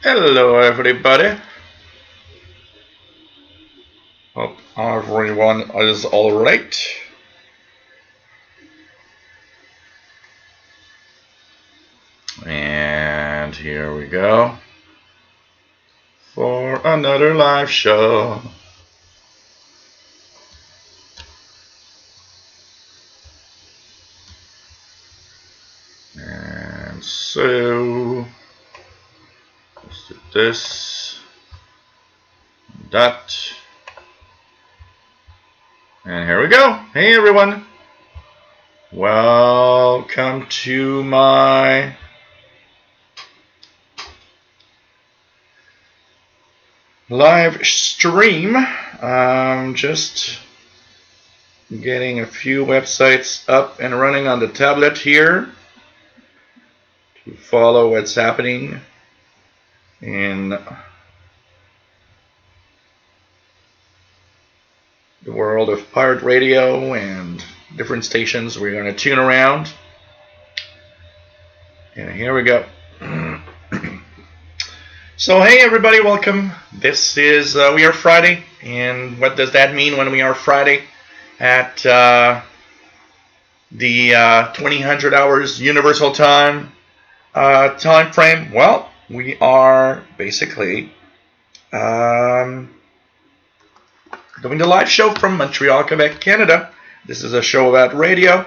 Hello, everybody. Hope everyone is all right. And here we go for another live show. And so, let's do this, that, and here we go. Hey, everyone. Welcome to my live stream. I'm just getting a few websites up and running on the tablet here to follow what's happening in the world of pirate radio and different stations we're going to tune around. And here we go. So hey everybody, welcome. This is we are Friday, and what does that mean when we are Friday at the 2000 hours universal time frame? Well, we are basically doing the live show from Montreal, Quebec, Canada. This is a show about radio,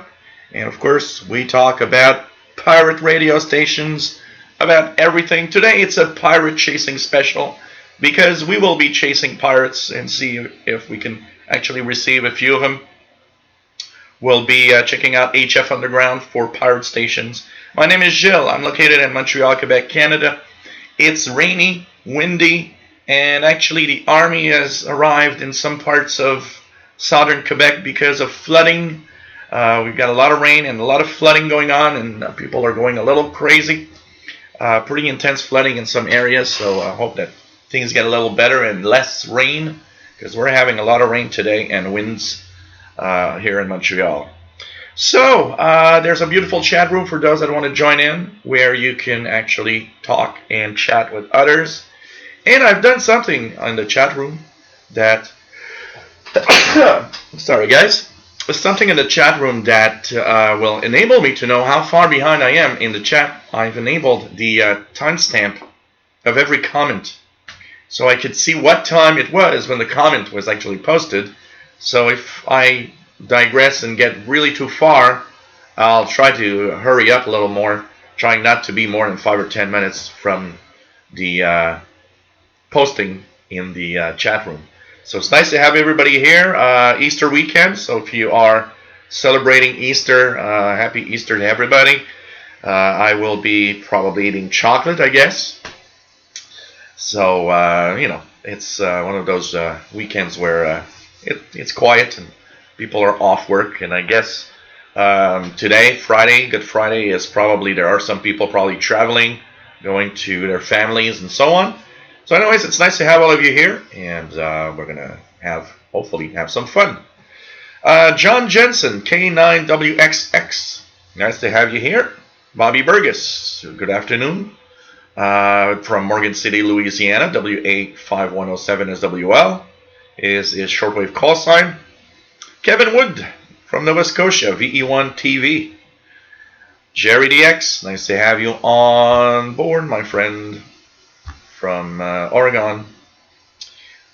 and of course we talk about pirate radio stations, about everything. Today it's a pirate chasing special because we will be chasing pirates and see if we can actually receive a few of them. We'll be checking out HF Underground for pirate stations. My name is Gilles. I'm located in Montreal, Quebec, Canada. It's rainy, windy, and actually the army has arrived in some parts of southern Quebec because of flooding. We've got a lot of rain and a lot of flooding going on, and people are going a little crazy. Pretty intense flooding in some areas, so I hope that things get a little better and less rain, because we're having a lot of rain today and winds here in Montreal. So there's a beautiful chat room for those that want to join in, where you can actually talk and chat with others. And I've done something in the chat room that sorry guys, something in the chat room that will enable me to know how far behind I am in the chat. I've enabled the timestamp of every comment, so I could see what time it was when the comment was actually posted. So if I digress and get really too far, I'll try to hurry up a little more, trying not to be more than 5 or 10 minutes from the posting in the chat room. So it's nice to have everybody here. Easter weekend, so if you are celebrating Easter, happy Easter to everybody. I will be probably eating chocolate, I guess. So, it's one of those weekends where it's quiet and people are off work. And I guess today, Friday, Good Friday, is probably, there are some people probably traveling, going to their families and so on. So anyways, it's nice to have all of you here, and we're going to hopefully have some fun. John Jensen, K9WXX, nice to have you here. Bobby Burgess, good afternoon. From Morgan City, Louisiana, WA5107SWL is his shortwave call sign. Kevin Wood from Nova Scotia, VE1TV. Jerry DX, nice to have you on board, my friend, from Oregon.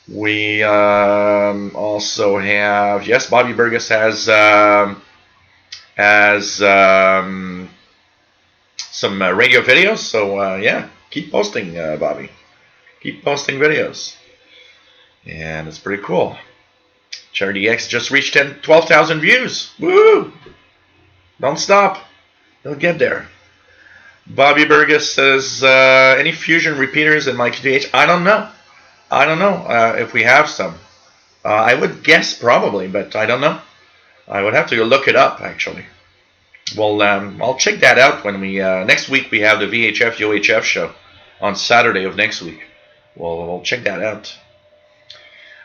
We also have, yes, Bobby Burgess has some radio videos, so yeah, keep posting, Bobby. Keep posting videos, and it's pretty cool. Jerry DX just reached 12,000 views. Woo! Don't stop. They'll get there. Bobby Burgess says, any fusion repeaters in my QTH? I don't know. If we have some. I would guess probably, but I don't know. I would have to look it up, actually. Well, I'll check that out when we, next week we have the VHF UHF show on Saturday of next week. We'll check that out.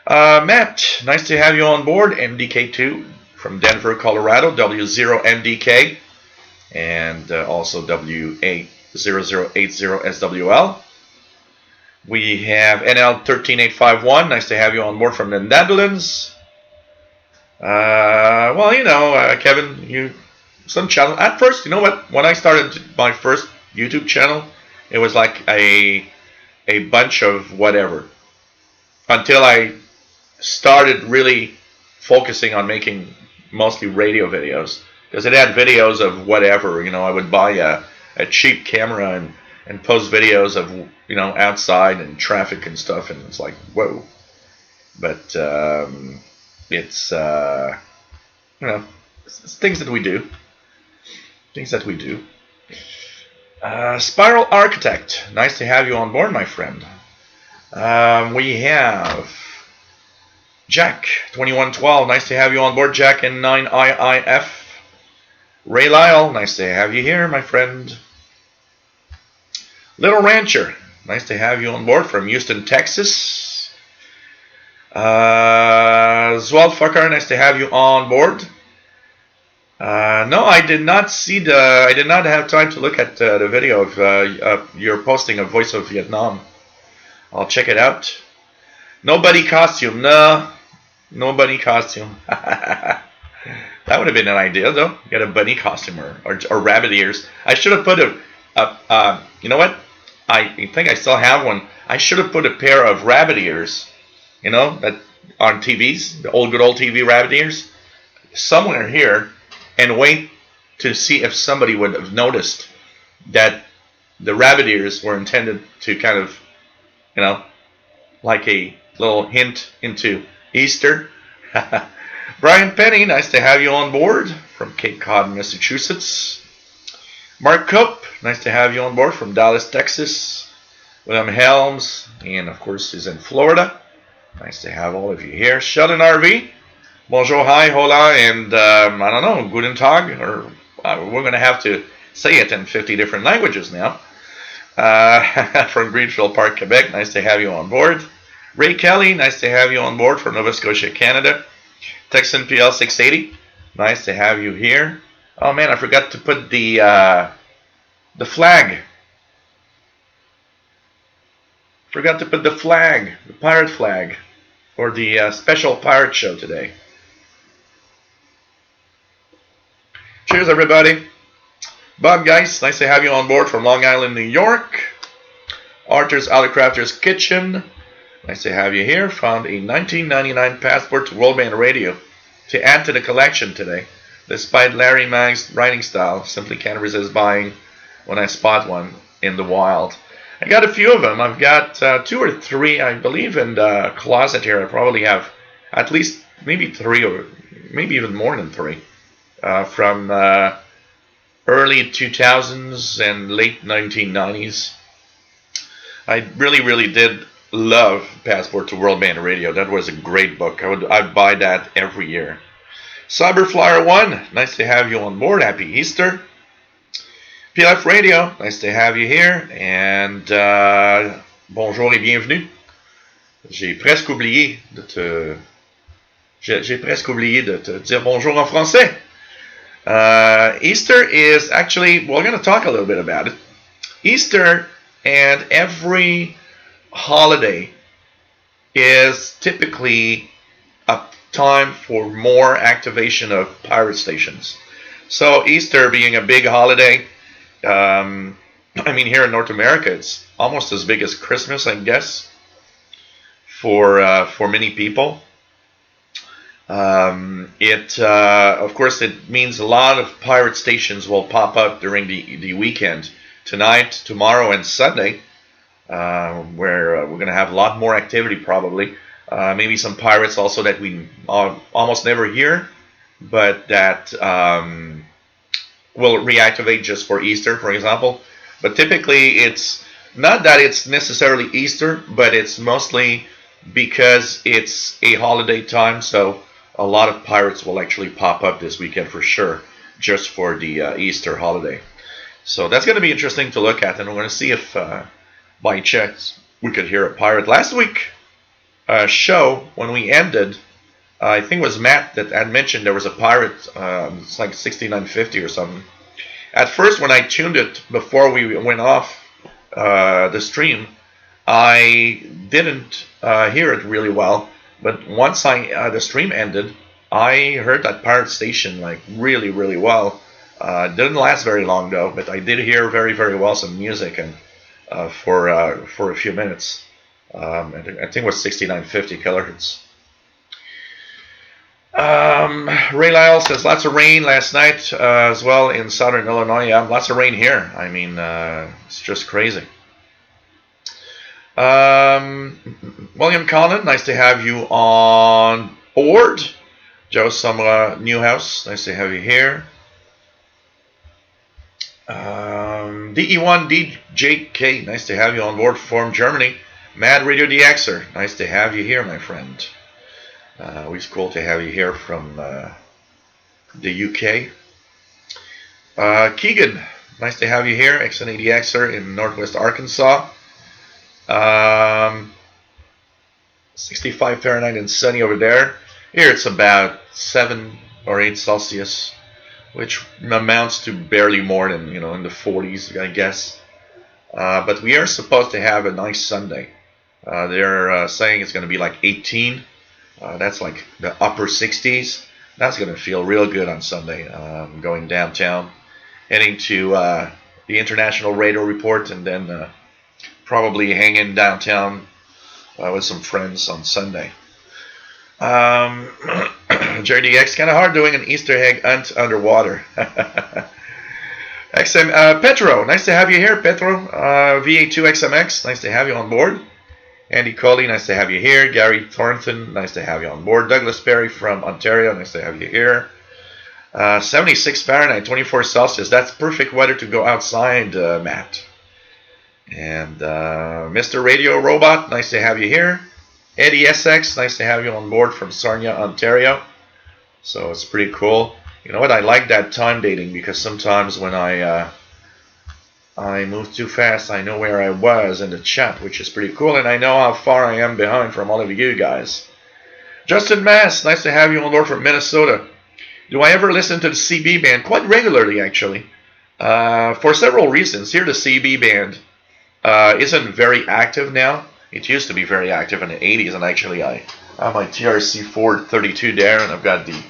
Matt, nice to have you on board. MDK2 from Denver, Colorado, W0MDK. And also WA0080SWL. We have NL13851. Nice to have you on board from the Netherlands. Well, you know, Kevin, some channel. At first, you know what? When I started my first YouTube channel, it was like a bunch of whatever. Until I started really focusing on making mostly radio videos, because it had videos of whatever. You know, I would buy a cheap camera and post videos of, you know, outside and traffic and stuff, and it's like, whoa. But it's you know, it's things that we do. Things that we do. Spiral Architect, nice to have you on board, my friend. We have Jack 2112, nice to have you on board, Jack and 9IIF. Ray Lyle, nice to have you here, my friend. Little Rancher, nice to have you on board from Houston, Texas. Zwaldfucker, nice to have you on board. No, I did not see I did not have time to look at the video of your posting of Voice of Vietnam. I'll check it out. Nobody costume, no. Nobody costume. That would have been an idea, though. Get a bunny costume or rabbit ears. I should have put you know what? I think I still have one. I should have put a pair of rabbit ears, you know, that on TVs, the good old TV rabbit ears, somewhere here, and wait to see if somebody would have noticed that the rabbit ears were intended to kind of, you know, like a little hint into Easter. Brian Penny, nice to have you on board from Cape Cod, Massachusetts. Mark Cope, nice to have you on board from Dallas, Texas. William Helms, and of course is in Florida. Nice to have all of you here. Sheldon RV, bonjour, hi, hola, and I don't know, guten tag, or we're going to have to say it in 50 different languages now. From Greenfield Park, Quebec, nice to have you on board. Ray Kelly, nice to have you on board from Nova Scotia, Canada. Texan PL 680, nice to have you here. Oh man, I forgot to put the flag. Forgot to put the flag, the pirate flag, for the special pirate show today. Cheers, everybody. Bob Geis, nice to have you on board from Long Island, New York. Arthur's Alleycrafter's Kitchen, nice to have you here. Found a 1999 passport to World Band Radio to add to the collection today. Despite Larry Mag's writing style, simply can't resist buying when I spot one in the wild. I got a few of them. I've got 2 or 3, I believe, in the closet here. I probably have at least maybe 3 or maybe even more than 3 from early 2000s and late 1990s. I really did love Passport to World Band Radio. That was a great book. I'd buy that every year. Cyberflyer 1, nice to have you on board. Happy Easter. PLF Radio, nice to have you here. And bonjour et bienvenue. J'ai presque oublié de te dire bonjour en français. Easter is actually, we're going to talk a little bit about it. Easter and every holiday is typically a time for more activation of pirate stations. So Easter being a big holiday, I mean, here in North America, it's almost as big as Christmas, I guess, for many people. Of course, it means a lot of pirate stations will pop up during the weekend, tonight, tomorrow, and Sunday, where we're going to have a lot more activity probably. Maybe some pirates also that we almost never hear, but that will reactivate just for Easter, for example. But typically, it's not that it's necessarily Easter, but it's mostly because it's a holiday time, so a lot of pirates will actually pop up this weekend for sure, just for the Easter holiday. So that's going to be interesting to look at, and we're going to see if by chance we could hear a pirate. Last week show, when we ended, I think it was Matt that had mentioned there was a pirate, it's like 6950 or something. At first, when I tuned it before we went off the stream, I didn't hear it really well, but once the stream ended, I heard that pirate station like really, really well. Didn't last very long though, but I did hear very, very well some music and for a few minutes. I think it was 6950 kilohertz. Ray Lyle says lots of rain last night as well in southern Illinois. Yeah, lots of rain here. I mean, it's just crazy. William Collin, nice to have you on board. Joe Samra Newhouse, nice to have you here. DE1 DJK, nice to have you on board from Germany. Mad Radio DXer, nice to have you here, my friend. Always cool to have you here from the UK. Keegan, nice to have you here. X80Xer in Northwest Arkansas. 65 Fahrenheit and sunny over there. Here it's about 7 or 8 Celsius, which amounts to barely more than, in the 40s, I guess. But we are supposed to have a nice Sunday. They're saying it's going to be like 18. That's like the upper 60s. That's going to feel real good on Sunday. Going downtown, heading to the International Radio Report, and then probably hanging downtown with some friends on Sunday. JDX, kind of hard doing an Easter egg hunt underwater. XM Petro, nice to have you here, Petro. VA2XMX, nice to have you on board. Andy Coley, nice to have you here. Gary Thornton, nice to have you on board. Douglas Perry from Ontario, nice to have you here. 76 Fahrenheit, 24 Celsius. That's perfect weather to go outside, Matt. And Mr. Radio Robot, nice to have you here. Eddie SX, nice to have you on board from Sarnia, Ontario. So it's pretty cool. You know what? I like that time dating because sometimes when I move too fast, I know where I was in the chat, which is pretty cool, and I know how far I am behind from all of you guys. Justin Mass, nice to have you on board from Minnesota. Do I ever listen to the CB band? Quite regularly, actually. For several reasons. Here, the CB band isn't very active now. It used to be very active in the 80s, and actually I have my TRC 432 there, and I've got the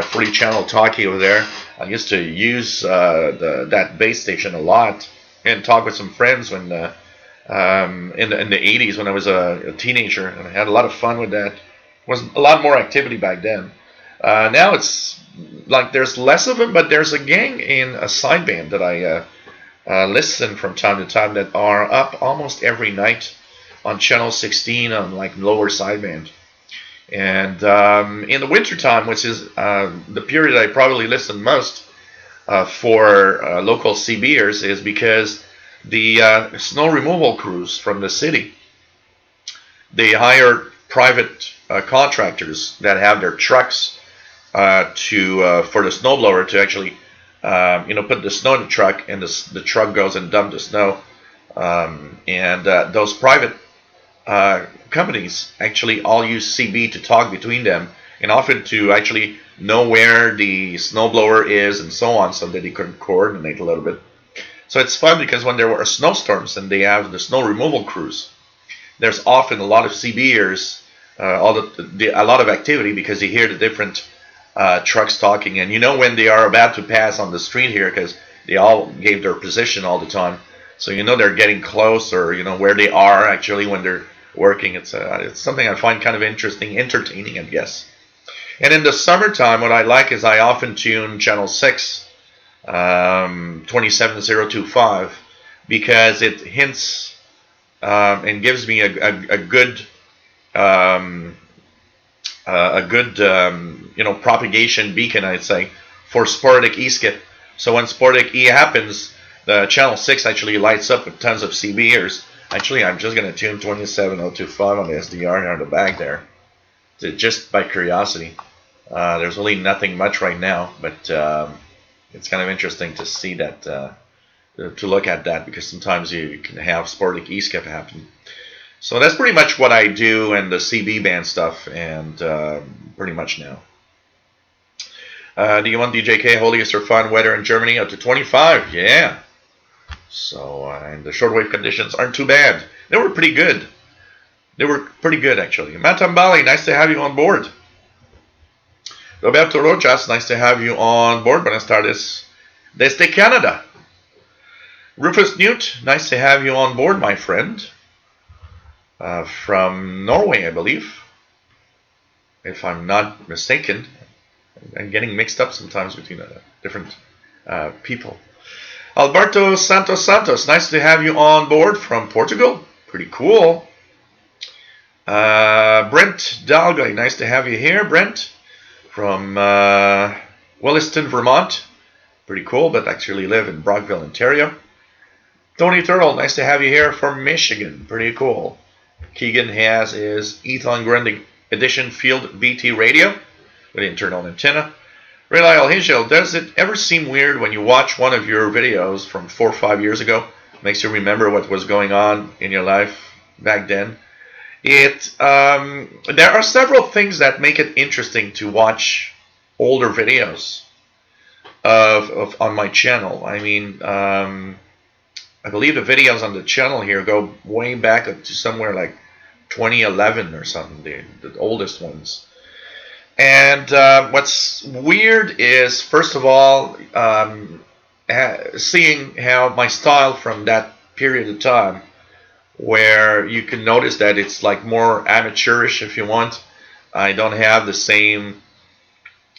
40 channel talkie over there. I used to use that base station a lot and talk with some friends when in the 80s when I was a teenager, and I had a lot of fun with that. It was a lot more activity back then. Now it's like there's less of it, but there's a gang in a sideband that I listen from time to time that are up almost every night on channel 16 on like lower sideband. And in the wintertime, which is the period I probably listen most for local CBers, is because the snow removal crews from the city, they hire private contractors that have their trucks for the snowblower to actually put the snow in the truck, and the truck goes and dump the snow. And those private companies actually all use CB to talk between them, and often to actually know where the snowblower is and so on, so that they can coordinate a little bit. So it's fun because when there were snowstorms and they have the snow removal crews, there's often a lot of CBers, a lot of activity because they hear the different trucks talking, and when they are about to pass on the street here, because they all gave their position all the time, so they're getting close, or where they are actually when they're working. It's something I find kind of interesting, entertaining, I guess. And in the summertime, what I like is I often tune channel 6, 27025, because it hints and gives me a good propagation beacon, I'd say, for sporadic E-skip. So when sporadic E happens, the channel 6 actually lights up with tons of CBers. Actually, I'm just going to tune 27025 on the SDR on the back there, just by curiosity. There's really nothing much right now, but it's kind of interesting to see that, to look at that, because sometimes you can have sporadic E-skip happen. So that's pretty much what I do and the CB band stuff, and pretty much now. Do you want DJK holiest or fun weather in Germany up to 25? Yeah. So, and the shortwave conditions aren't too bad. They were pretty good. They were pretty good, actually. Matambali, nice to have you on board. Roberto Rojas, nice to have you on board. Buenas tardes. Desde Canada. Rufus Newt, nice to have you on board, my friend. From Norway, I believe. If I'm not mistaken. I'm getting mixed up sometimes between different people. Alberto Santos, nice to have you on board from Portugal. Pretty cool. Brent Dalgay, nice to have you here, Brent, from Williston, Vermont. Pretty cool, but actually live in Brockville, Ontario. Tony Turtle, nice to have you here from Michigan. Pretty cool. Keegan has his Ethon Grundig Edition Field BT radio with internal antenna. Relial Hingel, does it ever seem weird when you watch one of your videos from 4 or 5 years ago? Makes you remember what was going on in your life back then. There are several things that make it interesting to watch older videos on my channel. I mean, I believe the videos on the channel here go way back up to somewhere like 2011 or something, the oldest ones. And what's weird is, first of all, seeing how my style from that period of time, where you can notice that it's like more amateurish, if you want. I don't have the same,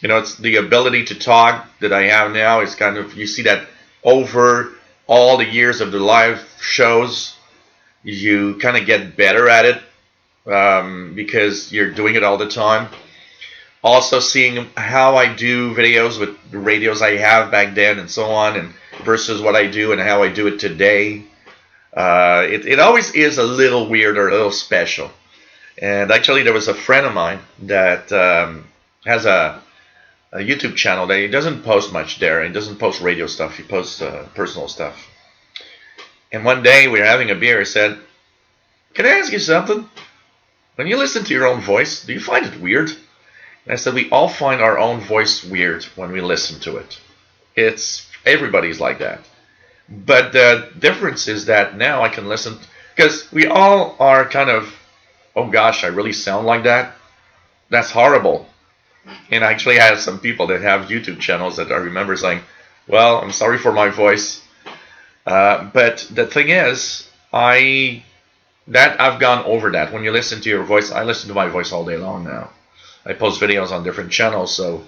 it's the ability to talk that I have now. It's kind of, you see that over all the years of the live shows, you kind of get better at it because you're doing it all the time. Also seeing how I do videos with the radios I have back then and so on, and versus what I do and how I do it today. It always is a little weird or a little special. And actually there was a friend of mine that has a YouTube channel that he doesn't post much there. He doesn't post radio stuff. He posts personal stuff. And one day we were having a beer. He said, "Can I ask you something? When you listen to your own voice, do you find it weird?" And I said, "We all find our own voice weird when we listen to it. Everybody's like that. But the difference is that now I can listen, because we all are kind of, oh gosh, I really sound like that? That's horrible." And I actually had some people that have YouTube channels that I remember saying, "Well, I'm sorry for my voice." But the thing is, I've gone over that. When you listen to your voice, I listen to my voice all day long now. I post videos on different channels, so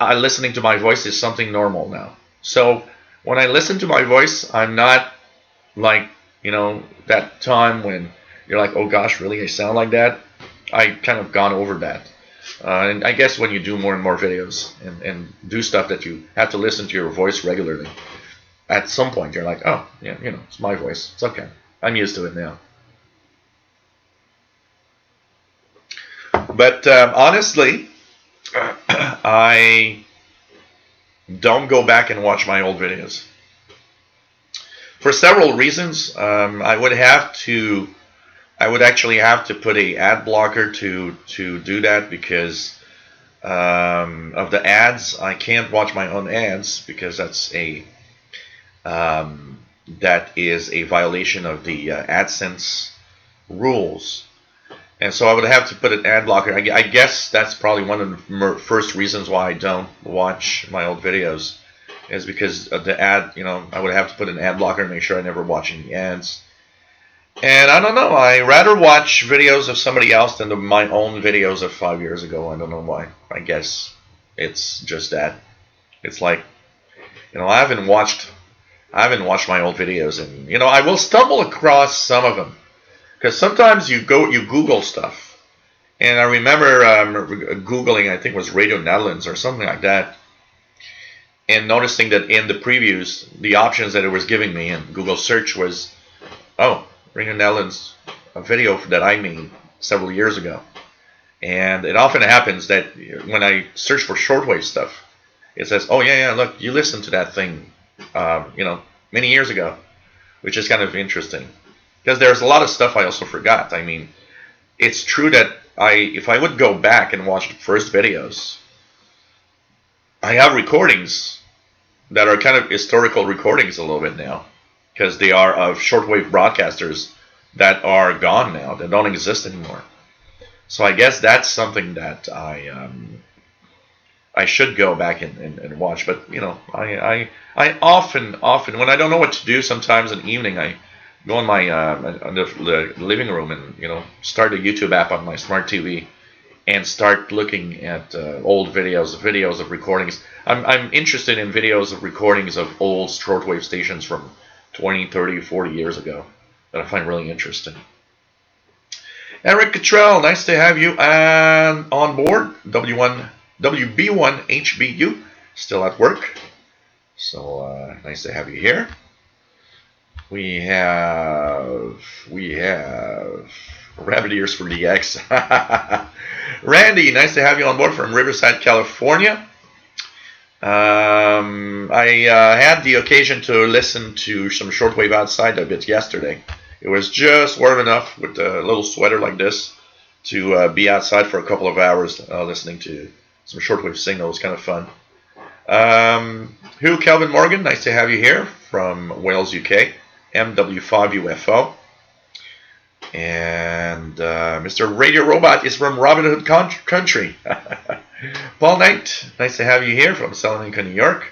listening to my voice is something normal now. So when I listen to my voice, I'm not like, that time when you're like, oh gosh, really, I sound like that? I kind of gone over that. And I guess when you do more and more videos and do stuff that you have to listen to your voice regularly, at some point you're like, oh, yeah, it's my voice. It's okay. I'm used to it now. But honestly, I don't go back and watch my old videos. For several reasons. I would actually have to put a ad blocker to do that, because of the ads. I can't watch my own ads because that is a violation of the AdSense rules. And so I would have to put an ad blocker. I guess that's probably one of the first reasons why I don't watch my old videos, is because of the ad. I would have to put an ad blocker and make sure I never watch any ads. And I don't know, I rather watch videos of somebody else than my own videos of 5 years ago. I don't know why. I guess it's just that. It's like, I haven't watched my old videos, and I will stumble across some of them. Because sometimes you Google stuff, and I remember Googling, I think it was Radio Netherlands or something like that, and noticing that in the previews, the options that it was giving me in Google search was, oh, Radio Netherlands, a video that I made several years ago. And it often happens that when I search for shortwave stuff, it says, oh yeah, look, you listened to that thing, many years ago, which is kind of interesting. Because there's a lot of stuff I also forgot. I mean, it's true that if I would go back and watch the first videos, I have recordings that are kind of historical recordings a little bit now. because they are of shortwave broadcasters that are gone now, that don't exist anymore. So I guess that's something that I should go back and watch. But you know, I often when I don't know what to do, sometimes in the evening I go in my on the living room and start a YouTube app on my smart TV and start looking at old videos of recordings. I'm interested in videos of recordings of old shortwave stations from 20, 30, 40 years ago that I find really interesting. Eric Cottrell, nice to have you on board. WB1HBU, still at work. So nice to have you here. We have rabbit ears for DX. Randy, nice to have you on board from Riverside, California. I had the occasion to listen to some shortwave outside a bit yesterday. It was just warm enough with a little sweater like this to be outside for a couple of hours listening to some shortwave signals. Kind of fun. Kelvin Morgan, nice to have you here from Wales, UK. MW5UFO. And Mr. Radio Robot is from Robin Hood Country. Paul Knight, nice to have you here from Salonika, New York.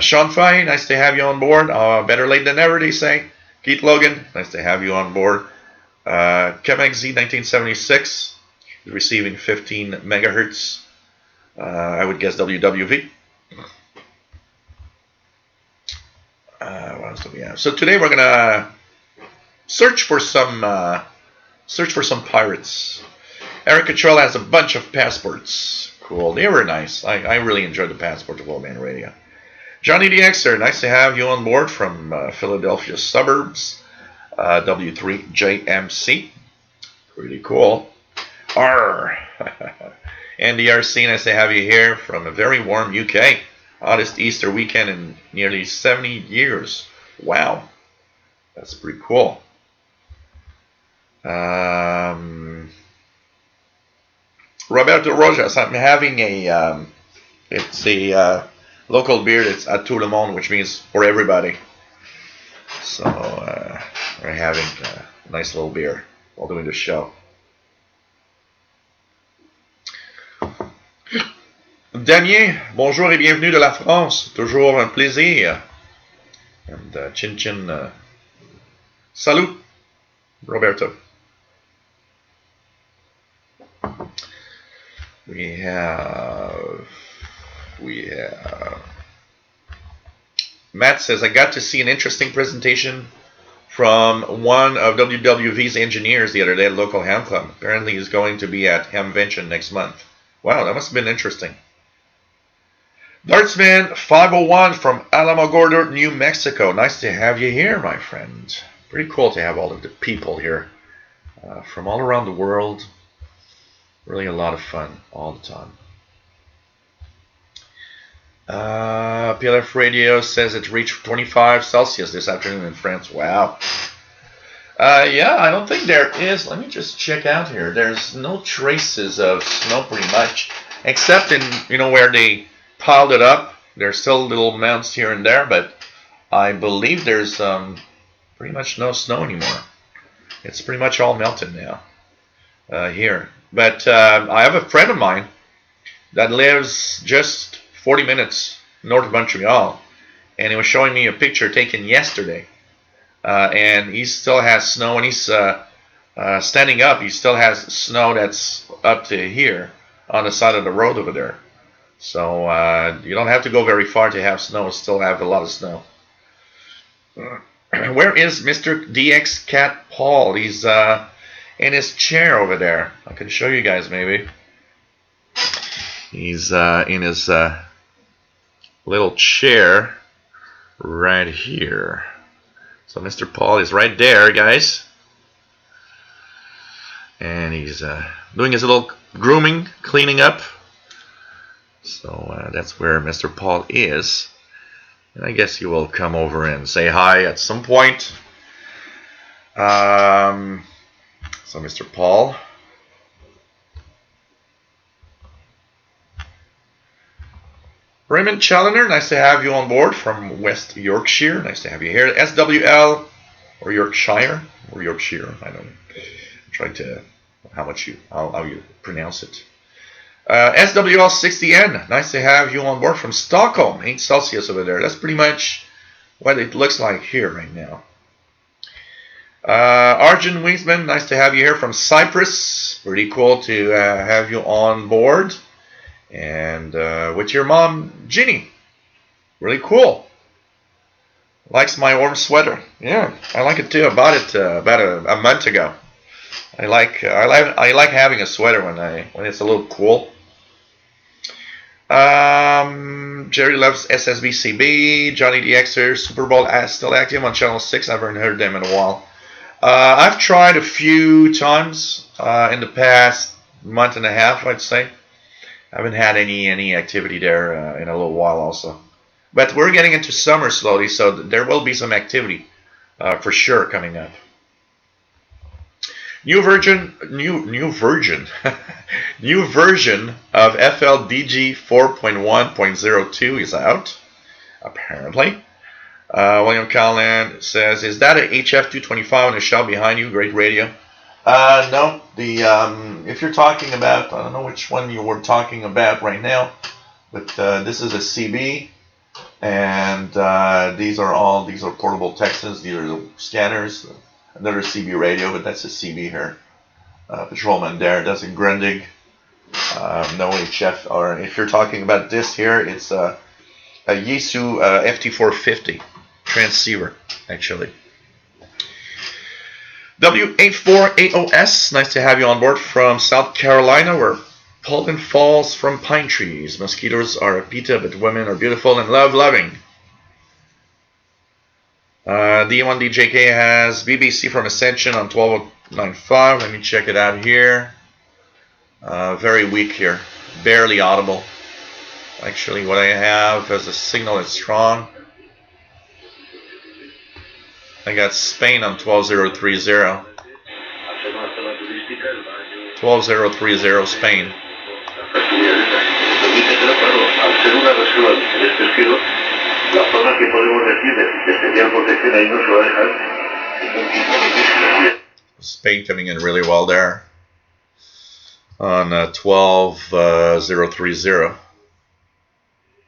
Sean Fay, nice to have you on board. Better late than never, they say. Keith Logan, nice to have you on board. Kemek Z 1976, receiving 15 megahertz. I would guess WWV. What else do we have? So today we're gonna search for some pirates. Eric Cottrell has a bunch of passports. Cool, they were nice. I really enjoyed the passport of Old Man Radio. Johnny DXer, nice to have you on board from Philadelphia suburbs. W3JMC, pretty cool. R. Andy RC, nice to have you here from a very warm UK. Hottest Easter weekend in nearly 70 years. Wow, that's pretty cool. Roberto Rojas, I'm having it's a local beer. It's à tout le monde, which means for everybody. So we're having a nice little beer while doing the show. Damien, bonjour et bienvenue de la France. Toujours un plaisir. And chin chin. Salut, Roberto. We have. Matt says, I got to see an interesting presentation from one of WWV's engineers the other day at a local ham club. Apparently he's going to be at Hamvention next month. Wow, that must have been interesting. Dartsman 501 from Alamogordo, New Mexico. Nice to have you here, my friend. Pretty cool to have all of the people here from all around the world. Really a lot of fun all the time. PLF Radio says it reached 25 Celsius this afternoon in France. Wow. Yeah, I don't think there is. Let me just check out here. There's no traces of snow pretty much, except in, where they piled it up. There's still little mounts here and there, but I believe there's pretty much no snow anymore. It's pretty much all melted now here. But I have a friend of mine that lives just 40 minutes north of Montreal, and he was showing me a picture taken yesterday. And he still has snow, and he's standing up. He still has snow that's up to here on the side of the road over there. So you don't have to go very far to have snow. Still have a lot of snow. Where is Mr. DX Cat Paul? He's in his chair over there. I can show you guys maybe. He's in his little chair right here. So Mr. Paul is right there, guys. And he's doing his little grooming, cleaning up. So that's where Mr. Paul is. And I guess he will come over and say hi at some point. So Mr. Paul. Raymond Challoner, nice to have you on board from West Yorkshire. Nice to have you here. SWL or Yorkshire or Yorkshire. I don't know. I'm trying to how you pronounce it. SWL 60N, nice to have you on board from Stockholm. 8 Celsius over there. That's pretty much what it looks like here right now. Arjun Wingsman, nice to have you here from Cyprus. Pretty cool to have you on board. And with your mom, Ginny. Really cool. Likes my warm sweater. Yeah, I like it too. I bought it about a month ago. I like having a sweater when it's a little cool. Jerry loves SSBCB. Johnny DXer, Super Bowl still active on Channel 6. I haven't heard them in a while. I've tried a few times in the past month and a half, I'd say. I haven't had any activity there in a little while also. But we're getting into summer slowly, so there will be some activity for sure coming up. New version of FLDG 4.1.02 is out, apparently. William Callan says, "Is that a HF225 on the shelf behind you? Great radio." No. If you're talking about, I don't know which one you were talking about right now, but this is a CB, and these are portable Texans. These are the scanners. Another CB radio, but that's a CB here. Patrolman there does a Grundig. No HF. Or if you're talking about this here, it's a Yaesu FT450 transceiver, actually. W84AOS, nice to have you on board from South Carolina, where pollen falls from pine trees. Mosquitoes are a pita, but women are beautiful and love-loving. D1DJK has BBC from Ascension on 12.95. Let me check it out here. Very weak here. Barely audible. Actually, what I have as a signal is strong. I got Spain on 12030. 12030 Spain. Spain coming in really well there on 12030.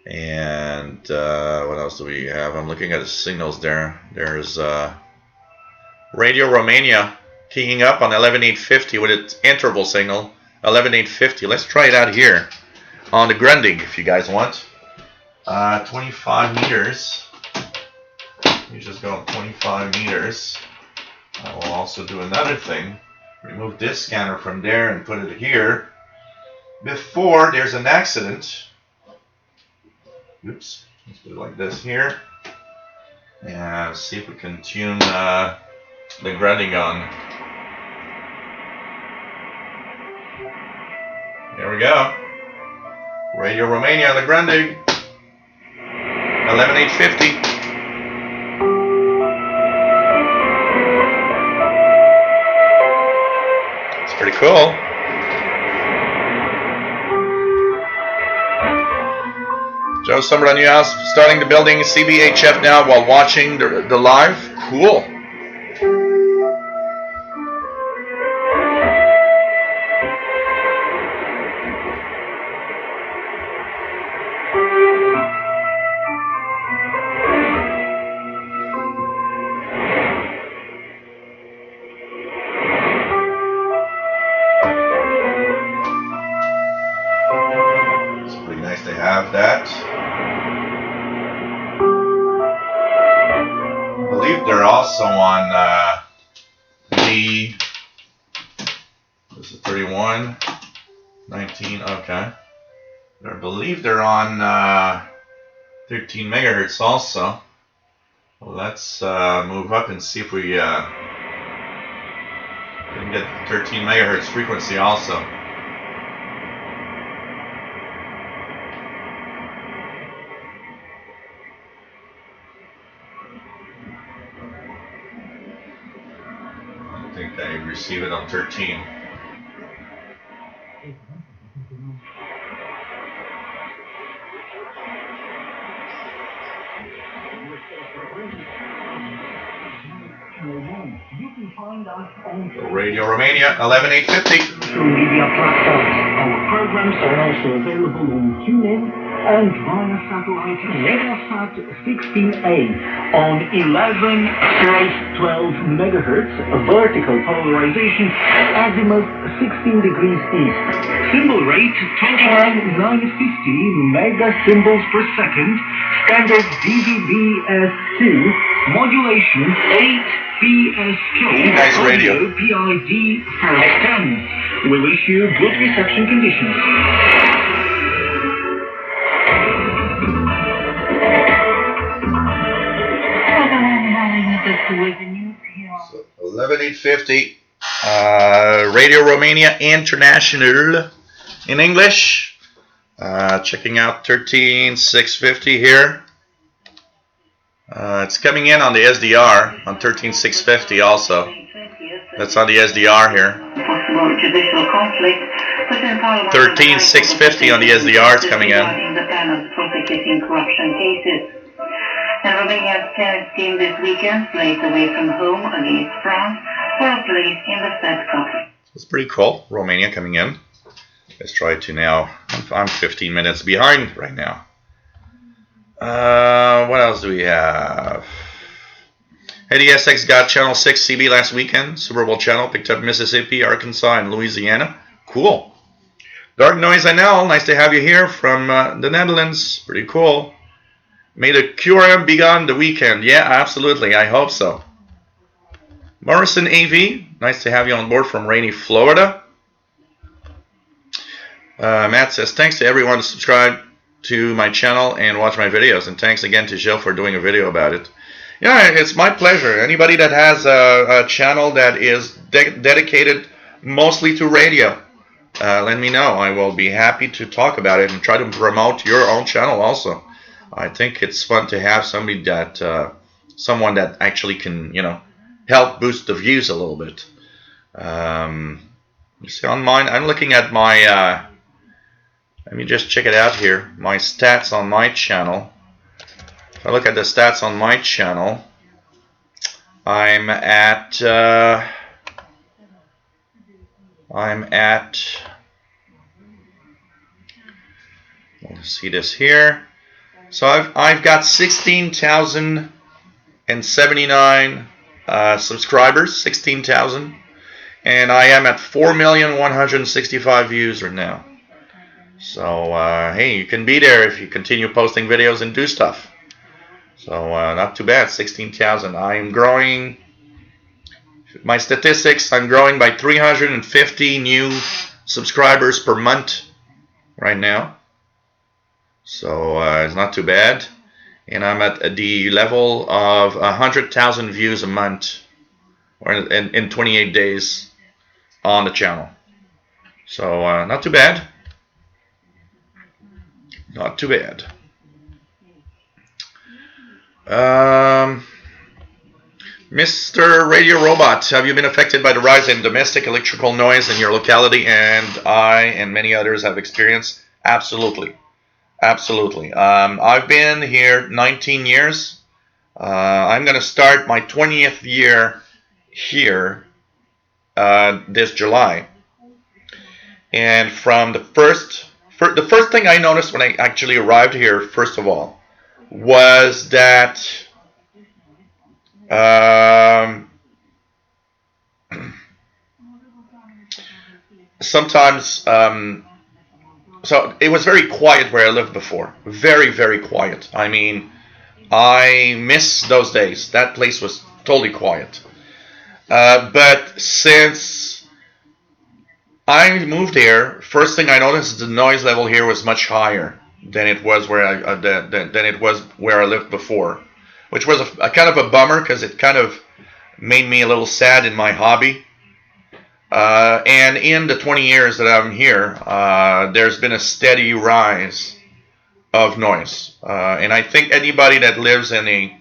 And what else do we have? I'm looking at the signals there. There's Radio Romania keying up on 11850 with its interval signal. 11850. Let's try it out here on the Grundig if you guys want. 25 meters. You just go 25 meters. I will also do another thing. Remove this scanner from there and put it here. Before there's an accident. Oops. Let's put it like this here. And see if we can tune the Grundig on. There we go. Radio Romania on the Grundig. 11850. It's pretty cool. Joe Summer on your house, starting the building CBHF now while watching the live. Cool. It's pretty nice to have that. I believe they're also on this is 31, 19, okay. I believe they're on 13 megahertz also. Let's move up and see if we can get 13 megahertz frequency also. I think they receive it on 13. You can find us on Radio Romania, 11850. social media platforms. Our programs are also available on TuneIn and via satellite Megasat 16A on 11/12 megahertz vertical polarization, azimuth 16 degrees east. Symbol rate 21950 megasymbols per second. Standard DVB-S2. Modulation 8 Nice radio. PID 10. We wish you good reception conditions. So 11850. Radio Romania International in English. Checking out 13650 here. It's coming in on the SDR on 13650 also. That's on the SDR here. 13650 on the SDR is coming in. And Romania's tennis team this weekend plays away from home against France for a place in the Fed Cup. That's pretty cool. Romania coming in. Let's try to now. I'm 15 minutes behind right now. What else do we have? ADSX got Channel 6 CB last weekend. Super Bowl channel picked up Mississippi, Arkansas, and Louisiana. Cool. Dark Noise NL, nice to have you here from the Netherlands. Pretty cool. May the QRM be gone the weekend. Yeah, absolutely. I hope so. Morrison AV, nice to have you on board from rainy Florida. Matt says, thanks to everyone who subscribed to my channel and watch my videos. And thanks again to Jill for doing a video about it. Yeah, it's my pleasure. Anybody that has a channel that is dedicated mostly to radio, let me know. I will be happy to talk about it and try to promote your own channel also. I think it's fun to have somebody that, someone that actually can, help boost the views a little bit. You see on mine, I'm looking at my, let me just check it out here. My stats on my channel. If I look at the stats on my channel, I'm at, let's see this here. So I've got 16,079 subscribers, 16,000, and I am at 4,165,000 views right now. So hey, you can be there if you continue posting videos and do stuff. So not too bad, 16,000. I am growing. My statistics, I'm growing by 350 new subscribers per month right now. So it's not too bad. And I'm at the level of 100,000 views a month, or in 28 days on the channel. So not too bad. Not too bad. Mr. Radio Robot, have you been affected by the rise in domestic electrical noise in your locality? And I and many others have experienced. Absolutely. Absolutely. I've been here 19 years. I'm going to start my 20th year here this July. And from the first thing I noticed when I actually arrived here, first of all, was that sometimes, so it was very quiet where I lived before. Very, very quiet. I mean, I miss those days. That place was totally quiet. But since I moved here, first thing I noticed is the noise level here was much higher than it was where I lived before, which was a kind of a bummer because it kind of made me a little sad in my hobby. And in the 20 years that I'm here, there's been a steady rise of noise. And I think anybody that lives in a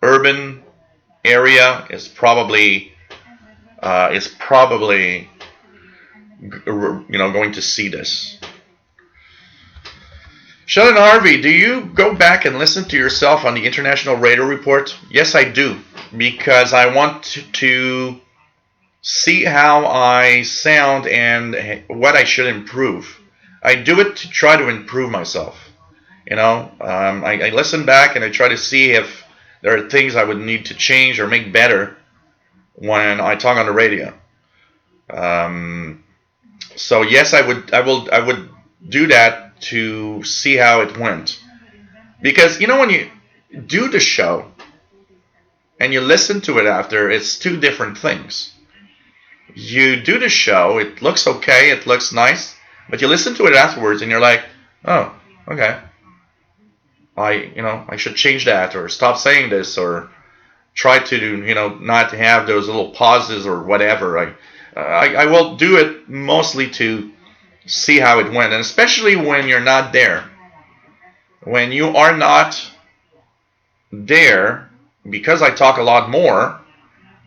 urban area is probably going to see this. Sheldon Harvey, do you go back and listen to yourself on the International Radio Report? Yes, I do, because I want to see how I sound and what I should improve. I do it to try to improve myself. I listen back and I try to see if there are things I would need to change or make better when I talk on the radio. So yes, I would do that to see how it went. Because when you do the show and you listen to it after, it's two different things. You do the show, it looks okay, it looks nice, but you listen to it afterwards and you're like, oh, okay. I should change that or stop saying this or try to not have those little pauses or whatever. I will do it mostly to see how it went, and especially when you're not there. When you are not there, because I talk a lot more,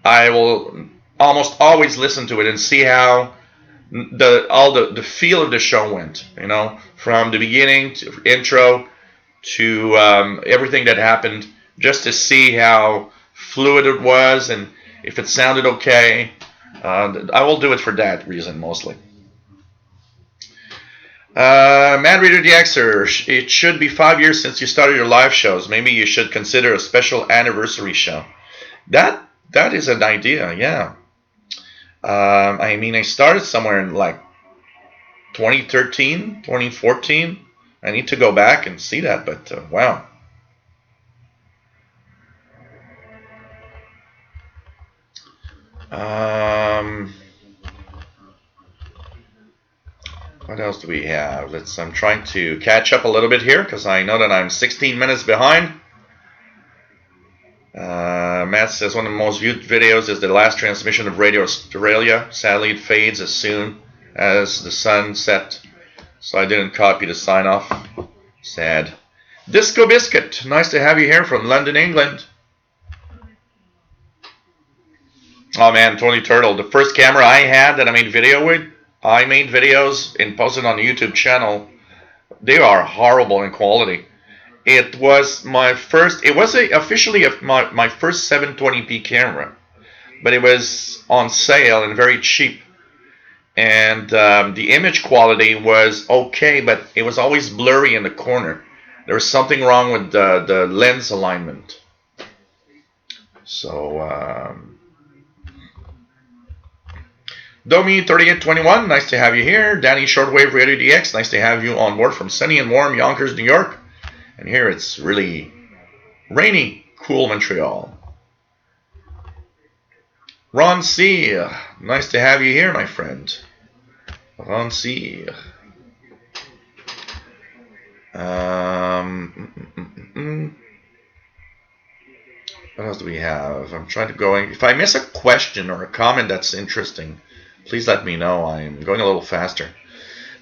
I will almost always listen to it and see how the feel of the show went. From the beginning to intro to everything that happened, just to see how fluid it was and if it sounded okay. I will do it for that reason mostly. Mad Reader DXer, it should be 5 years since you started your live shows. Maybe you should consider a special anniversary show. That is an idea, yeah. I started somewhere in like 2013, 2014. I need to go back and see that, but wow. What else do we have? I'm trying to catch up a little bit here because I know that I'm 16 minutes behind. Matt says one of the most viewed videos is the last transmission of Radio Australia. Sadly, it fades as soon as the sun set, so I didn't copy the sign off. Sad. Disco Biscuit, nice to have you here from London, England. Oh man, Tony Turtle, the first camera I had that I made video with, I made videos and posted on the YouTube channel. They are horrible in quality. It was my first, it was officially my first 720p camera, but it was on sale and very cheap. And the image quality was okay, but it was always blurry in the corner. There was something wrong with the lens alignment. So, Domi3821, nice to have you here. Danny Shortwave Radio DX, nice to have you on board from sunny and warm Yonkers, New York. And here it's really rainy, cool Montreal. Ron C, nice to have you here, my friend. Ron C. What else do we have? I'm trying to go. If I miss a question or a comment that's interesting, please let me know. I'm going a little faster.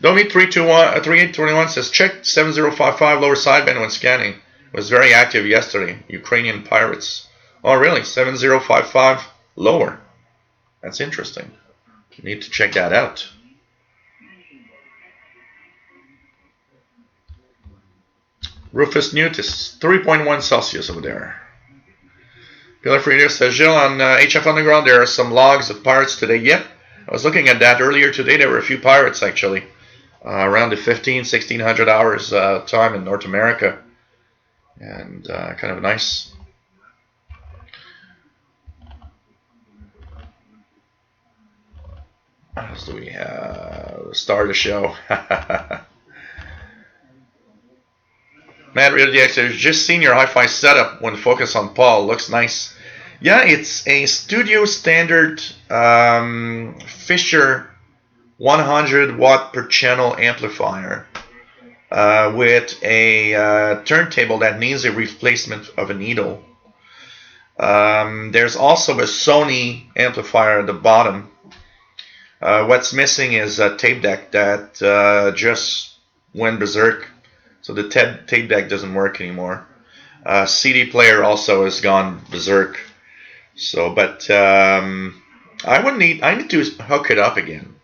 Domi3821 says, check 7055 lower sideband when scanning. Was very active yesterday. Ukrainian pirates. Oh, really? 7055 lower. That's interesting. Need to check that out. Rufus Newtis, 3.1 Celsius over there. Pillar Freeder says, Gilles, on HF Underground, there are some logs of pirates today. Yep, I was looking at that earlier today. There were a few pirates, actually. Around the 1600 hours time in North America. And kind of nice. What else do we have? Start the show. Mad Radio DX, just seen your hi-fi setup when focus on Paul. Looks nice. Yeah, it's a studio standard Fisher 100 watt per channel amplifier with a turntable that needs a replacement of a needle. There's also a Sony amplifier at the bottom. What's missing is a tape deck that just went berserk. So the tape deck doesn't work anymore. CD player also has gone berserk. So, but I need to hook it up again.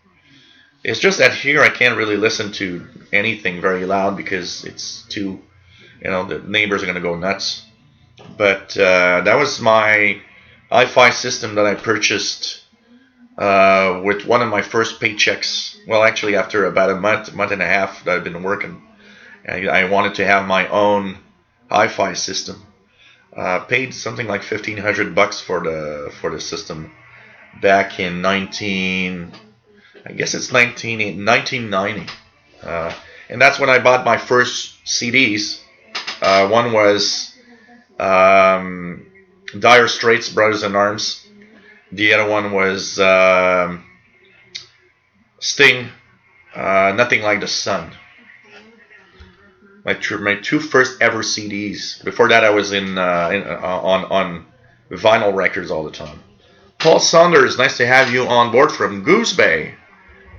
It's just that here I can't really listen to anything very loud because it's too, the neighbors are going to go nuts. But that was my hi-fi system that I purchased with one of my first paychecks. Well, actually, after about a month and a half that I've been working, I wanted to have my own hi-fi system. Paid something like $1,500 for the system back in 1990. And that's when I bought my first CDs. One was Dire Straits, Brothers in Arms. The other one was Sting, Nothing Like the Sun. My two first ever CDs. Before that, I was on vinyl records all the time. Paul Saunders, nice to have you on board from Goose Bay.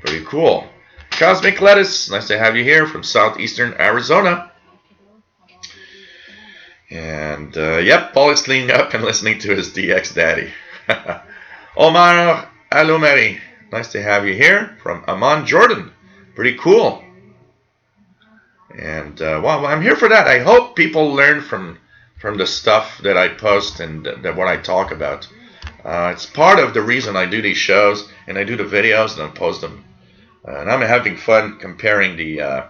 Pretty cool. Cosmic Lettuce, nice to have you here from southeastern Arizona. And yep, Paul is cleaning up and listening to his DX daddy. Omar Alumeri, nice to have you here from Amman, Jordan. Pretty cool. And well, I'm here for that. I hope people learn from the stuff that I post and what I talk about. It's part of the reason I do these shows and I do the videos and I post them. And I'm having fun comparing the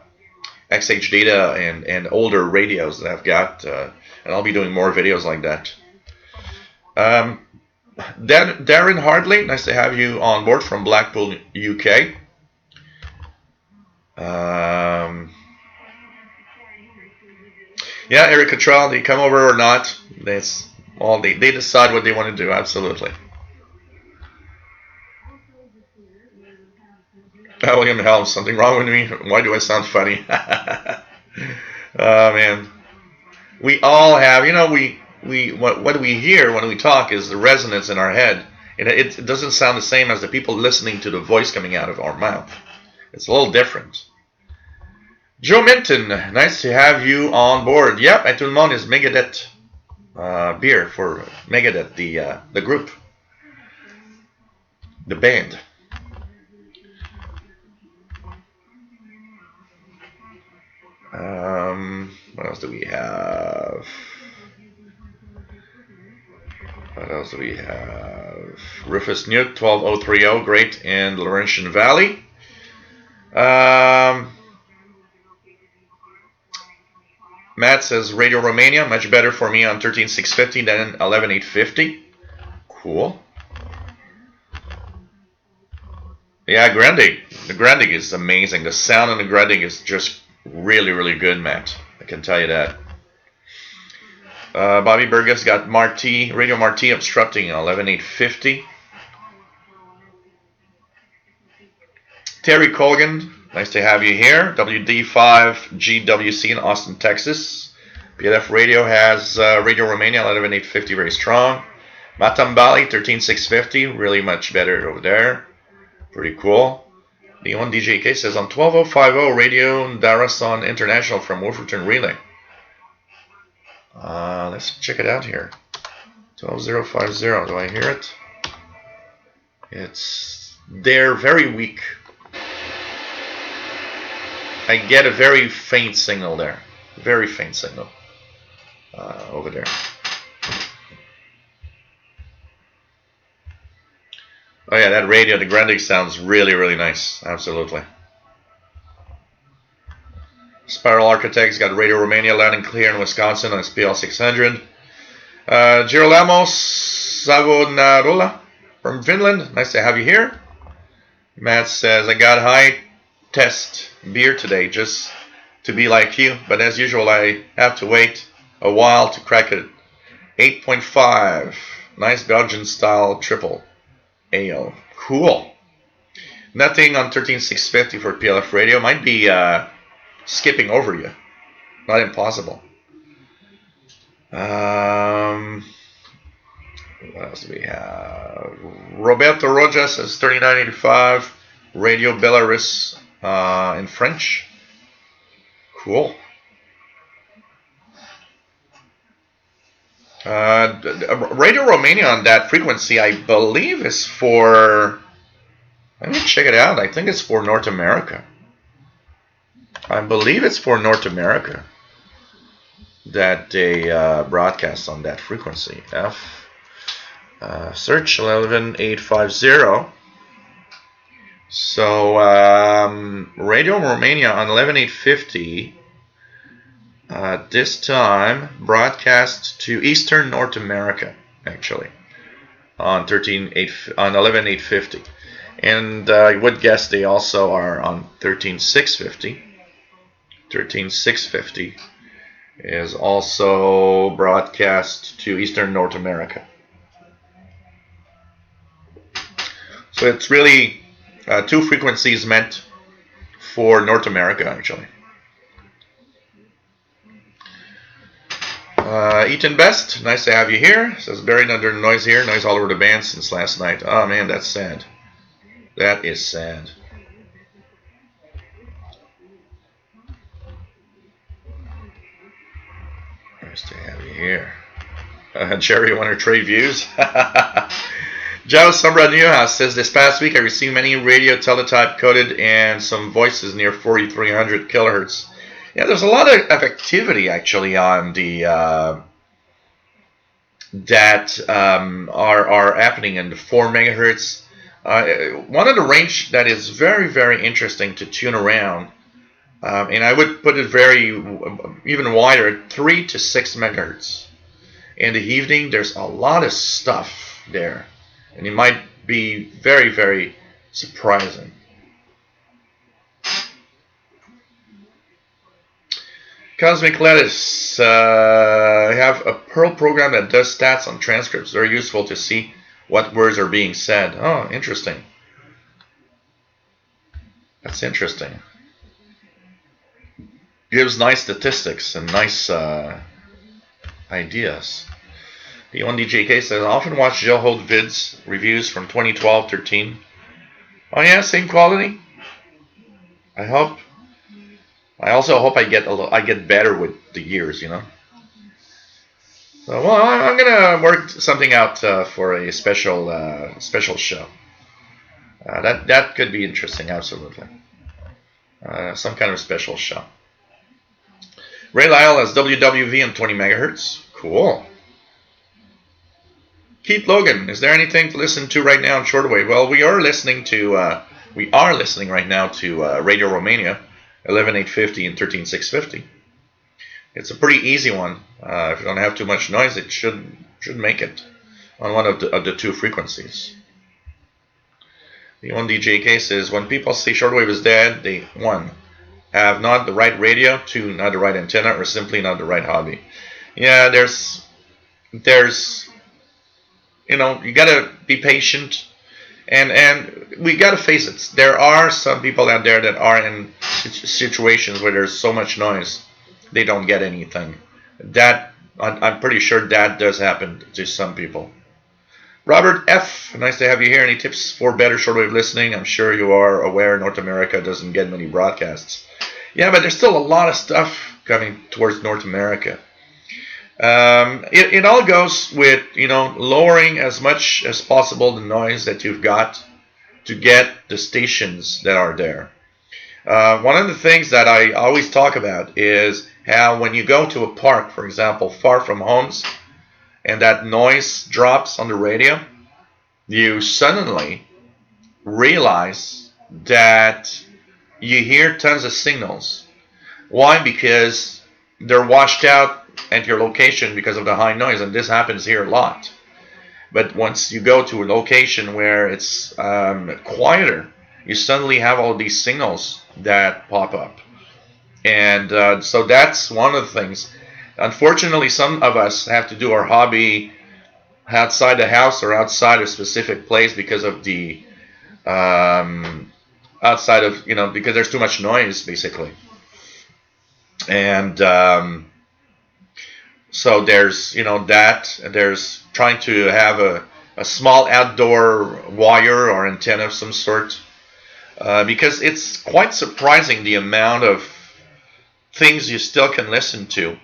XH data and older radios that I've got. And I'll be doing more videos like that. Darren Hardley, nice to have you on board from Blackpool, UK. Yeah, Eric Cottrell, they come over or not. That's all they decide what they want to do. Absolutely. William Helms, something wrong with me? Why do I sound funny? Oh man, we all have. What we hear when we talk is the resonance in our head. It doesn't sound the same as the people listening to the voice coming out of our mouth. It's a little different. Joe Minton, nice to have you on board. Yep, à tout le monde is Megadeth beer for Megadeth, the group, the band. What else do we have? Rufus Nuke, 12030, great in Laurentian Valley. Matt says Radio Romania, much better for me on 13650 than 11850. Cool. Yeah, Grande. The Grande is amazing. The sound on the Grande is just really, really good, Matt. I can tell you that. Bobby Burgess got Radio Marti obstructing 11850. Terry Colgan, nice to have you here. WD5GWC in Austin, Texas. PLF Radio has Radio Romania 11850, very strong. Matambali 13650, really much better over there. Pretty cool. Leon DJK says on 12050 Radio Darasan International from Wolverton Relay. Let's check it out here. 12050. Do I hear it? They're very weak. I get a very faint signal there. Very faint signal over there. Oh yeah, that radio, the Grande sounds really, really nice. Absolutely. Spiral Architects got Radio Romania loud and clear in Wisconsin on SPL 600. Girolamo Savonarola from Finland, nice to have you here. Matt says, I got high test beer today just to be like you, but as usual I have to wait a while to crack it. 8.5, nice Belgian style triple ale. Cool. Nothing on 13650 for PLF Radio. Might be skipping over you. Not impossible. What else do we have? Roberto Rojas says 3985. Radio Belarus in French. Cool. Radio Romania on that frequency, I believe, is for Let me check it out. I think it's for North America. I believe it's for North America that they broadcast on that frequency. Search 11850. So Radio Romania on 11850 this time broadcast to Eastern North America, actually, on 11850. And I would guess they also are on 13650. 13650 is also broadcast to Eastern North America. So it's really two frequencies meant for North America, actually. Ethan Best, nice to have you here. Says buried under the noise here. Noise all over the band since last night. Oh man, that's sad. That is sad. Nice to have you here. Jerry, you want to trade views? Joe Sombra Newhouse says this past week I received many radio teletype coded and some voices near 4300 kilohertz. Yeah, there's a lot of activity actually on the that are happening in the 4 megahertz. One of the range that is very, very interesting to tune around, and I would put it very even wider, 3 to 6 megahertz. In the evening, there's a lot of stuff there, and it might be very, very surprising. Cosmic Lettuce, I have a Perl program that does stats on transcripts. Very useful to see what words are being said. Oh, interesting. That's interesting. Gives nice statistics and nice ideas. The D1DJK says, I often watch Joe Holt vids, reviews from 2012-13. Oh yeah, same quality? I hope. I also hope I get better with the years, you know. So, well, I'm gonna work something out for a special show. That could be interesting, absolutely. Some kind of special show. Ray Lyle has WWV on 20 megahertz. Cool. Keith Logan, is there anything to listen to right now on shortwave? Well, we are listening right now to Radio Romania, 11850 and 13650. It's a pretty easy one. If you don't have too much noise, it should make it on one of the two frequencies. The D1DJK says, when people say shortwave is dead, they, 1, have not the right radio, 2, not the right antenna, or simply not the right hobby. Yeah, there's you know, you gotta be patient, and we gotta face it. There are some people out there that are in situations where there's so much noise, they don't get anything. That I'm pretty sure that does happen to some people. Robert F., nice to have you here. Any tips for better shortwave listening? I'm sure you are aware North America doesn't get many broadcasts. Yeah, but there's still a lot of stuff coming towards North America. It all goes with, you know, lowering as much as possible the noise that you've got to get the stations that are there. One of the things that I always talk about is how when you go to a park, for example, far from homes, and that noise drops on the radio, you suddenly realize that you hear tons of signals. Why? Because they're washed out at your location because of the high noise, and this happens here a lot. But once you go to a location where it's quieter, you suddenly have all these signals that pop up. And so that's one of the things. Unfortunately, some of us have to do our hobby outside the house or outside a specific place because of the outside of, you know, because there's too much noise, basically. And so there's, you know, that there's trying to have a small outdoor wire or antenna of some sort, because it's quite surprising the amount of things you still can listen to.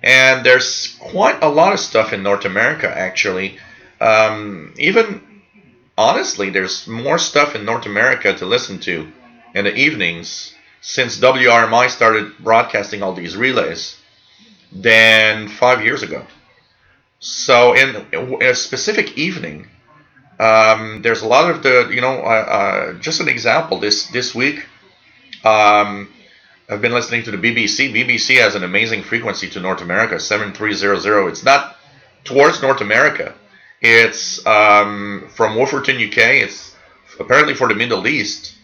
And there's quite a lot of stuff in North America, actually. Even honestly, there's more stuff in North America to listen to in the evenings since WRMI started broadcasting all these relays than 5 years ago. So in a specific evening, there's a lot of just an example. This week, I've been listening to the BBC. BBC has an amazing frequency to North America, 7300. It's not towards North America. It's from Wolverton, UK. It's apparently for the Middle East,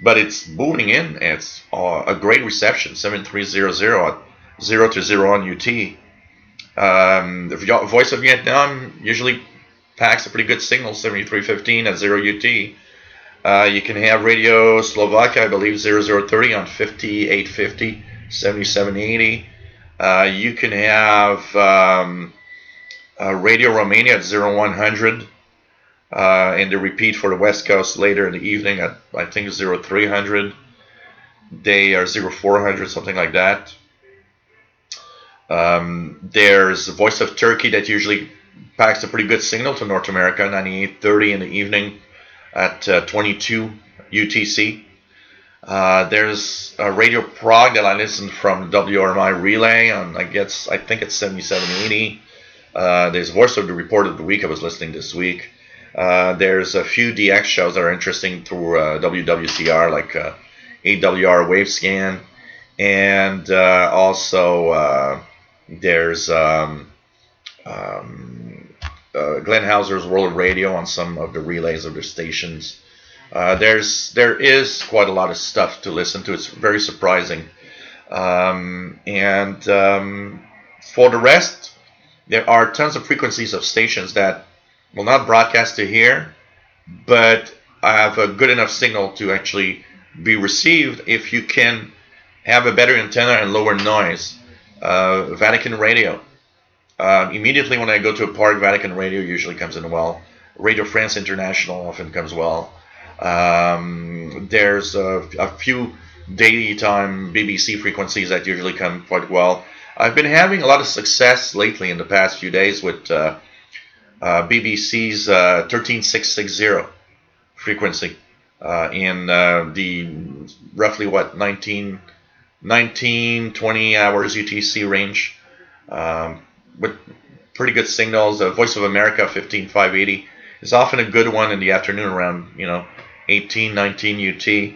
but it's booming in. It's a great reception, 7300 at 0 to 0 on UT. The Voice of Vietnam usually packs a pretty good signal, 7315 at 0 UT. You can have Radio Slovakia, I believe, 0030 on 5850, 7780. You can have Radio Romania at 0100. And the repeat for the West Coast later in the evening at, I think, 0300. They are 0400, something like that. There's the Voice of Turkey that usually packs a pretty good signal to North America, 9830 in the evening at 22 UTC. There's a Radio Prague that I listen from WRMI Relay on, I think it's 7780. There's Voice of the Report of the Week I was listening this week. There's a few DX shows that are interesting through WWCR, like AWR Wavescan, and also there's Glenn Hauser's World Radio on some of the relays of their stations. There is quite a lot of stuff to listen to. It's very surprising. And for the rest, there are tons of frequencies of stations that will not broadcast to here, but have a good enough signal to actually be received if you can have a better antenna and lower noise. Vatican Radio. Immediately when I go to a park, Vatican Radio usually comes in well. Radio France International often comes well. There's a few daytime BBC frequencies that usually come quite well. I've been having a lot of success lately in the past few days with BBC's 13660 frequency in the roughly 19-20 hours UTC range, with pretty good signals. Voice of America 15580 is often a good one in the afternoon around 18-19 UT,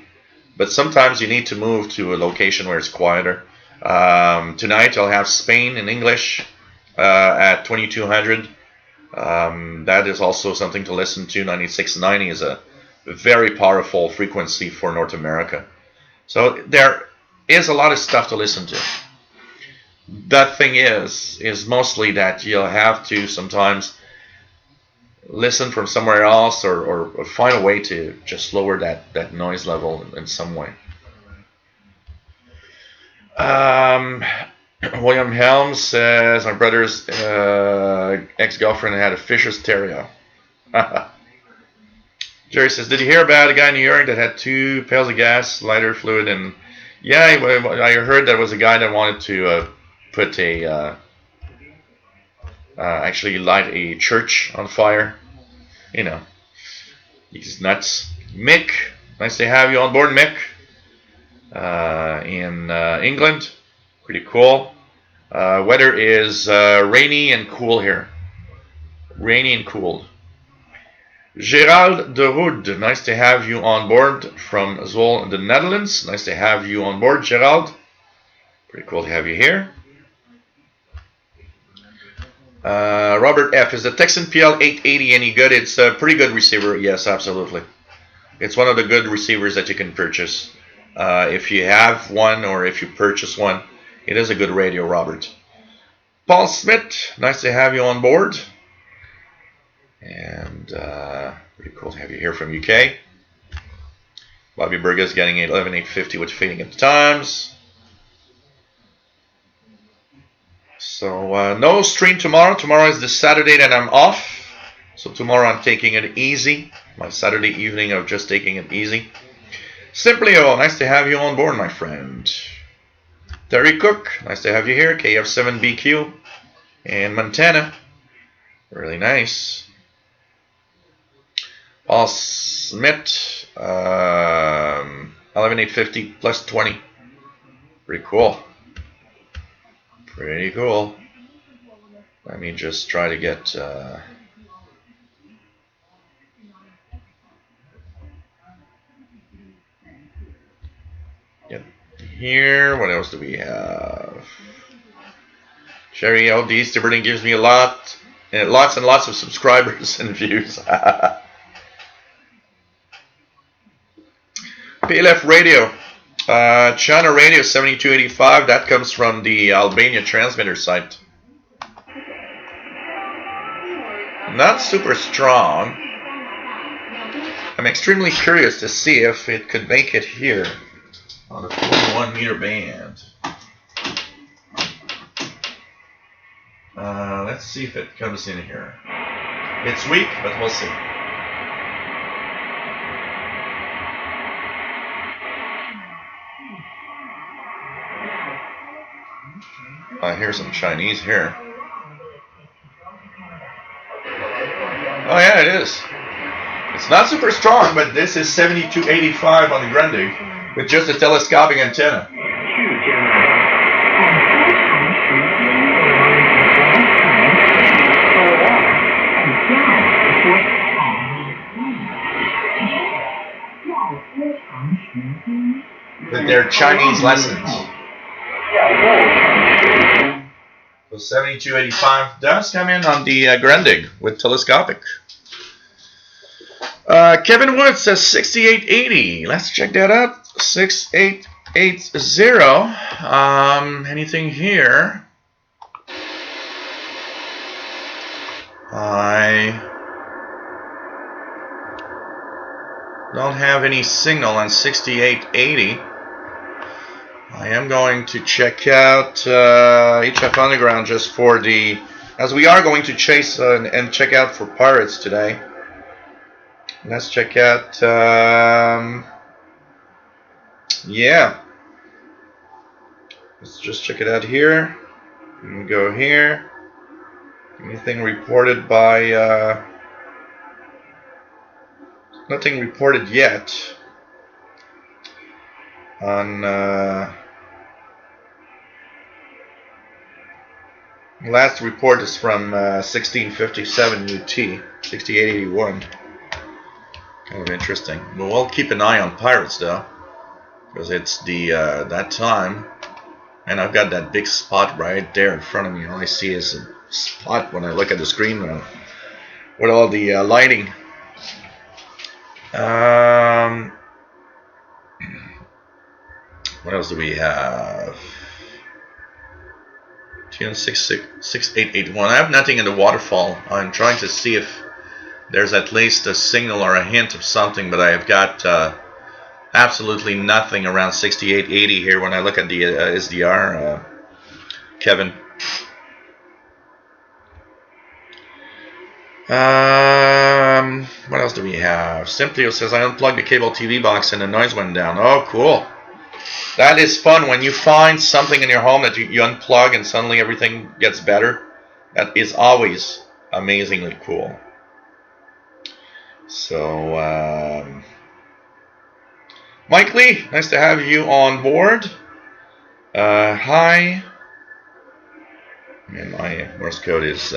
but sometimes you need to move to a location where it's quieter. Tonight I'll have Spain in English at 2200. That is also something to listen to. 9690 is a very powerful frequency for North America. So there is a lot of stuff to listen to. The thing is mostly that you'll have to sometimes listen from somewhere else or find a way to just lower that noise level in some way. William Helms says my brother's ex-girlfriend had a Fisher's Terrier. Jerry says, did you hear about a guy in New York that had 2 pails of gas, lighter fluid, and yeah, I heard there was a guy that wanted to put actually light a church on fire. He's nuts. Mick, nice to have you on board, Mick. In England, pretty cool. Weather is rainy and cool here. Rainy and cool. Gerald de Rood, nice to have you on board from Zwolle, the Netherlands. Nice to have you on board, Gerald. Pretty cool to have you here. Robert F. Is the Texan PL 880 any good? It's a pretty good receiver. Yes, absolutely. It's one of the good receivers that you can purchase. If you have one or if you purchase one, it is a good radio, Robert. Paul Smith, nice to have you on board. And pretty cool to have you here from UK. Bobby Burgess getting 11850 with Fading at the Times. So no stream tomorrow. Tomorrow is the Saturday that I'm off. So tomorrow I'm taking it easy. My Saturday evening of just taking it easy. Simply, nice to have you on board, my friend. Terry Cook, nice to have you here. KF7BQ in Montana. Really nice. Paul Smith, 11,850 plus 20. Pretty cool. Pretty cool. Let me just try to get here. What else do we have? Sherry, the Easter Birding gives me lots and lots of subscribers and views. PLF Radio, China Radio 7285. That comes from the Albania transmitter site. Not super strong. I'm extremely curious to see if it could make it here on the 41 meter band. Let's see if it comes in here. It's weak, but we'll see. I hear some Chinese here. Oh yeah, it is. It's not super strong, but this is 7285 on the Grundig with just a telescopic antenna. With their Chinese lessons. So 7285 does come in on the Grundig with telescopic. Kevin Wood says 6880. Let's check that out. 6880. Anything here? I don't have any signal on 6880. I am going to check out HF Underground just for the, as we are going to chase and check out for pirates today. Let's check out, yeah. Let's just check it out here. And go here. Anything reported by, nothing reported yet on last report is from 1657 UT, 6881. Kind of interesting. But we'll keep an eye on pirates though, because it's the that time, and I've got that big spot right there in front of me. All I see is a spot when I look at the screen with all the lighting. What else do we have? Tune 6881. I have nothing in the waterfall. I'm trying to see if there's at least a signal or a hint of something, but I have got absolutely nothing around 6880 here when I look at the SDR, Kevin. What else do we have? Simplio says, I unplugged the cable TV box and the noise went down. Oh, cool. That is fun when you find something in your home that you unplug and suddenly everything gets better. That is always amazingly cool. So, Mike Lee, nice to have you on board. Hi. And my Morse code is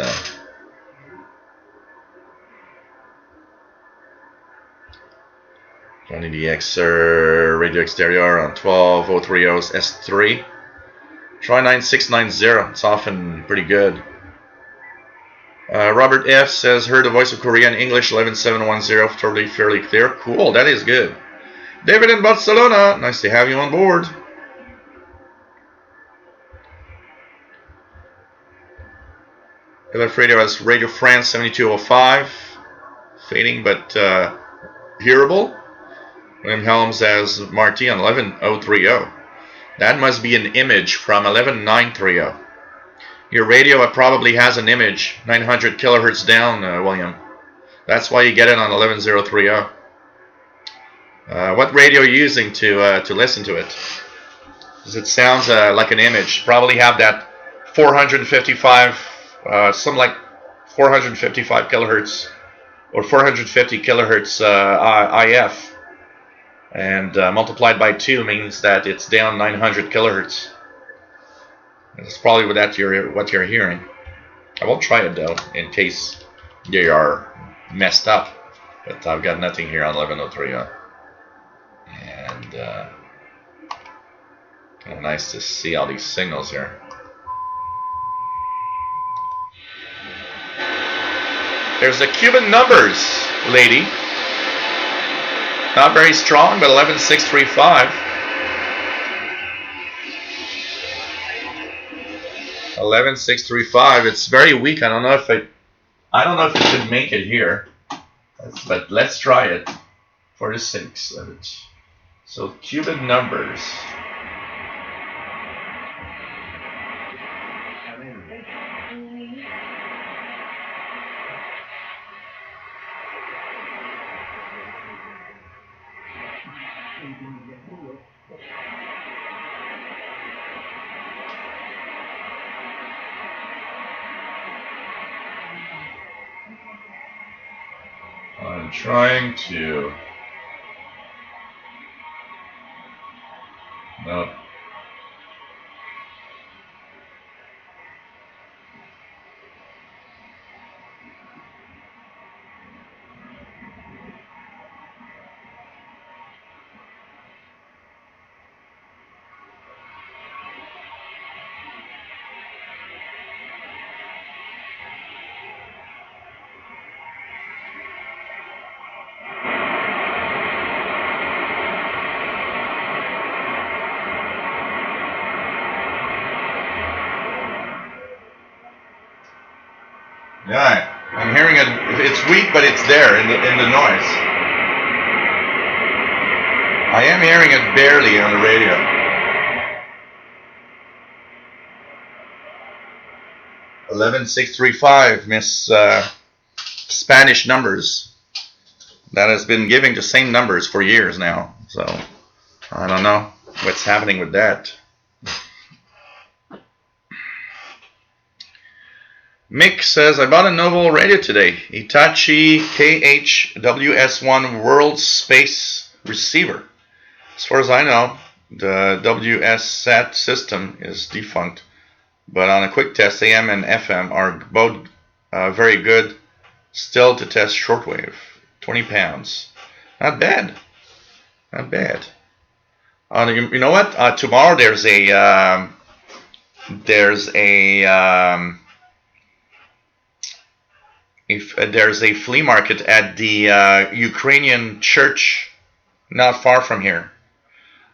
Johnny DXer, Radio Exterior on 12030's S3. Try 9690. It's often pretty good. Robert F says, heard the voice of Korea in English 11710, totally fairly clear. Cool, that is good. David in Barcelona, nice to have you on board. LF Radio has Radio France 7205, fading but hearable. William Helms has Marty on 11030. That must be an image from 11930. Your radio probably has an image 900 kilohertz down, William. That's why you get it on 11030. What radio are you using to listen to it? Because it sounds like an image. Probably have that 455, something like 455 kilohertz or 450 kilohertz IF, and multiplied by 2 means that it's down 900 kilohertz. That's probably what you're hearing. I will try it though, in case they are messed up. But I've got nothing here on 1103. And kind of nice to see all these signals here. There's the Cuban numbers, lady. Not very strong, but 11635. 11635. It's very weak. I don't know if it should make it here, but let's try it for the sakes of it. So Cuban numbers. I'm trying to. Nope. Yeah, I'm hearing it. It's weak, but it's there in the noise. I am hearing it barely on the radio. $11,635, Miss Spanish numbers. That has been giving the same numbers for years now. So I don't know what's happening with that. Mick says, I bought a novel radio today. Hitachi KHWS1 World Space Receiver. As far as I know, the WSAT system is defunct. But on a quick test, AM and FM are both very good still to test shortwave. 20 pounds. Not bad. Not bad. You know what? Tomorrow there's a flea market at the Ukrainian church not far from here.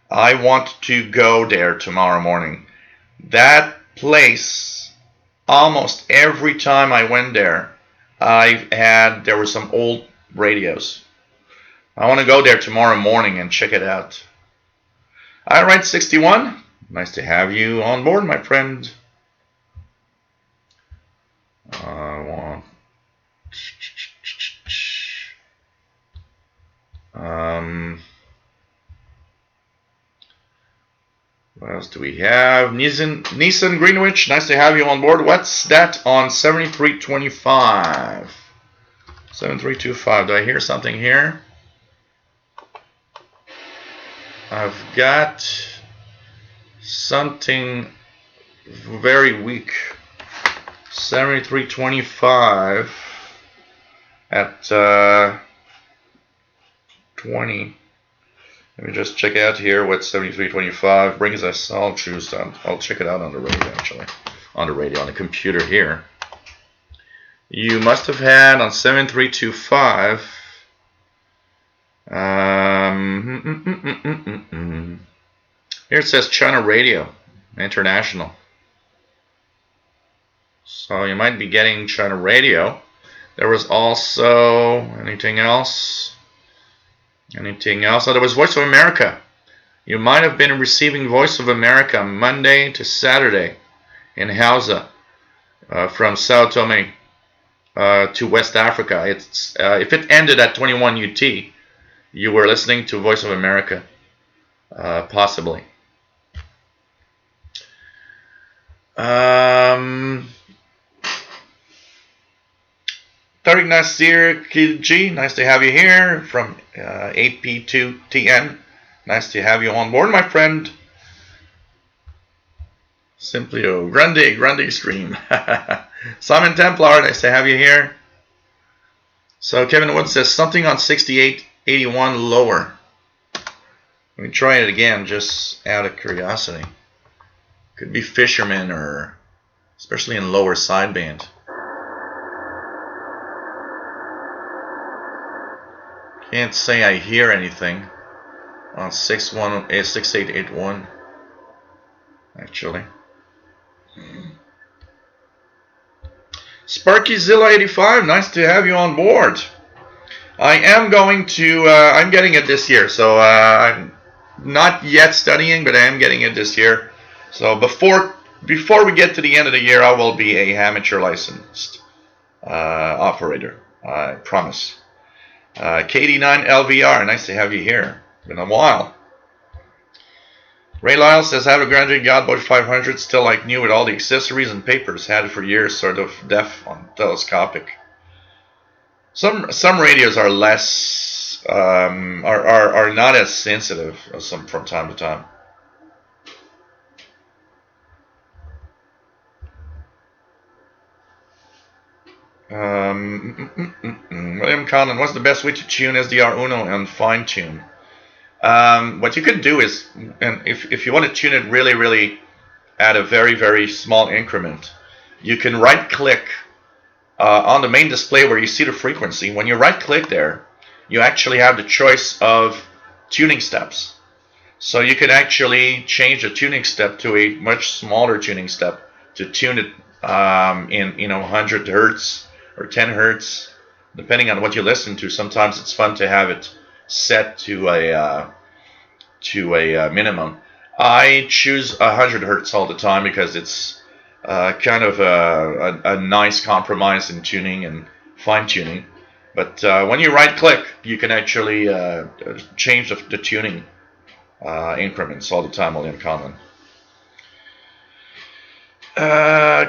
I want to go there tomorrow morning. That place, almost every time I went there, there were some old radios. I want to go there tomorrow morning and check it out. Alright, 61. Nice to have you on board, my friend. What else do we have? Nissan Greenwich, nice to have you on board. What's that on 7325? 7325. Do I hear something here? I've got something very weak. 7325 at 20. Let me just check out here what 7325 brings us. I'll check it out on the radio, actually. On the computer here. You must have had on 7325. Here it says China Radio International. So you might be getting China Radio. There was also anything else? Anything else? Oh, there was Voice of America. You might have been receiving Voice of America Monday to Saturday in Hausa from Sao Tome to West Africa. If it ended at 21 UT, you were listening to Voice of America, possibly. Tariq Nasir Kiji, nice to have you here from 8P2TN. Nice to have you on board, my friend. Simply a grande stream. Simon Templar, nice to have you here. So Kevin Wood says something on 6881 lower. Let me try it again, just out of curiosity. Could be fisherman, or especially in lower sideband. Can't say I hear anything on 6881 actually. SparkyZilla85, nice to have you on board. I am going to, I'm getting it this year, so I'm not yet studying, but I am getting it this year. So before we get to the end of the year, I will be a amateur licensed operator, I promise. KD9 LVR, nice to have you here. Been a while. Ray Lyle says, I have a Grande Godboy 500, still like new with all the accessories and papers. Had it for years, sort of deaf on telescopic. Some radios are less, are not as sensitive as some from time to time. William Conlon, what's the best way to tune SDR Uno and fine tune? What you could do is, and if you want to tune it really at a very small increment, you can right click on the main display where you see the frequency. When you right click there, you actually have the choice of tuning steps. So you can actually change the tuning step to a much smaller tuning step to tune it in 100 hertz or 10 hertz, depending on what you listen to. Sometimes it's fun to have it set to a minimum. I choose 100 hertz all the time because it's kind of a nice compromise in tuning and fine tuning. But when you right click, you can actually change the tuning increments all the time, William Conlon.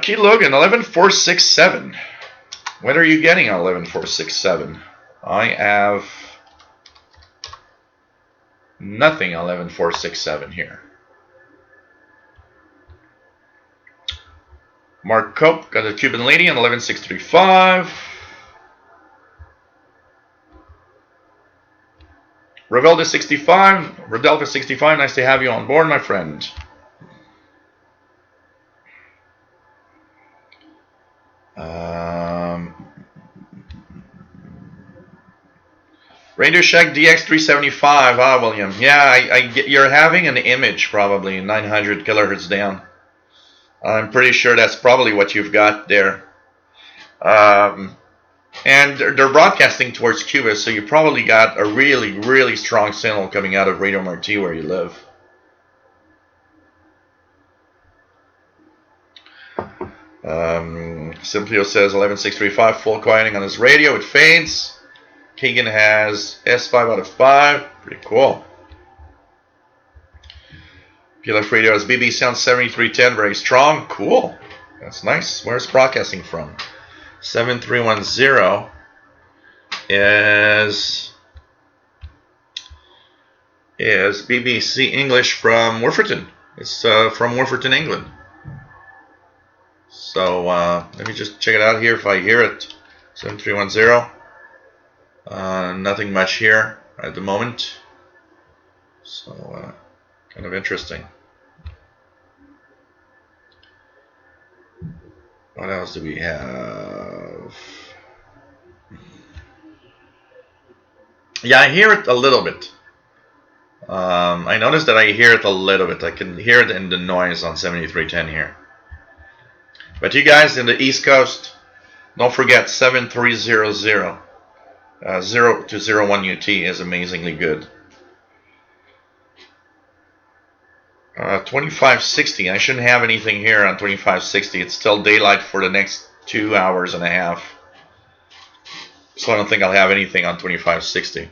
Keith Logan, 11467. What are you getting on 11467? I have nothing on 11467 here. Mark Cope got a Cuban lady on 11635. Ravelda 65, Radelva 65, nice to have you on board, my friend. Radio Shack DX375. Ah, William. Yeah, I get, you're having an image probably 900 kilohertz down. I'm pretty sure that's probably what you've got there. And they're broadcasting towards Cuba, so you probably got a really strong signal coming out of Radio Marti where you live. Simplio says 11635, full quieting on his radio, it fades. Keegan has S5 out of 5. Pretty cool. PLF radio has BB sound 7310, very strong. Cool. That's nice. Where's broadcasting from? 7310 is BBC English from Wolverton. It's from Wolverton, England. So let me just check it out here if I hear it. 7310. Nothing much here at the moment. So kind of interesting. What else do we have? Yeah, I hear it a little bit. I noticed that I hear it a little bit. I can hear it in the noise on 7310 here. But you guys in the East Coast, don't forget 7300 0 to 01 UT is amazingly good. 2560. I shouldn't have anything here on 2560. It's still daylight for the next 2 hours and a half. So I don't think I'll have anything on 2560.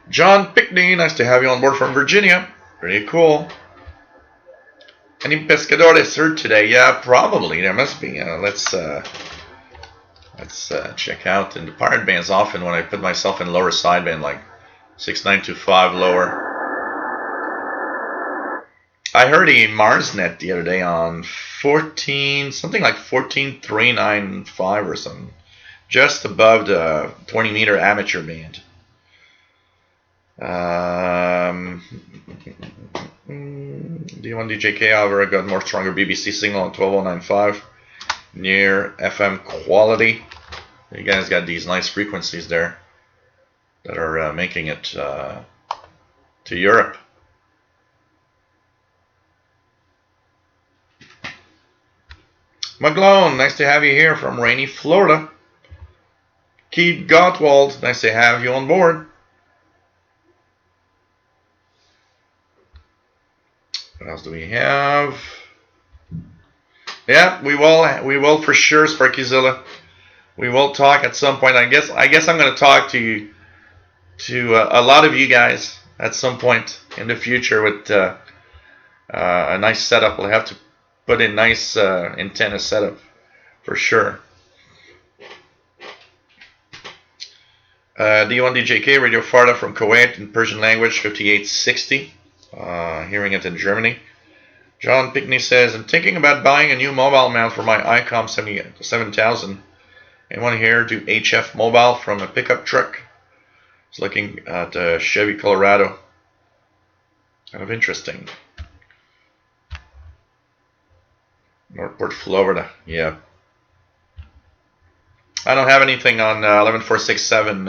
John Pickney, nice to have you on board from Virginia. Pretty cool. Any pescadores heard today? Yeah, probably. There must be. Let's check out. And the pirate bands often when I put myself in lower sideband, like 6925 lower. I heard a Marsnet the other day on 14, something like 14395 or something, just above the 20 meter amateur band. D1 DJK, however, got more stronger BBC signal on 12095 near FM quality. You guys got these nice frequencies there that are making it to Europe. McGlone, nice to have you here from rainy Florida. Keith Gottwald, nice to have you on board. What else do we have? Yeah, we will for sure, Sparkyzilla. We will talk at some point. I guess I'm going to talk to a lot of you guys at some point in the future with a nice setup. We'll have to put in nice antenna setup for sure. D1 DJK Radio Farda from Kuwait in Persian language 5860. Hearing it in Germany. John Pickney says, I'm thinking about buying a new mobile mount for my ICOM 7000. Anyone here do HF mobile from a pickup truck? It's looking at Chevy Colorado. Kind of interesting. Northport, Florida. Yeah. I don't have anything on 11467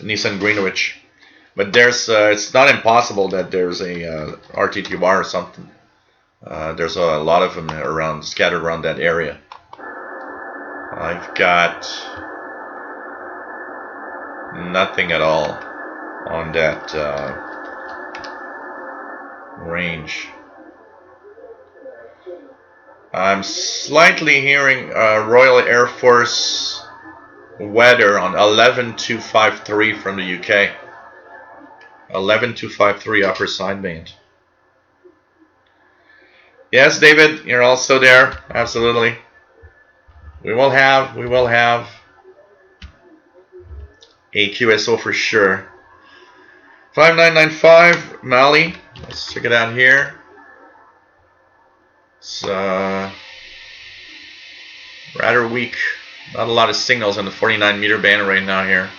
Nissan Greenwich. But there's it's not impossible that there's a RTTR or something. There's a lot of them around, scattered around that area. I've got nothing at all on that range. I'm slightly hearing Royal Air Force weather on 11253 from the UK. 11253 upper sideband. Yes, David, you're also there. Absolutely. We will have a QSO for sure. 5995 Mali. Let's check it out here. It's rather weak. Not a lot of signals in the 49 meter band right now here.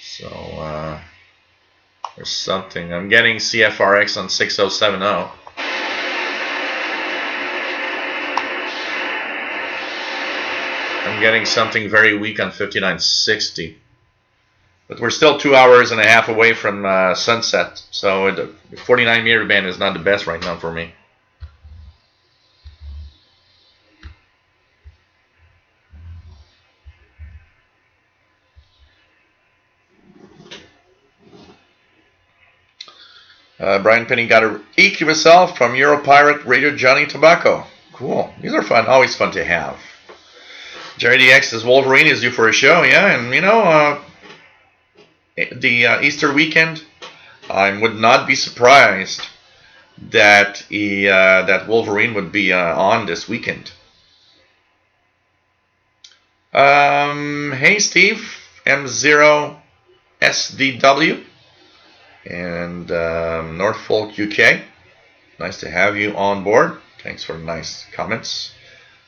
So there's something. I'm getting CFRX on 6070. I'm getting something very weak on 5960. But we're still 2 hours and a half away from sunset. So the 49 meter band is not the best right now for me. Brian Penny got a EQSL from Europirate Radio Johnny Tobacco. Cool. These are fun. Always fun to have. Jerry DX says Wolverine is due for a show. Yeah, and you know, the Easter weekend, I would not be surprised that that Wolverine would be on this weekend. Hey Steve, M0SDW. And Norfolk, UK. Nice to have you on board. Thanks for the nice comments.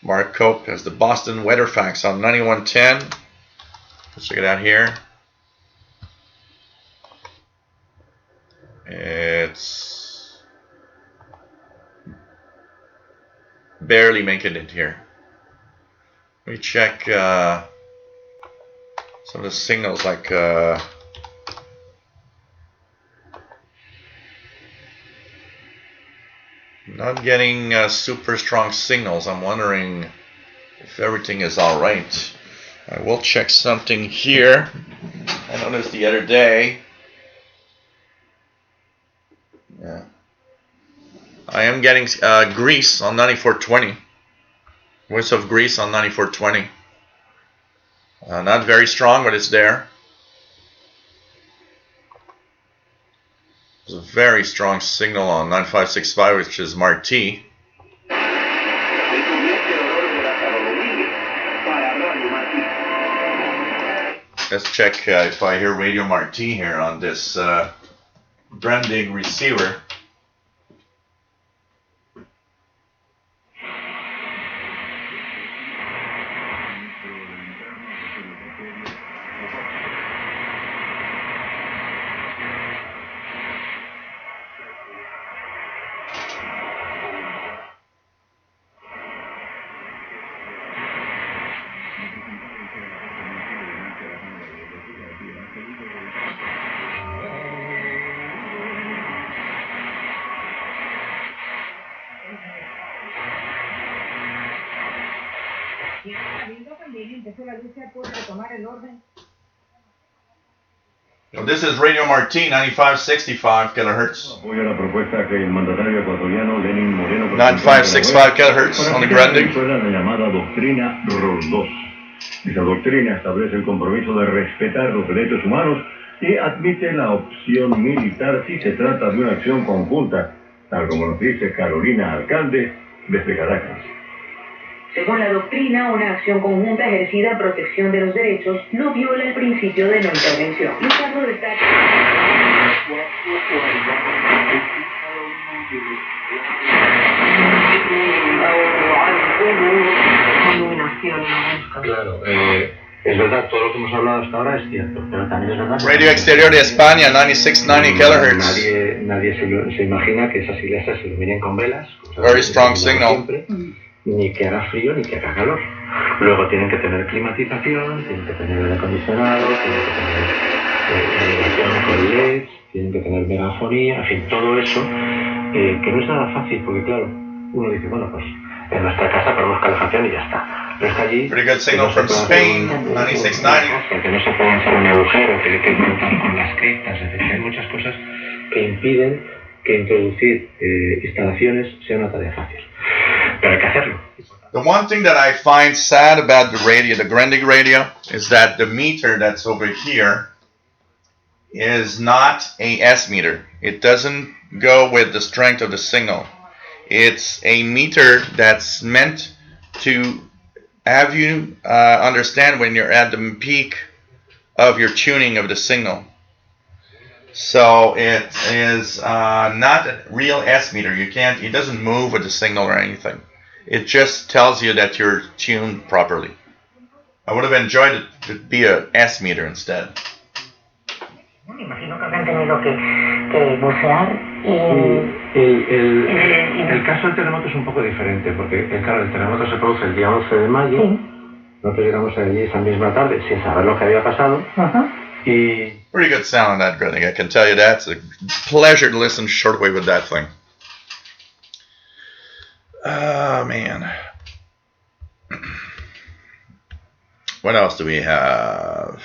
Mark Cope has the Boston Weather Facts on 9110. Let's check it out here. It's barely making it here. Let me check some of the signals like not getting super strong signals. I'm wondering if everything is alright. I will check something here. I noticed the other day. Yeah. I am getting Grease on 9420. Voice of Grease on 9420. Not very strong, but it's there. There's a very strong signal on 9565, which is Mark T. Let's check if I hear Radio Mark T here on this branding receiver. So this is Radio Martí, 9565 kilohertz. 9565 kilohertz on the grounding. La llamada doctrina ROL 2. Esa doctrina establece el compromiso de respetar los derechos humanos y admite la opción militar si se trata de una acción conjunta, tal como nos dice Carolina Alcalde desde Caracas. Según la doctrina, una acción conjunta ejercida en protección de los derechos no viola el principio de no intervención. Ricardo destaca. Claro, es verdad, todo lo que hemos hablado hasta ahora es cierto, pero también es verdad. Radio Exterior de España, 9690 kilohertz. Nadie se imagina que esas iglesias se iluminen con velas. Very strong signal. Siempre, ni que haga frío ni que haga calor. Luego tienen que tener climatización, tienen que tener aire acondicionado, tienen que tener iluminación con LED, tienen que tener megafonía, en fin, todo eso, que no es nada fácil, porque claro, uno dice, bueno, pues en nuestra casa ponemos calefacción y ya está. Pero es que allí... Pretty good signal from Spain, 9690. Que no se puede hacer un agujero, que hay que contar con las criptas, es decir, hay muchas cosas que impiden que introducir instalaciones sea una tarea fácil. Pero hay que hacerlo. The one thing that I find sad about the radio, the Grendig radio, is that the meter that's over here is not a S meter. It doesn't go with the strength of the signal. It's a meter that's meant to have you understand when you're at the peak of your tuning of the signal. So it is not a real S meter. It doesn't move with the signal or anything. It just tells you that you're tuned properly. I would have enjoyed it to be a S meter instead. Me imagino que habrán tenido que bucear el caso del terremoto es un poco diferente, porque claro, el terremoto se produce el día 11 de mayo. Sí. Nosotros llegamos allí esa misma tarde sin saber lo que había pasado. Y Pretty good sound on that Grendig, I can tell you that. It's a pleasure to listen to shortwave with that thing. Oh, man. What else do we have?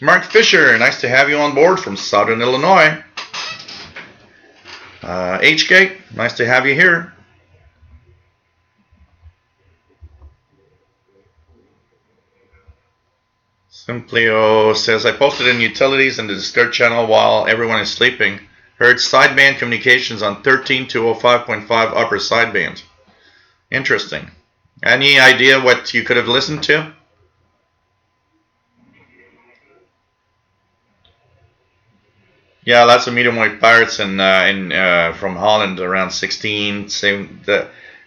Mark Fisher, nice to have you on board from Southern Illinois. HK, nice to have you here. Simplio says, I posted in utilities in the Discord channel while everyone is sleeping. Heard sideband communications on 13205.5 upper sideband. Interesting. Any idea what you could have listened to? Yeah, lots of medium wave pirates from Holland around 16.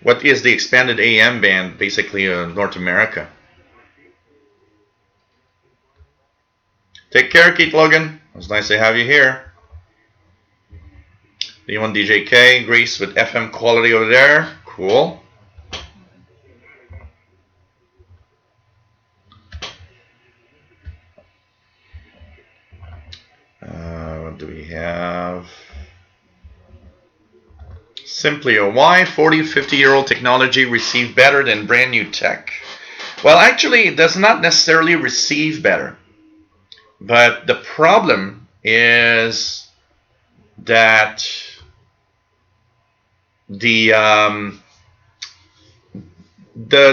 What is the expanded AM band, basically North America. Take care, Keith Logan. It was nice to have you here. D1 DJK, Greece with FM quality over there. Cool. What do we have? Simply why 40, 50-year-old technology receive better than brand new tech? Well, actually, it does not necessarily receive better. But the problem is that the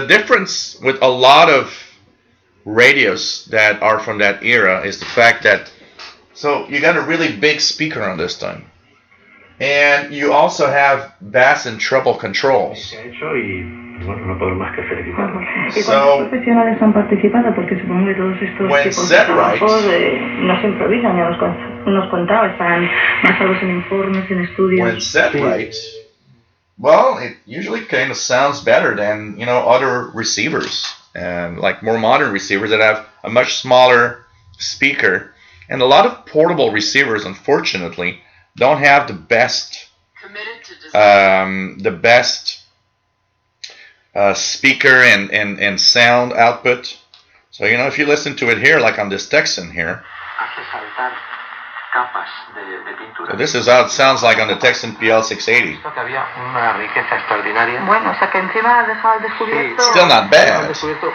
difference with a lot of radios that are from that era is the fact that So you got a really big speaker on this thing. And you also have bass and treble controls. Se ha hecho y bueno, no podemos más que felicitarlos. ¿Y cuántos profesionales han participado? Porque supongo que todos estos When tipos de set trabajos right, no se improvisan, ya nos contaba, están basados en informes, en estudios. when set right, well, it usually kind of sounds better than, you know, other receivers, and like more modern receivers that have a much smaller speaker. And a lot of portable receivers, unfortunately, don't have the best speaker and sound output. So, you know, if you listen to it here, like on this Texan here, so this is how it sounds like on the Texan PL680. Que había una riqueza extraordinaria. Bueno, o sea que encima ha dejado al descubierto... Still not Han bad. descubierto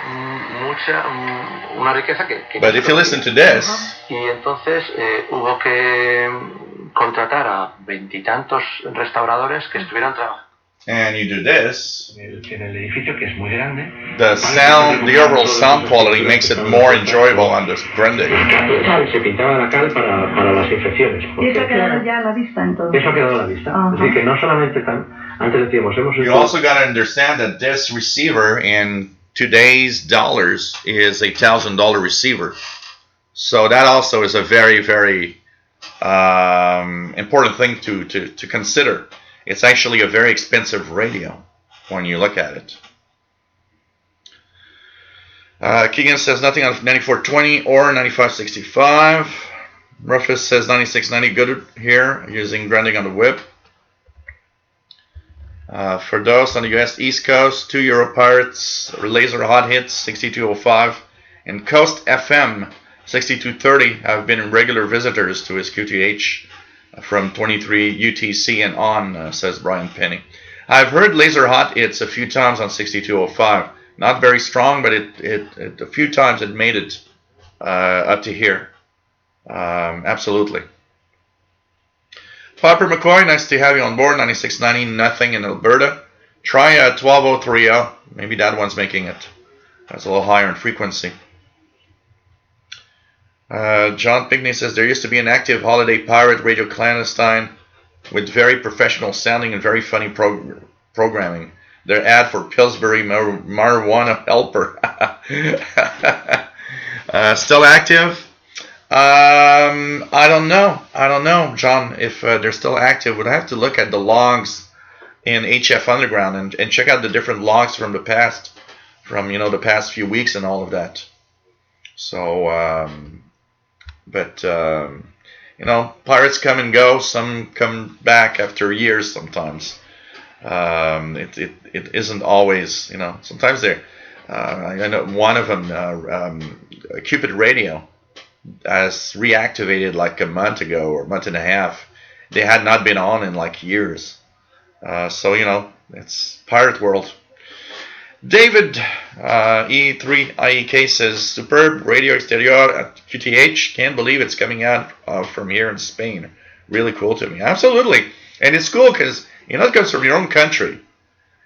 una riqueza que But if you listen to this, y entonces hubo que contratar a 20 y tantos restauradores que estuvieran trabajando and you do this, en el edificio, que es muy grande. the sound, the overall sound quality makes it more enjoyable on this Grundig. Se pintaba la cal para las infecciones. Y eso ha quedado ya a la vista entonces. Eso ha quedado a la vista. Ajá. Es decir, que no solamente antes decíamos, hemos You also got to understand that this receiver in today's dollars is a $1,000 receiver. So that also is a very, very important thing to consider. It's actually a very expensive radio when you look at it. Keegan says nothing on 9420 or 9565. Rufus says 9690 good here, using Grundig on the whip. For those on the US East Coast, 2 Euro Pirates, Laser Hot Hits 6205, and Coast FM 6230 have been regular visitors to his QTH from 23 UTC and on, says Brian Penny. I've heard Laser Hot Hits a few times on 6205. Not very strong, but it a few times it made it up to here. Absolutely. Popper McCoy, nice to have you on board. 9690, nothing in Alberta. Try 12030. Maybe that one's making it. That's a little higher in frequency. John Pigney says there used to be an active holiday pirate radio clandestine with very professional sounding and very funny programming. Their ad for Pillsbury marijuana helper. Still active? I don't know, John. If they're still active, we'd have to look at the logs in HF Underground and check out the different logs from the past, from the past few weeks and all of that. So, pirates come and go. Some come back after years. Sometimes it isn't always. Sometimes they're. I know one of them, Cupid Radio, has reactivated like a month ago or a month and a half. They had not been on in like years. So it's pirate world. David E3 IEK says superb radio exterior at QTH. Can't believe it's coming out from here in Spain. Really cool to me. Absolutely. And it's cool because it comes from your own country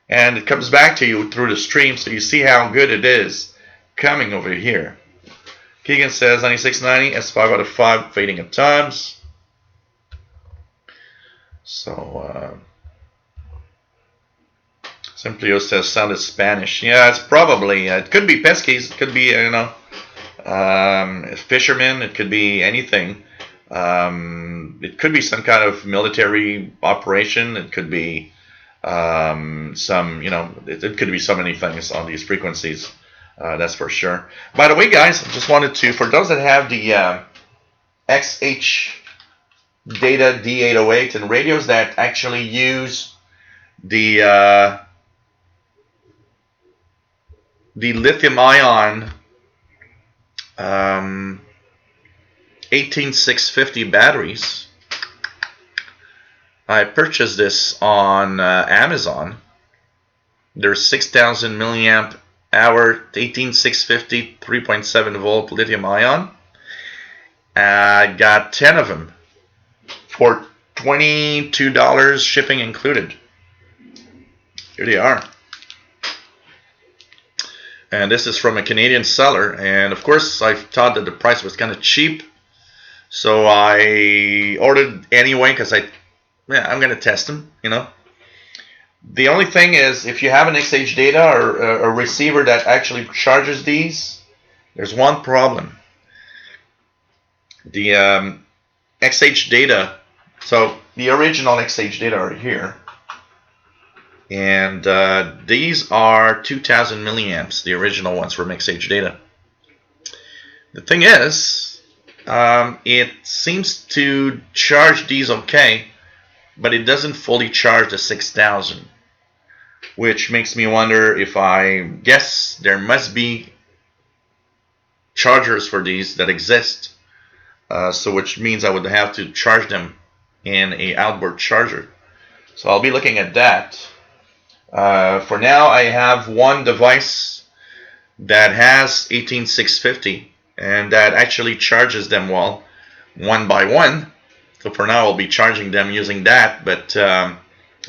and it comes back to you through the stream, so you see how good it is coming over here. Keegan says 9690 S5 out of 5 fading at times. So Simplio says sounded Spanish. Yeah, it's probably it could be pesquis, it could be fishermen, it could be anything. It could be some kind of military operation. It could be it could be so many things on these frequencies. That's for sure. By the way, guys, I just wanted to, for those that have the XH Data D808 and radios that actually use the lithium-ion 18650 batteries. I purchased this on Amazon. There's 6,000 milliamp hour 18650 3.7 volt lithium ion. I got 10 of them for $22 shipping included. Here they are. And this is from a Canadian seller, and of course I thought that the price was kind of cheap, So I ordered anyway because I'm gonna test them. The only thing is, if you have an XH data or a receiver that actually charges these, there's one problem. The XH data, so the original XH data are here, and these are 2000 milliamps, the original ones from XH data. The thing is, it seems to charge these okay, but it doesn't fully charge the 6000, which makes me wonder if I guess there must be chargers for these that exist, so which means I would have to charge them in a outboard charger. So I'll be looking at that. For now, I have one device that has 18650 and that actually charges them well, one by one. So for now, I'll be charging them using that, but I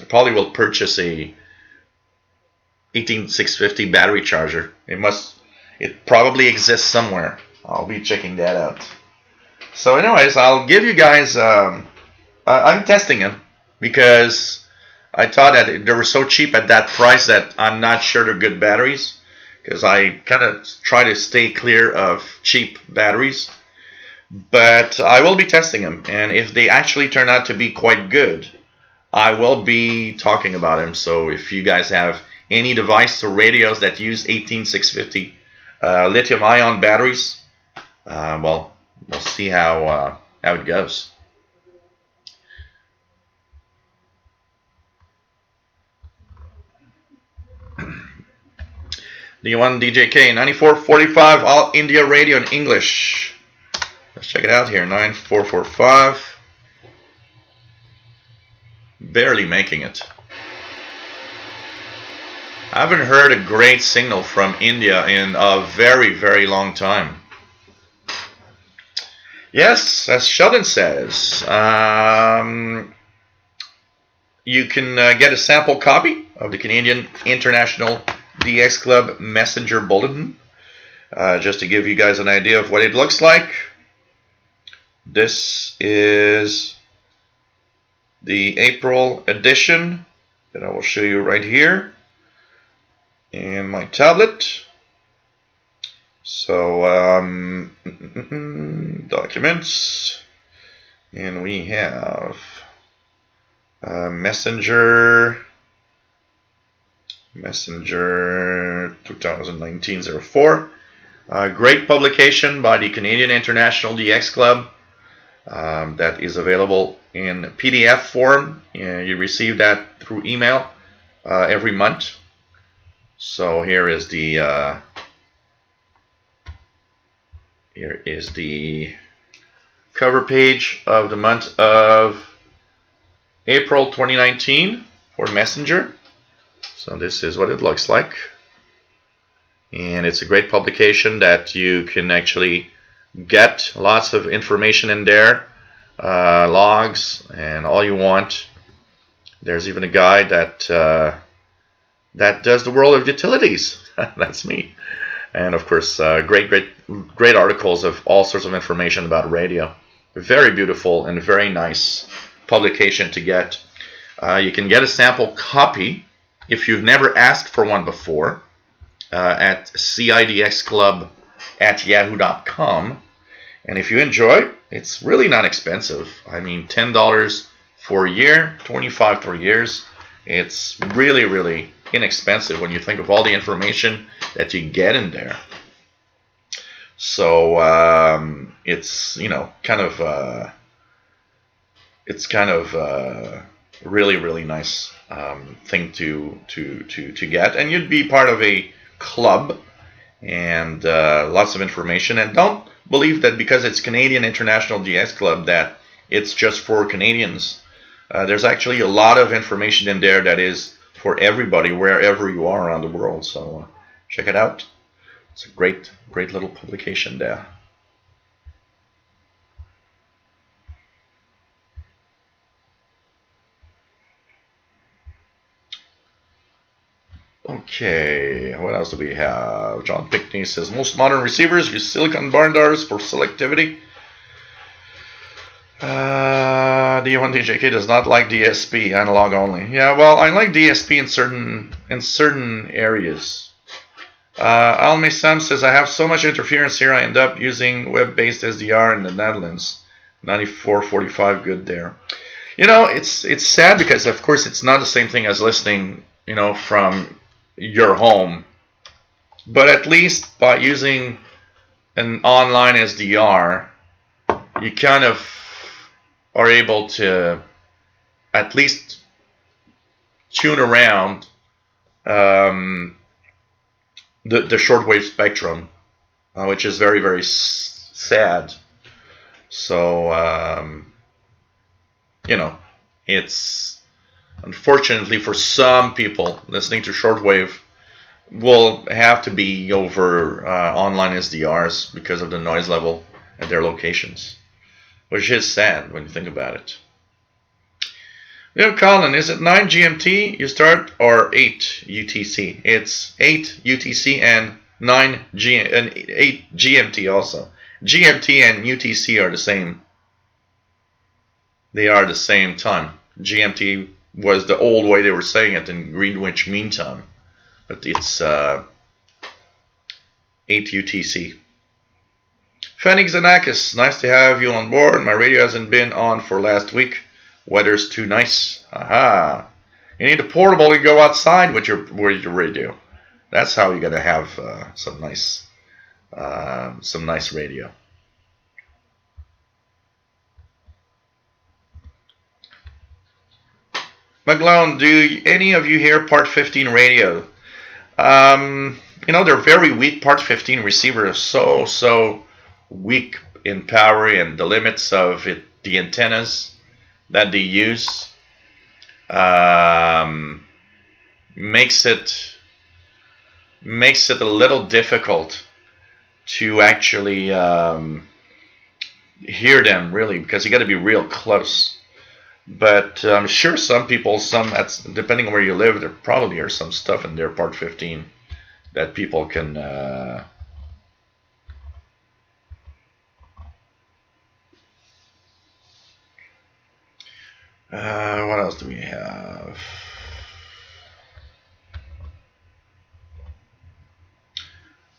probably will purchase a 18650 battery charger. It probably exists somewhere. I'll be checking that out. So anyways, I'll give you guys, I'm testing them because I thought that they were so cheap at that price that I'm not sure they're good batteries, because I kind of try to stay clear of cheap batteries. But I will be testing them, and if they actually turn out to be quite good, I will be talking about them. So if you guys have any device or radios that use 18650 lithium-ion batteries, well, we'll see how it goes. D1 DJK 9445 All India Radio in English. Let's check it out here. 9445. Barely making it. I haven't heard a great signal from India in a very, very long time. Yes, as Sheldon says, you can get a sample copy of the Canadian International DX Club Messenger Bulletin, just to give you guys an idea of what it looks like. This is the April edition that I will show you right here in my tablet. So documents, and we have Messenger 2019-04. Great publication by the Canadian International DX Club that is available in PDF form. You receive that through email every month. So here is the cover page of the month of April 2019 for Messenger. So this is what it looks like, and it's a great publication that you can actually get lots of information in there, logs and all you want. There's even a guy that does the world of utilities. That's me. And of course, great articles of all sorts of information about radio. Very beautiful and very nice publication to get. You can get a sample copy if you've never asked for one before at cidxclub@yahoo.com. And if you enjoy, it's really not expensive. I mean, $10 for a year, $25 for years. It's really, really inexpensive when you think of all the information that you get in there. So it's kind of really, really nice thing to get, and you'd be part of a club and lots of information. And don't believe that because it's Canadian International DX Club that it's just for Canadians. There's actually a lot of information in there that is for everybody, wherever you are around the world. So check it out. It's a great little publication there. Okay, what else do we have? John Pickney says most modern receivers use silicon barn doors for selectivity. D1DJK does not like DSP, analog only. Yeah, well, I like DSP in certain areas. Alme Sam says, I have so much interference here, I end up using web-based SDR in the Netherlands. 9445, good there. You know, it's sad because, of course, it's not the same thing as listening, you know, from your home. But at least by using an online SDR, you kind of are able to at least tune around the shortwave spectrum, which is very, very sad. So, you know, it's unfortunately for some people listening to shortwave will have to be over online SDRs because of the noise level at their locations, which is sad when you think about it. You know, Colin, is it 9 GMT you start or 8 UTC? It's 8 UTC and 8 GMT also. GMT and UTC are the same. They are the same time. GMT was the old way they were saying it in Greenwich Mean Time, but it's 8 UTC. Fenix Xanakis, nice to have you on board. My radio hasn't been on for last week. Weather's too nice. Aha! You need a portable to go outside with your radio. That's how you gotta have some nice radio. McGlone, do any of you hear Part 15 radio? You know, they're very weak. Part 15 receivers are so weak in power and the limits of the antennas that they use makes it a little difficult to actually hear them, really, because you got to be real close. But I'm sure some people, depending on where you live, there probably are some stuff in their Part 15 that people can what else do we have?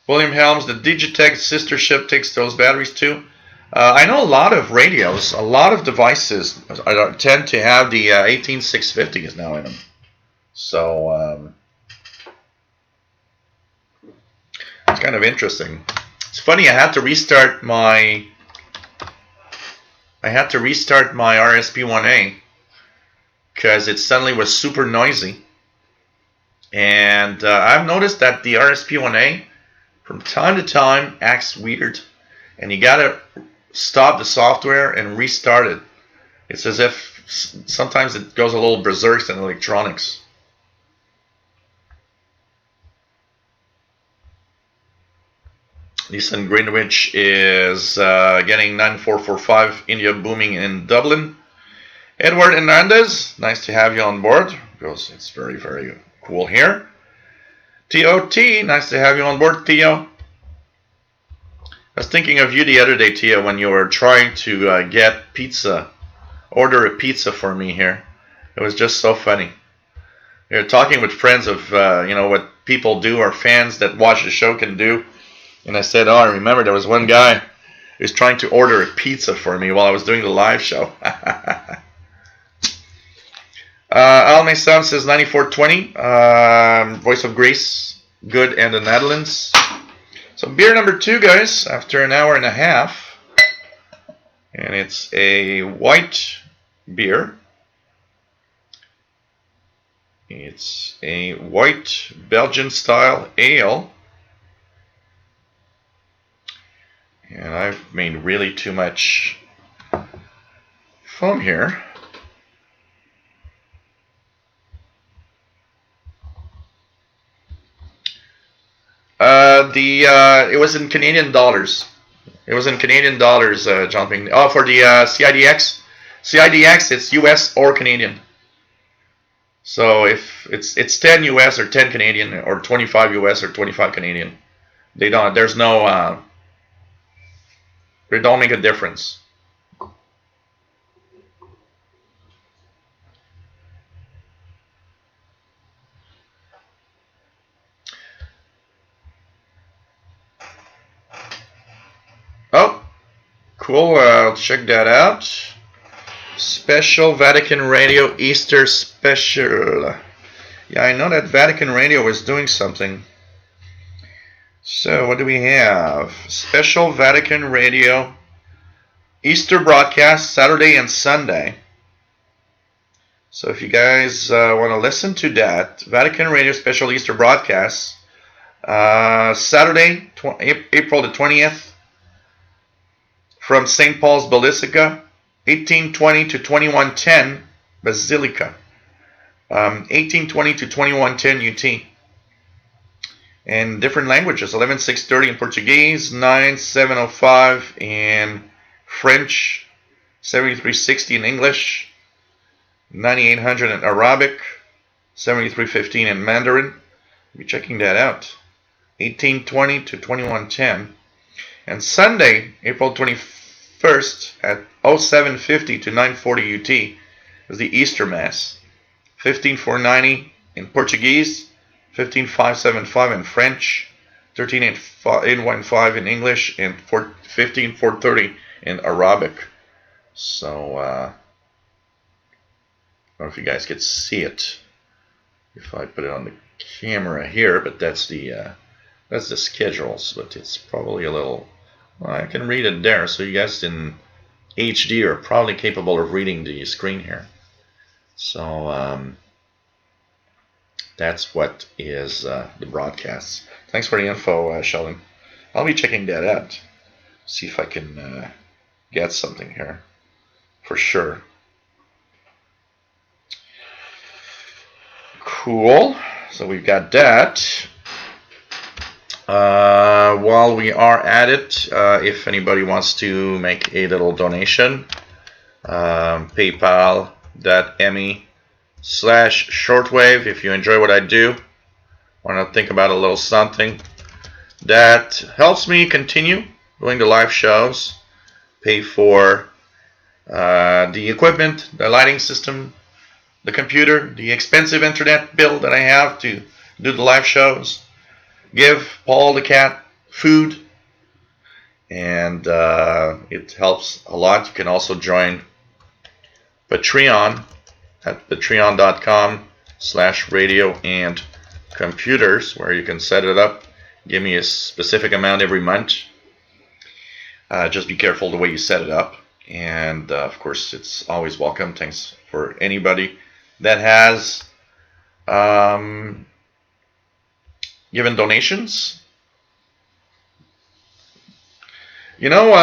William Helms, the Digitech sister ship takes those batteries too. I know a lot of radios, a lot of devices tend to have the 18650s now in them. So it's kind of interesting. It's funny, I had to restart my RSP1A because it suddenly was super noisy. And I've noticed that the RSP1A from time to time acts weird, and you gotta stop the software and restart it. It's as if sometimes it goes a little berserk in electronics. Lisa in Greenwich is getting 9445 India booming in Dublin. Edward Hernandez, nice to have you on board because it's very, very cool here. TOT, nice to have you on board, Theo. I was thinking of you the other day, Theo, when you were trying to get pizza, order a pizza for me here. It was just so funny. You're talking with friends of, you know, what people do or fans that watch the show can do. And I said, oh, I remember there was one guy who was trying to order a pizza for me while I was doing the live show. Alme Sam says 9420. Voice of Grace, good, and the Netherlands. So beer number 2, guys, after an hour and a half. And it's a white beer. It's a white Belgian style ale. And I've made really too much foam here. It was in Canadian dollars. It was in Canadian dollars, jumping. Oh, for the CIDX. CIDX, it's US or Canadian. So if it's 10 US or 10 Canadian or 25 US or 25 Canadian, they don't. There's no. They don't make a difference. cool. I'll check that out. Special Vatican Radio Easter Special. Yeah, I know that Vatican Radio is doing something. So, what do we have? Special Vatican Radio Easter broadcast Saturday and Sunday. So, if you guys want to listen to that, Vatican Radio Special Easter broadcast, Saturday, April the 20th, from St. Paul's Basilica, 1820 to 2110 Basilica, 1820 to 2110 UT. In different languages, 11630 in Portuguese, 9705 in French, 7360 in English, 9800 in Arabic, 7315 in Mandarin. Be checking that out. 1820 to 2110. And Sunday, April 21st at 0750 to 940 UT is the Easter Mass. 15490 in Portuguese, 15575 in French, 13815 in English, and 15430 in Arabic. So, I don't know if you guys could see it if I put it on the camera here, but that's the schedules. But it's probably a little. Well, I can read it there, so you guys in HD are probably capable of reading the screen here. So that's what is the broadcast. Thanks for the info, Sheldon. I'll be checking that out. See if I can get something here for sure. Cool. So we've got that. While we are at it, if anybody wants to make a little donation, paypal.me/shortwave. If you enjoy what I do, want to think about a little something that helps me continue doing the live shows, pay for the equipment, the lighting system, the computer, the expensive internet bill that I have to do the live shows, give Paul the cat food, and it helps a lot. You can also join Patreon at patreon.com/radio and computers, where you can set it up, give me a specific amount every month. Just be careful the way you set it up, and of course it's always welcome. Thanks for anybody that has given donations. You know,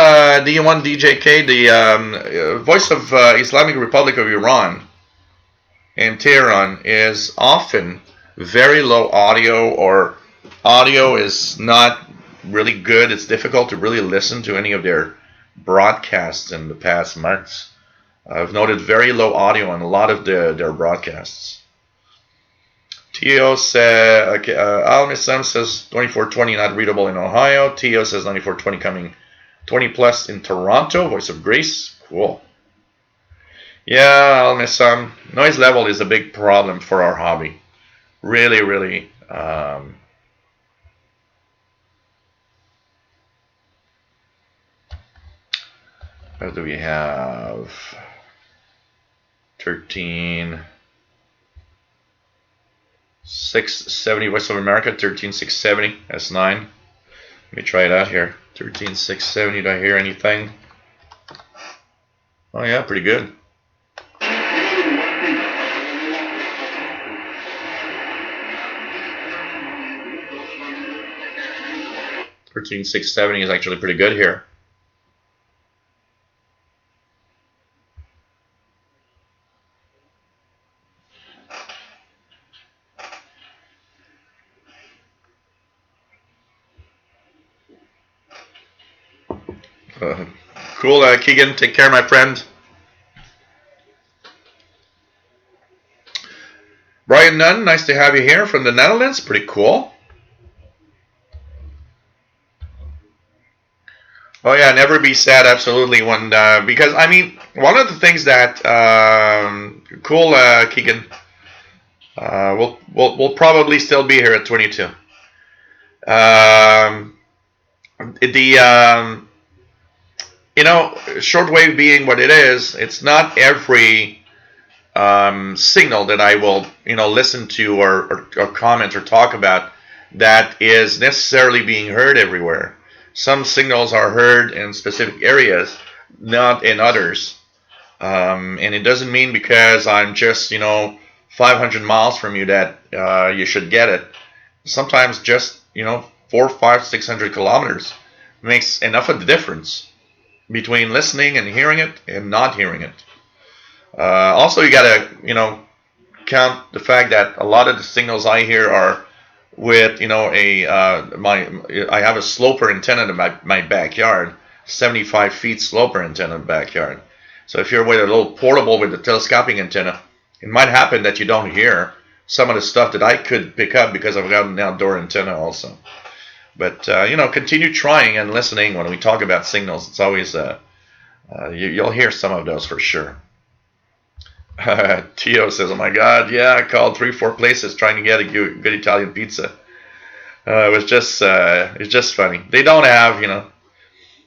D1 DJK, the voice of Islamic Republic of Iran in Tehran, is often very low audio, or audio is not really good. It's difficult to really listen to any of their broadcasts in the past months. I've noted very low audio on a lot of their broadcasts. Tio says, okay, Al-Missam says 2420 not readable in Ohio. Tio says 9420 coming 20 plus in Toronto. Voice of Grace. Cool. Yeah, Al-Missam. Noise level is a big problem for our hobby. Really, really. What do we have? 13670 Voice of America, 13670 S9. Let me try it out here. 13670. Do I hear anything? Oh yeah, pretty good. $13,670 is actually pretty good here. Cool, Keegan. Take care, my friend. Brian Nunn, nice to have you here from the Netherlands. Pretty cool. Oh yeah, never be sad. Absolutely, when because I mean, one of the things that cool, Keegan. We'll probably still be here at 22. you know, shortwave being what it is, it's not every signal that I will, you know, listen to or comment or talk about that is necessarily being heard everywhere. Some signals are heard in specific areas, not in others. And it doesn't mean because I'm just, you know, 500 miles from you that you should get it. Sometimes just, you know, 400, 500, 600 kilometers makes enough of the difference between listening and hearing it and not hearing it. Also, you gotta, you know, count the fact that a lot of the signals I hear are with, you know, I have a sloper antenna in my backyard, 75 feet sloper antenna in the backyard. So if you're with a little portable with a telescoping antenna, it might happen that you don't hear some of the stuff that I could pick up because I've got an outdoor antenna also. But you know, continue trying and listening when we talk about signals. It's always you'll hear some of those for sure. Tio says, "Oh my God, yeah, I called 3-4 places trying to get a good Italian pizza. It's just funny. They don't have, you know.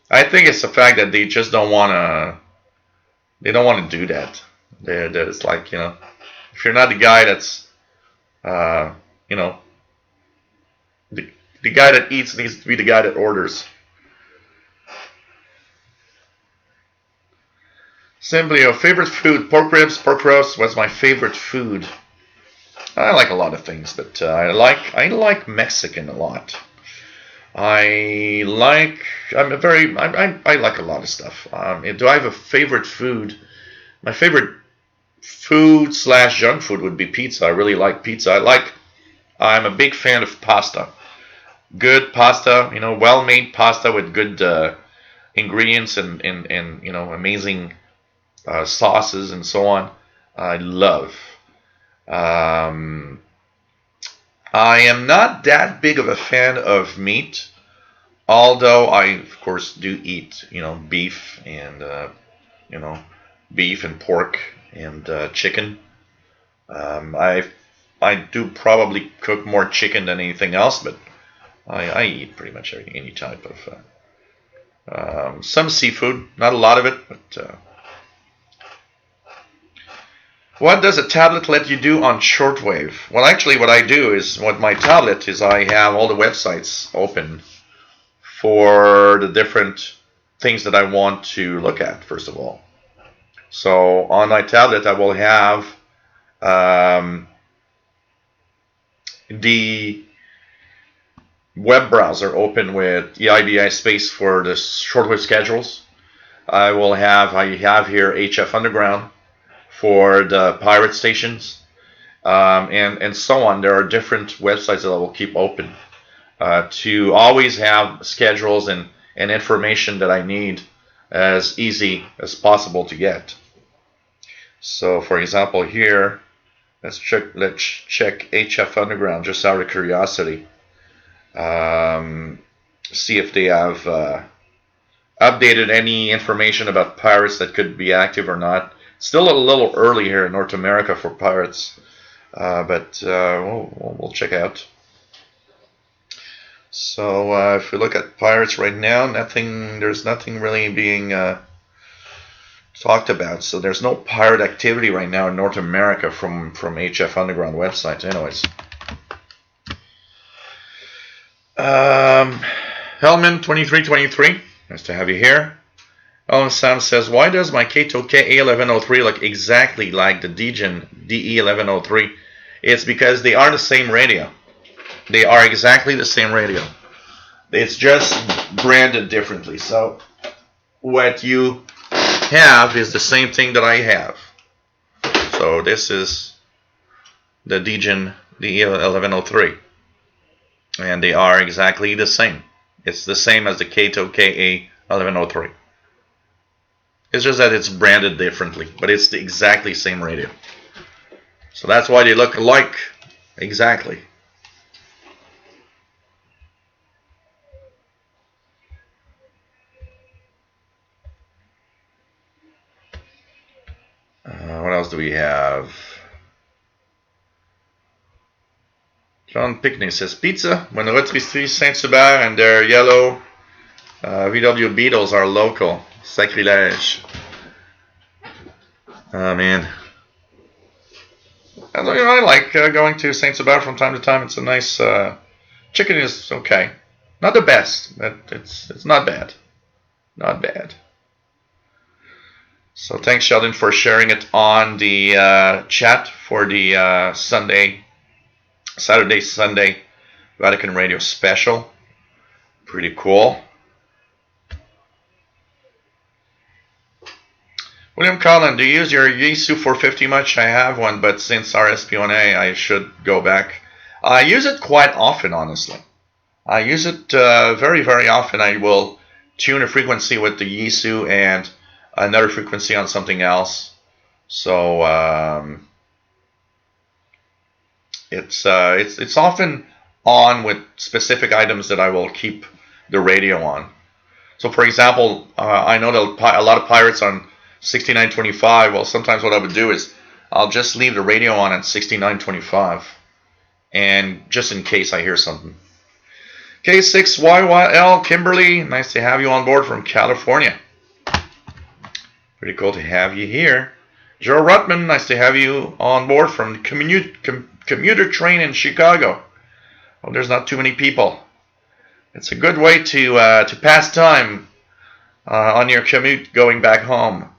I think it's the fact that they just don't want to. They don't want to do that. It's like, you know, if you're not the guy that's, you know, the guy that eats needs to be the guy that orders." Simply, your favorite food: pork ribs, pork roast was my favorite food. I like a lot of things, but I like Mexican a lot. I like a lot of stuff. Do I have a favorite food? My favorite food / junk food would be pizza. I really like pizza. I'm a big fan of pasta. Good pasta, you know, well-made pasta with good ingredients and you know, amazing sauces and so on. I love. I am not that big of a fan of meat, although I, of course, do eat, you know, beef and you know, beef and pork and chicken. I do probably cook more chicken than anything else, but I eat pretty much any type of some seafood, not a lot of it, but. What does a tablet let you do on shortwave? Well, actually, what I do is, what my tablet is, I have all the websites open for the different things that I want to look at, first of all. So on my tablet, I will have the web browser open with EIBI space for the shortwave schedules. I have here HF Underground for the pirate stations, and so on. There are different websites that I will keep open to always have schedules and information that I need as easy as possible to get. So, for example, here, let's check HF Underground just out of curiosity. See if they have updated any information about pirates that could be active or not. Still a little early here in North America for pirates, but we'll check out. So if we look at pirates right now, there's nothing really being talked about. So there's no pirate activity right now in North America from HF Underground websites. Anyways, Hellman 2323, nice to have you here. Alan Sam says, why does my Kato KA1103 look exactly like the DXing DE1103? It's because they are the same radio. They are exactly the same radio. It's just branded differently. So what you have is the same thing that I have. So this is the DXing DE1103. And they are exactly the same. It's the same as the Kato KA1103. It's just that it's branded differently, but it's the exactly same radio. So that's why they look alike. Exactly. What else do we have? John Pickney says, pizza, when Rotisserie Saint-Hubert and their yellow VW Beetles are local. Sacrilege. Oh man. And, you know, I like going to Saint Sebastian from time to time. It's a nice. Chicken is okay. Not the best, but it's not bad. Not bad. So thanks, Sheldon, for sharing it on the chat for the Saturday, Sunday Vatican Radio special. Pretty cool. William Collin, do you use your Yisu 450 much? I have one, but since RSP1A, I should go back. I use it quite often, honestly. I use it very, very often. I will tune a frequency with the Yisu and another frequency on something else. So it's often on with specific items that I will keep the radio on. So for example, I know that a lot of pirates on 6925. Well, sometimes what I would do is I'll just leave the radio on at 6925, and just in case I hear something. K6YYL Kimberly, nice to have you on board from California. Pretty cool to have you here. Joe Rutman, nice to have you on board from the commuter train in Chicago. Well, there's not too many people. It's a good way to pass time on your commute going back home.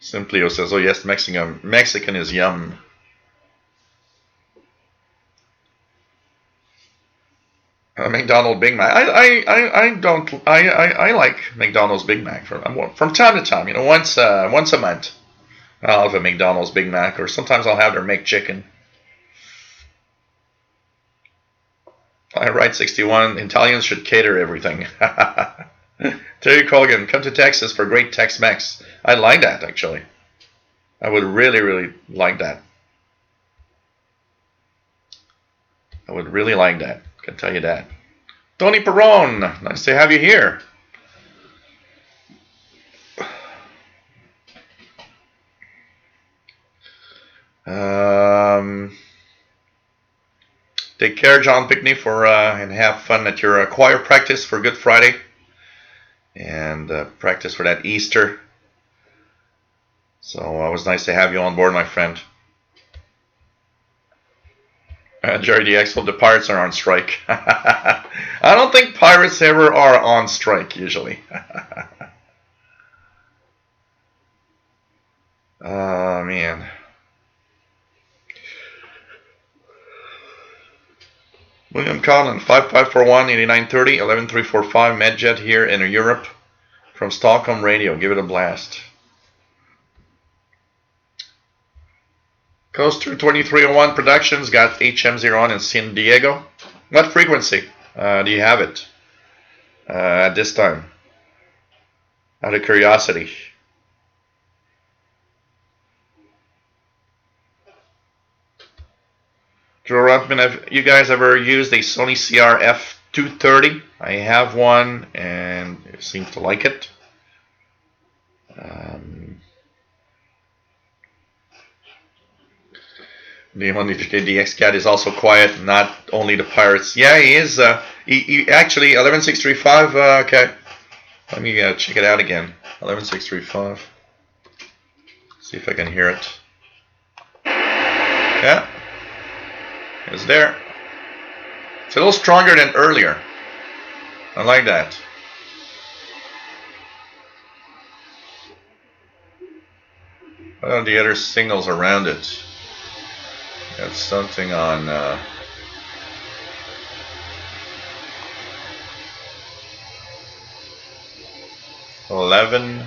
Simplio says, "Oh yes, Mexican is yum." McDonald's Big Mac. I like McDonald's Big Mac from time to time. You know, once a month, I'll have a McDonald's Big Mac, or sometimes I'll have their McChicken. I write 61. Italians should cater everything. Terry Colgan, come to Texas for great Tex-Mex. I like that, actually. I would really, really like that. I would really like that. I can tell you that. Tony Perron, nice to have you here. Take care, John Pickney, and have fun at your choir practice for Good Friday. And practice for that Easter. So it was nice to have you on board, my friend. Jerry DX, hope the Pirates are on strike. I don't think Pirates ever are on strike, usually. Oh, man. William Collin, 5541 8930 11345 Medjet here in Europe from Stockholm Radio. Give it a blast. Coaster 2301 Productions got HM01 in San Diego. What frequency do you have it at this time? Out of curiosity. Joe Rutman, have you guys ever used a Sony CR F230? I have one and I seem to like it. The DX Cat is also quiet, not only the Pirates. Yeah, he is. He actually 11635. Okay, let me check it out again. 11635. See if I can hear it. Yeah, it's there. It's a little stronger than earlier. I like that. What are the other signals around it? Got something on 11.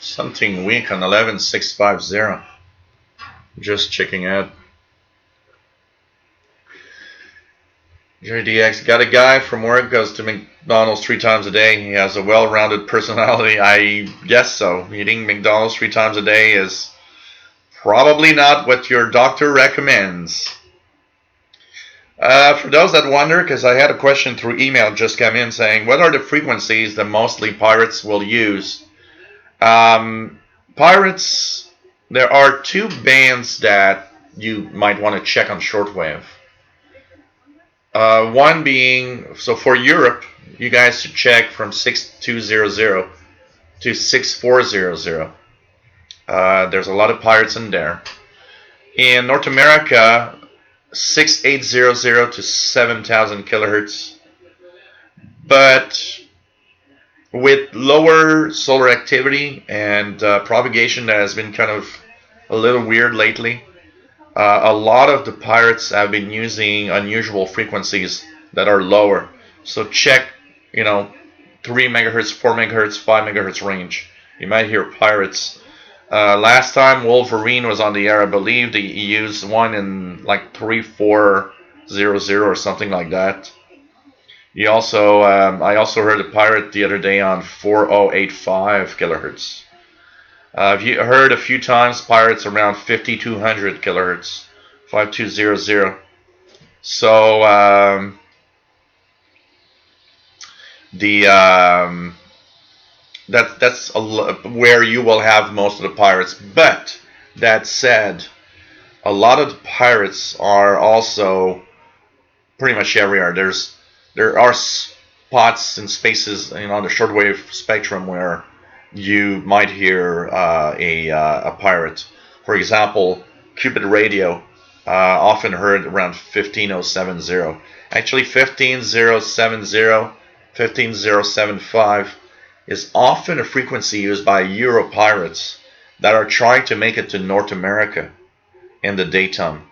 Something weak on 11650. Just checking out. JDX, got a guy from work, goes to McDonald's 3 times a day. He has a well-rounded personality. I guess so. Eating McDonald's 3 times a day is probably not what your doctor recommends. For those that wonder, because I had a question through email just come in saying, what are the frequencies that mostly pirates will use? Pirates there are two bands that you might want to check on shortwave. One being, so for Europe, you guys should check from 6200 to 6400. There's a lot of pirates in there. In North America, 6800 to 7000 kilohertz. But with lower solar activity and propagation that has been kind of a little weird lately, a lot of the pirates have been using unusual frequencies that are lower. So check, 3 megahertz, 4 megahertz, 5 megahertz range. You might hear pirates. Last time Wolverine was on the air, I believe he used one in like 3400 or something like that. I also heard a pirate the other day on 4085 kilohertz. I've heard a few times pirates around 5200 kilohertz, 5200. So that's where you will have most of the pirates. But that said, a lot of the pirates are also pretty much everywhere. There are spots and spaces on the shortwave spectrum where you might hear a pirate. For example, Cupid radio, often heard around 15070. Actually, 15070, 15075 is often a frequency used by Euro pirates that are trying to make it to North America in the daytime.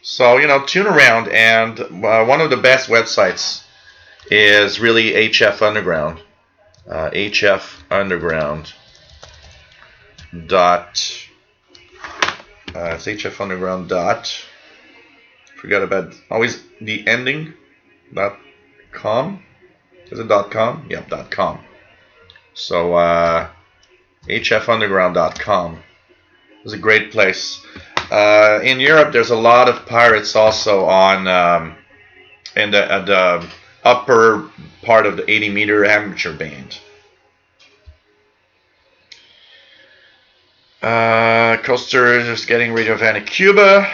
So, tune around, and one of the best websites is really HF Underground. HF Underground dot. It's HF Underground dot. Forgot about always the ending. .com. Is it .com? Yep, .com. So hfunderground.com is a great place. In Europe, there's a lot of pirates also on in the upper part of the 80-meter amateur band. Coaster is just getting rid of Cuba.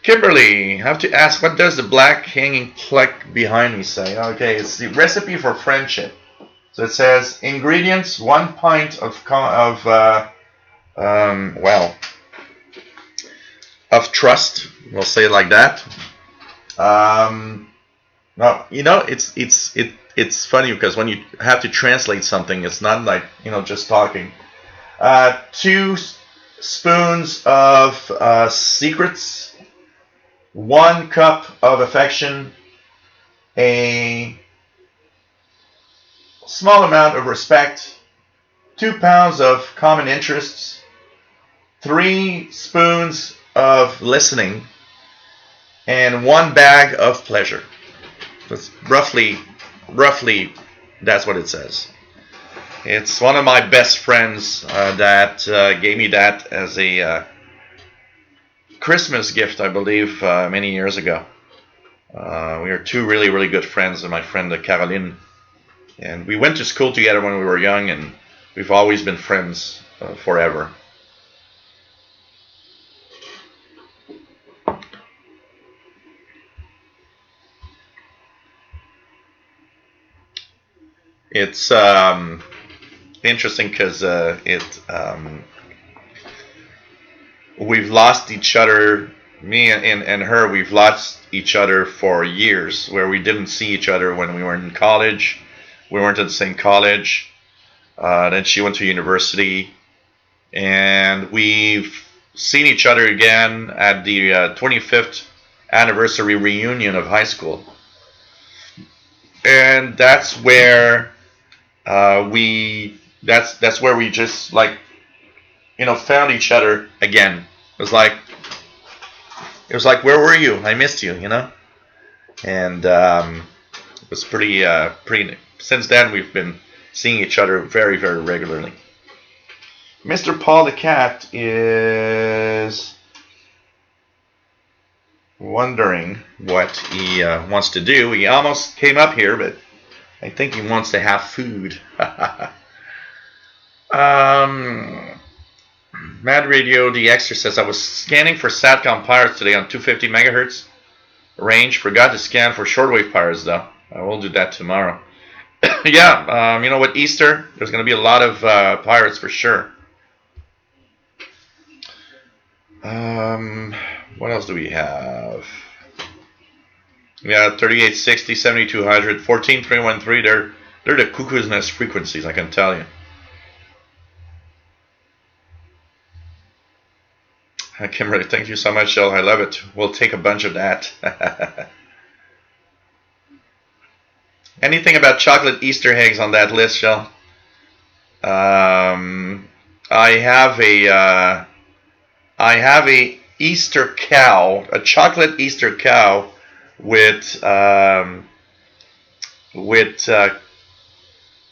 Kimberly, I have to ask, what does the black hanging plaque behind me say? Okay, it's the recipe for friendship. So it says ingredients: 1 pint of trust. We'll say it like that. Well, it's funny because when you have to translate something, it's not like just talking. 2 spoons of secrets. 1 cup of affection, a small amount of respect, 2 pounds of common interests, 3 spoons of listening, and 1 bag of pleasure. That's roughly, that's what it says. It's one of my best friends that gave me that as a Christmas gift, I believe, many years ago. We are 2 really, really good friends, and my friend Caroline. And we went to school together when we were young, and we've always been friends forever. It's interesting because we've lost each other, me and her, we've lost each other for years, where we didn't see each other when we were in college. We weren't at the same college. Then she went to university, and we've seen each other again at the 25th anniversary reunion of high school. And that's where that's where we just found each other again. It was like, where were you? I missed you, And it was pretty. Since then, we've been seeing each other very, very regularly. Mr. Paul the Cat is wondering what he wants to do. He almost came up here, but I think he wants to have food. Mad Radio DXer says, I was scanning for Satcom pirates today on 250 megahertz range. Forgot to scan for shortwave pirates though. I will do that tomorrow. Yeah, you know what, Easter, there's going to be a lot of pirates for sure. What else do we have? Yeah, 3860, 7200, 14313. They're the cuckoo's nest frequencies, I can tell you. Kimberly, thank you so much, Shell. I love it. We'll take a bunch of that. Anything about chocolate Easter eggs on that list, Shell? I have a Easter cow, a chocolate Easter cow with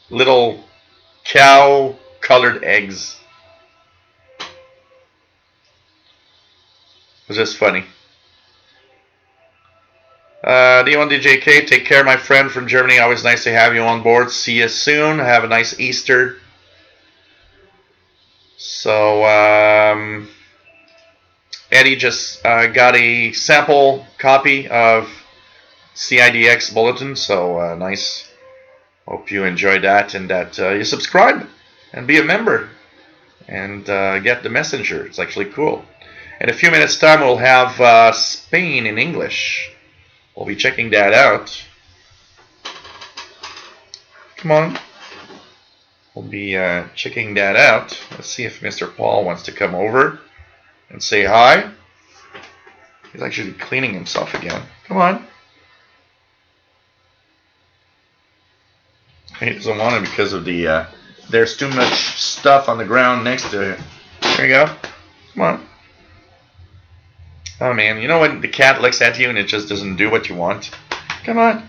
little cow-colored eggs. It was just funny. D1DJK, take care, my friend from Germany. Always nice to have you on board. See you soon. Have a nice Easter. So, Eddie just got a sample copy of CIDX Bulletin. So, nice. Hope you enjoyed that and that you subscribe and be a member and get the messenger. It's actually cool. In a few minutes' time, we'll have Spain in English. We'll be checking that out. Come on. We'll be checking that out. Let's see if Mr. Paul wants to come over and say hi. He's actually cleaning himself again. Come on. He doesn't want it because of the... there's too much stuff on the ground next to it. There you go. Come on. Oh man, you know when the cat looks at you and it just doesn't do what you want? Come on.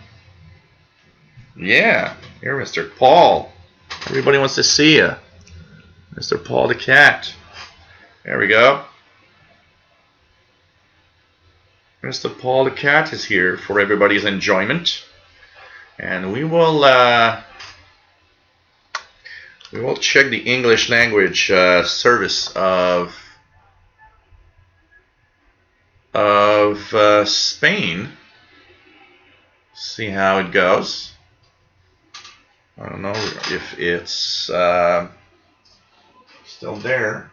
Yeah, you're Mr. Paul. Everybody wants to see you. Mr. Paul the cat. There we go. Mr. Paul the cat is here for everybody's enjoyment. And we will check the English language service of Spain. See how it goes. I don't know if it's still there.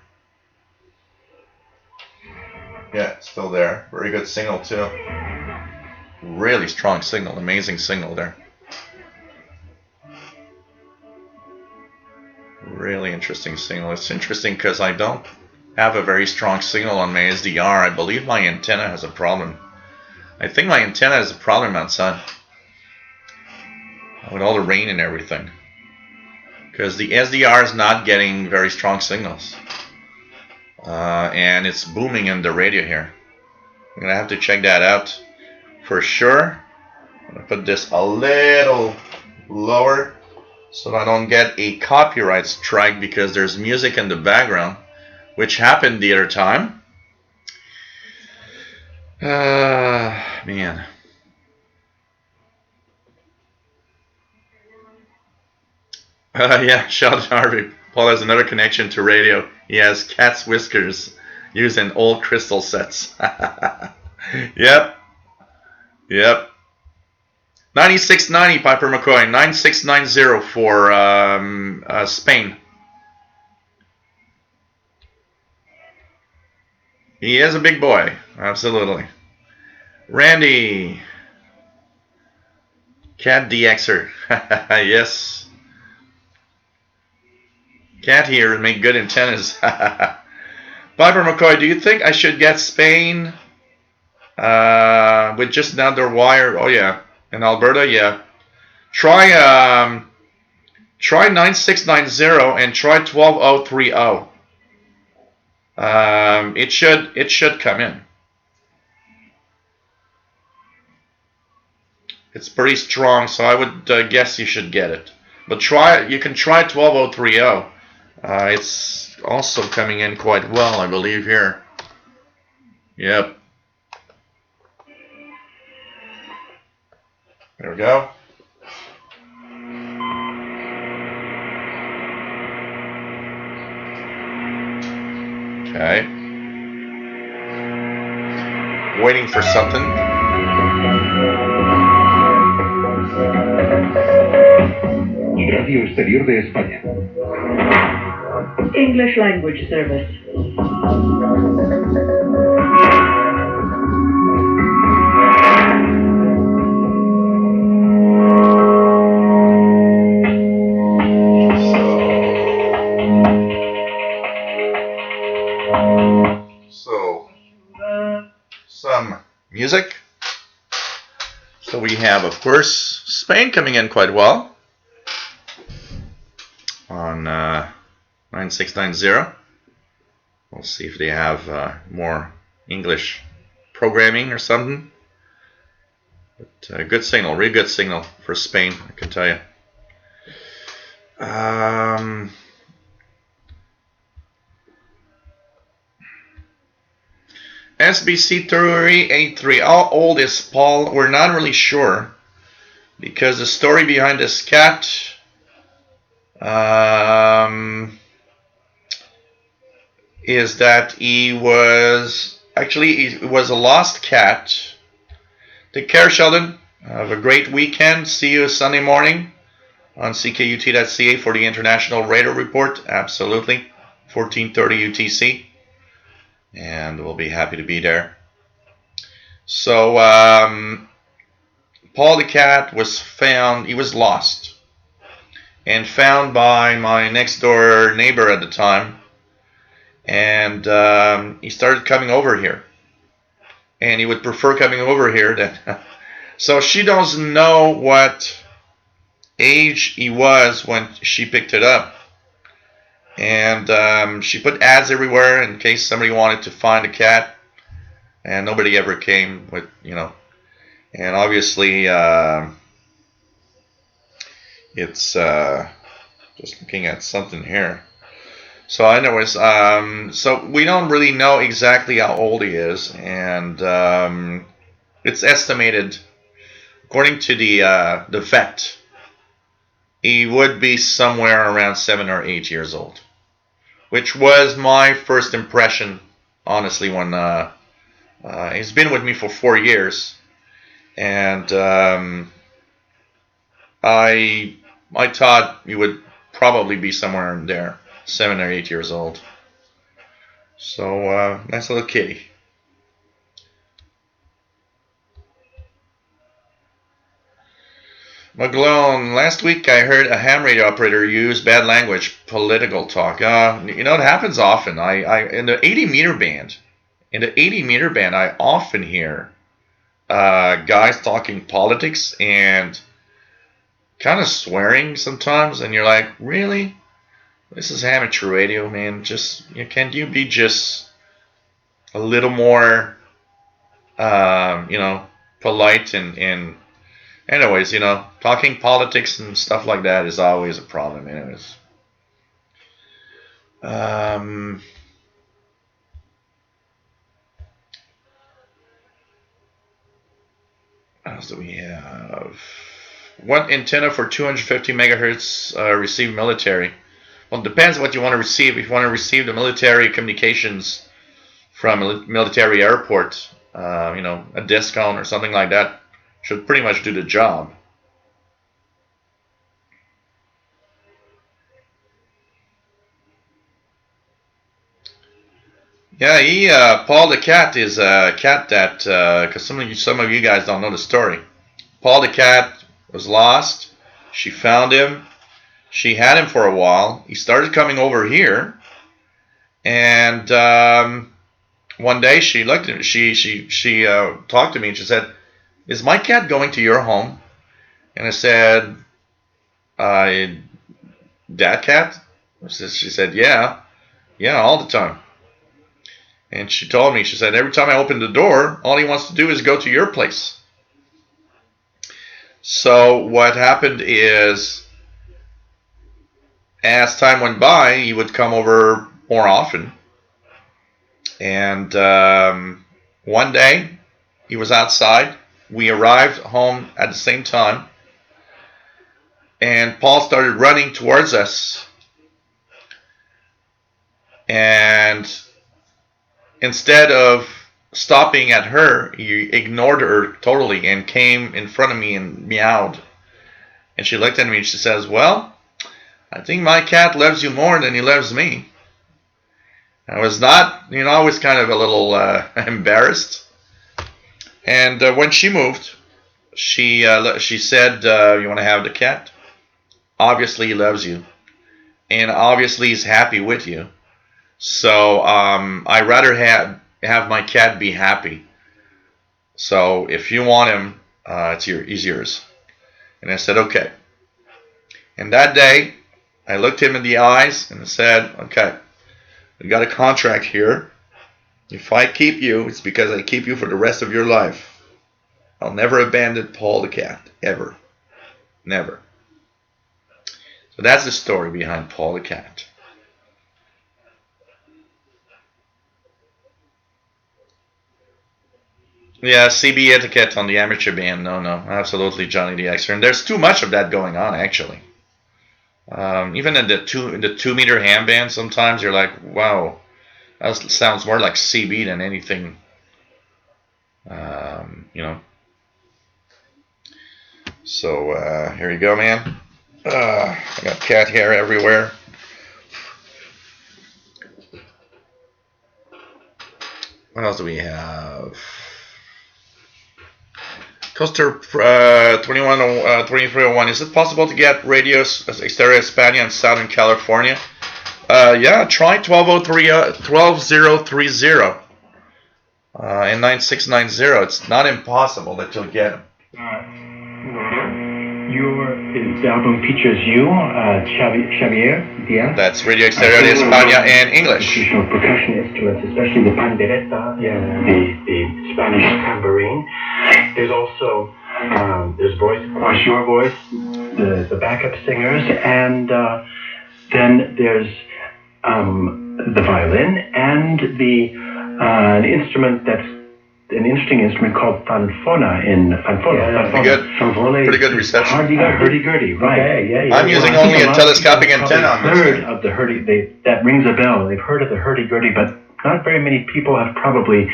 Yeah, it's still there. Very good signal too. Really strong signal, amazing signal there. Really interesting signal. It's interesting because I don't have a very strong signal on my SDR. I believe my antenna has a problem. I think my antenna has a problem outside with all the rain and everything, because the SDR is not getting very strong signals, and it's booming in the radio here. I'm gonna have to check that out for sure. I'm gonna put this a little lower so that I don't get a copyright strike because there's music in the background, which happened the other time. Man. Yeah, shout out to Harvey. Paul has another connection to radio. He has cat's whiskers used in old crystal sets. Yep. 9690 Piper McCoy. 9690 for Spain. He is a big boy. Absolutely. Randy. Cat DXer. Yes. Cat here and make good antennas. Piper McCoy, do you think I should get Spain with just an outdoor wire? Oh yeah. In Alberta, yeah. Try 9690 and try 12030. It should come in. It's pretty strong, so I would guess you should get it. But you can try 12030. It's also coming in quite well, I believe, here. Yep. There we go. Okay. Waiting for something. Radio Exterior de España. English Language Service. So, some music. So we have, of course, Spain coming in quite well on 9690. We'll see if they have more English programming or something. But good signal, really good signal for Spain, I can tell you. SBC 383. How old is Paul? We're not really sure, because the story behind this cat is that he was a lost cat. Take care, Sheldon. Have a great weekend. See you Sunday morning on ckut.ca for the International Radar Report. Absolutely. 14:30 UTC. And we'll be happy to be there. So, Paul the cat was found. He was lost. And found by my next door neighbor at the time. And he started coming over here. And he would prefer coming over here than... So she doesn't know what age he was when she picked it up. And she put ads everywhere in case somebody wanted to find a cat. And nobody ever came with, And obviously, it's just looking at something here. So anyways, so we don't really know exactly how old he is. And it's estimated, according to the vet, he would be somewhere around 7 or 8 years old. Which was my first impression, honestly, when he's been with me for 4 years, and I thought he would probably be somewhere in there, 7 or 8 years old. So nice little kitty. McGlone, last week I heard a ham radio operator use bad language, political talk. It happens often. In the 80 meter band, I often hear guys talking politics and kind of swearing sometimes, and you're like, really? This is amateur radio, man. Can you be just a little more, polite and anyways, talking politics and stuff like that is always a problem. Anyways, what else do we have? What antenna for 250 megahertz receive military? Well, it depends what you want to receive. If you want to receive the military communications from a military airport, a discount or something like that should pretty much do the job. Yeah, Paul the cat is a cat that, because some of you guys don't know the story. Paul the cat was lost. She found him. She had him for a while. He started coming over here, and one day she looked at me. She talked to me and she said, "Is my cat going to your home?" And I said, "That cat?" She said, "Yeah, all the time." And she told me, she said, "Every time I open the door, all he wants to do is go to your place." So what happened is, as time went by, he would come over more often. And one day, he was outside. We arrived home at the same time. And Paul started running towards us. And instead of stopping at her, he ignored her totally and came in front of me and meowed. And she looked at me and she says, "Well, I think my cat loves you more than he loves me." I was not, I was kind of a little embarrassed. And when she moved, she said, "You want to have the cat? Obviously, he loves you, and obviously, he's happy with you. So I'd rather have my cat be happy. So if you want him, he's yours." And I said, "Okay." And that day, I looked him in the eyes and said, "Okay, we got a contract here. If I keep you, it's because I keep you for the rest of your life. I'll never abandon Paul the cat, ever. Never." So that's the story behind Paul the cat. Yeah, CB etiquette on the amateur band. No, absolutely, Johnny DXer. And there's too much of that going on, actually. Even in the 2-meter ham band, sometimes you're like, wow, that sounds more like CB than anything. So here you go, man. I got cat hair everywhere. What else do we have? Coaster 2301. Is it possible to get radio stereo Hispania in Southern California? Yeah, try 12030 and 9690. It's not impossible that you'll get them. The album features you, Xavier Diaz. That's radio stereo de Hispania and English. Traditional percussion instruments, especially the pandereta, the Spanish tambourine. There's also there's voice, of course, your voice, the backup singers, and then there's the violin and an instrument that's an interesting instrument called fanfona Pretty good reception. Hurdy-gurdy, right. Okay, I'm using only a telescopic antenna on this thing. Of the that rings a bell. They've heard of the hurdy-gurdy, but not very many people have probably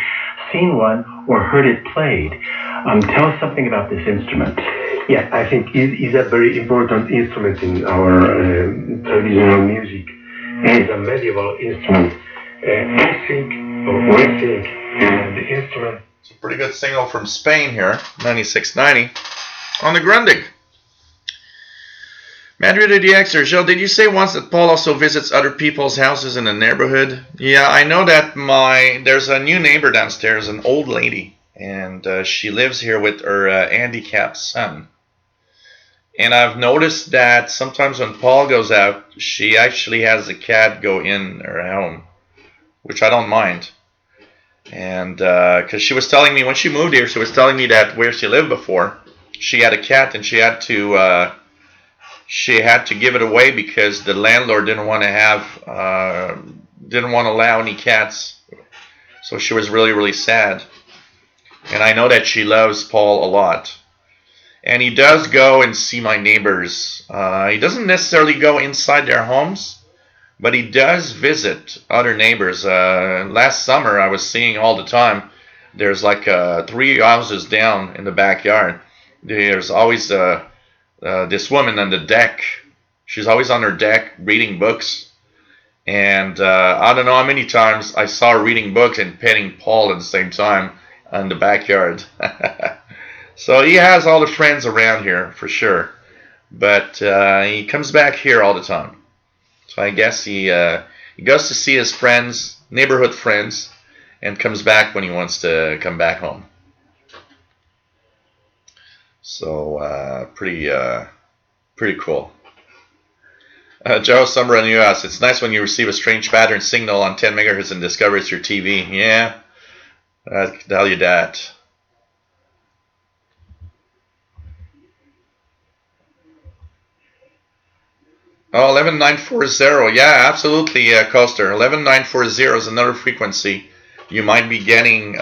seen one or heard it played. Tell us something about this instrument. Yeah, I think it's a very important instrument in our traditional music. It's a medieval instrument. The instrument. It's a pretty good signal from Spain here, 9690 on the Grundig. Madrid DXer, Joe, did you say once that Paul also visits other people's houses in the neighborhood? Yeah, I know that there's a new neighbor downstairs, an old lady, and she lives here with her handicapped son. And I've noticed that sometimes when Paul goes out, she actually has the cat go in her home, which I don't mind. And because she was telling me when she moved here, she was telling me that where she lived before, she had a cat and she had to give it away because the landlord didn't want to allow any cats. So she was really, really sad. And I know that she loves Paul a lot. And he does go and see my neighbors. He doesn't necessarily go inside their homes, but he does visit other neighbors. Last summer, I was seeing all the time, there's like 3 houses down in the backyard. There's always this woman on the deck. She's always on her deck reading books. And I don't know how many times I saw her reading books and petting Paul at the same time in the backyard. So he has all the friends around here for sure. But he comes back here all the time. So I guess he goes to see his friends, neighborhood friends, and comes back when he wants to come back home. So pretty cool. Joe Summer in the U.S. It's nice when you receive a strange pattern signal on 10 megahertz and discover it's your TV. Yeah, I'll tell you that. Oh, 11940. Yeah, absolutely, Coaster. 11940 is another frequency. You might be getting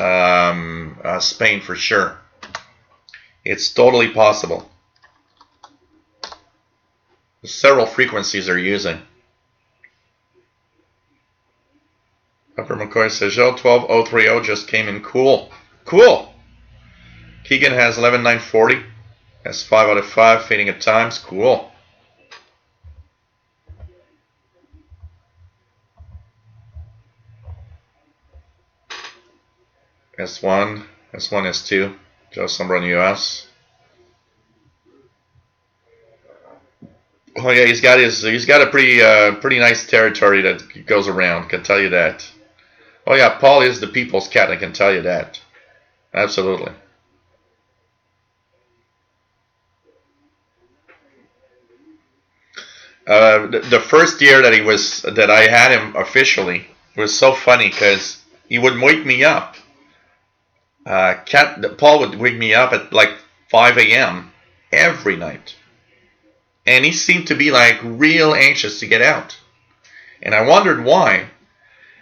Spain for sure. It's totally possible. Several frequencies they're using. Pepper McCoy says, Joe, 12030 just came in. Cool. Cool. Keegan has 11940. That's 5 out of 5. Fading at times. Cool. S1. S1, S2. Joe Sombra in the US. Oh yeah, he's got a pretty nice territory that goes around. Can tell you that. Oh yeah, Paul is the people's cat. I can tell you that. Absolutely. The first year that I had him officially was so funny because he would wake me up. Paul would wake me up at like 5 a.m. every night. And he seemed to be like real anxious to get out. And I wondered why.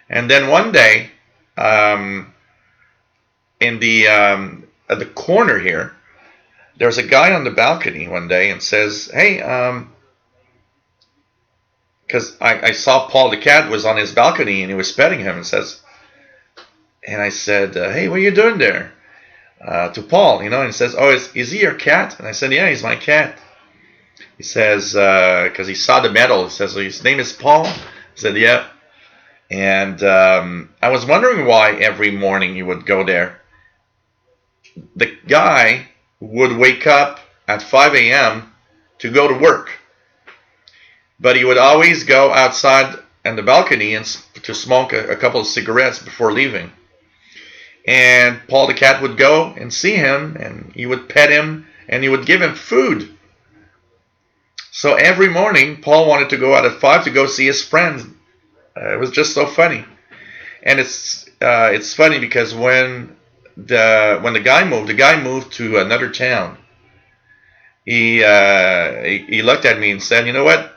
And then one day, in the at the corner here, there's a guy on the balcony one day and says, hey, because I saw Paul the cat was on his balcony and he was petting him and I said, hey, what are you doing there? To Paul, and he says, oh, is he your cat? And I said, yeah, he's my cat. He says, because he saw the medal, he says, his name is Paul? I said, yeah. And I was wondering why every morning he would go there. The guy would wake up at 5 a.m. to go to work. But he would always go outside on the balcony and to smoke a couple of cigarettes before leaving. And Paul the cat would go and see him, and he would pet him, and he would give him food. So every morning, Paul wanted to go out at 5 to go see his friend. It was just so funny. And it's funny because when the guy moved to another town. He looked at me and said, you know what?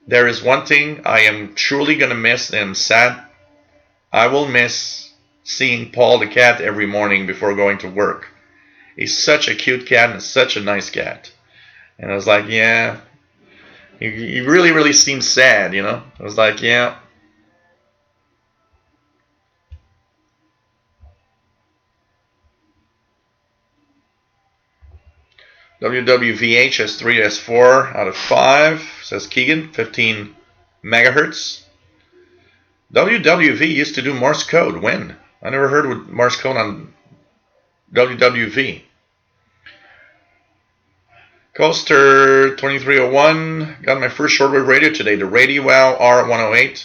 There is one thing I am truly going to miss and sad. I will miss seeing Paul the cat every morning before going to work. He's such a cute cat and such a nice cat. And I was like, yeah. He really, really seemed sad, I was like, yeah. WWVH has 3 S4 out of 5, says Keegan, 15 megahertz. WWV used to do Morse code. When? I never heard of Morse code on WWV. Coaster 2301, got my first shortwave radio today, the RadioWow R108.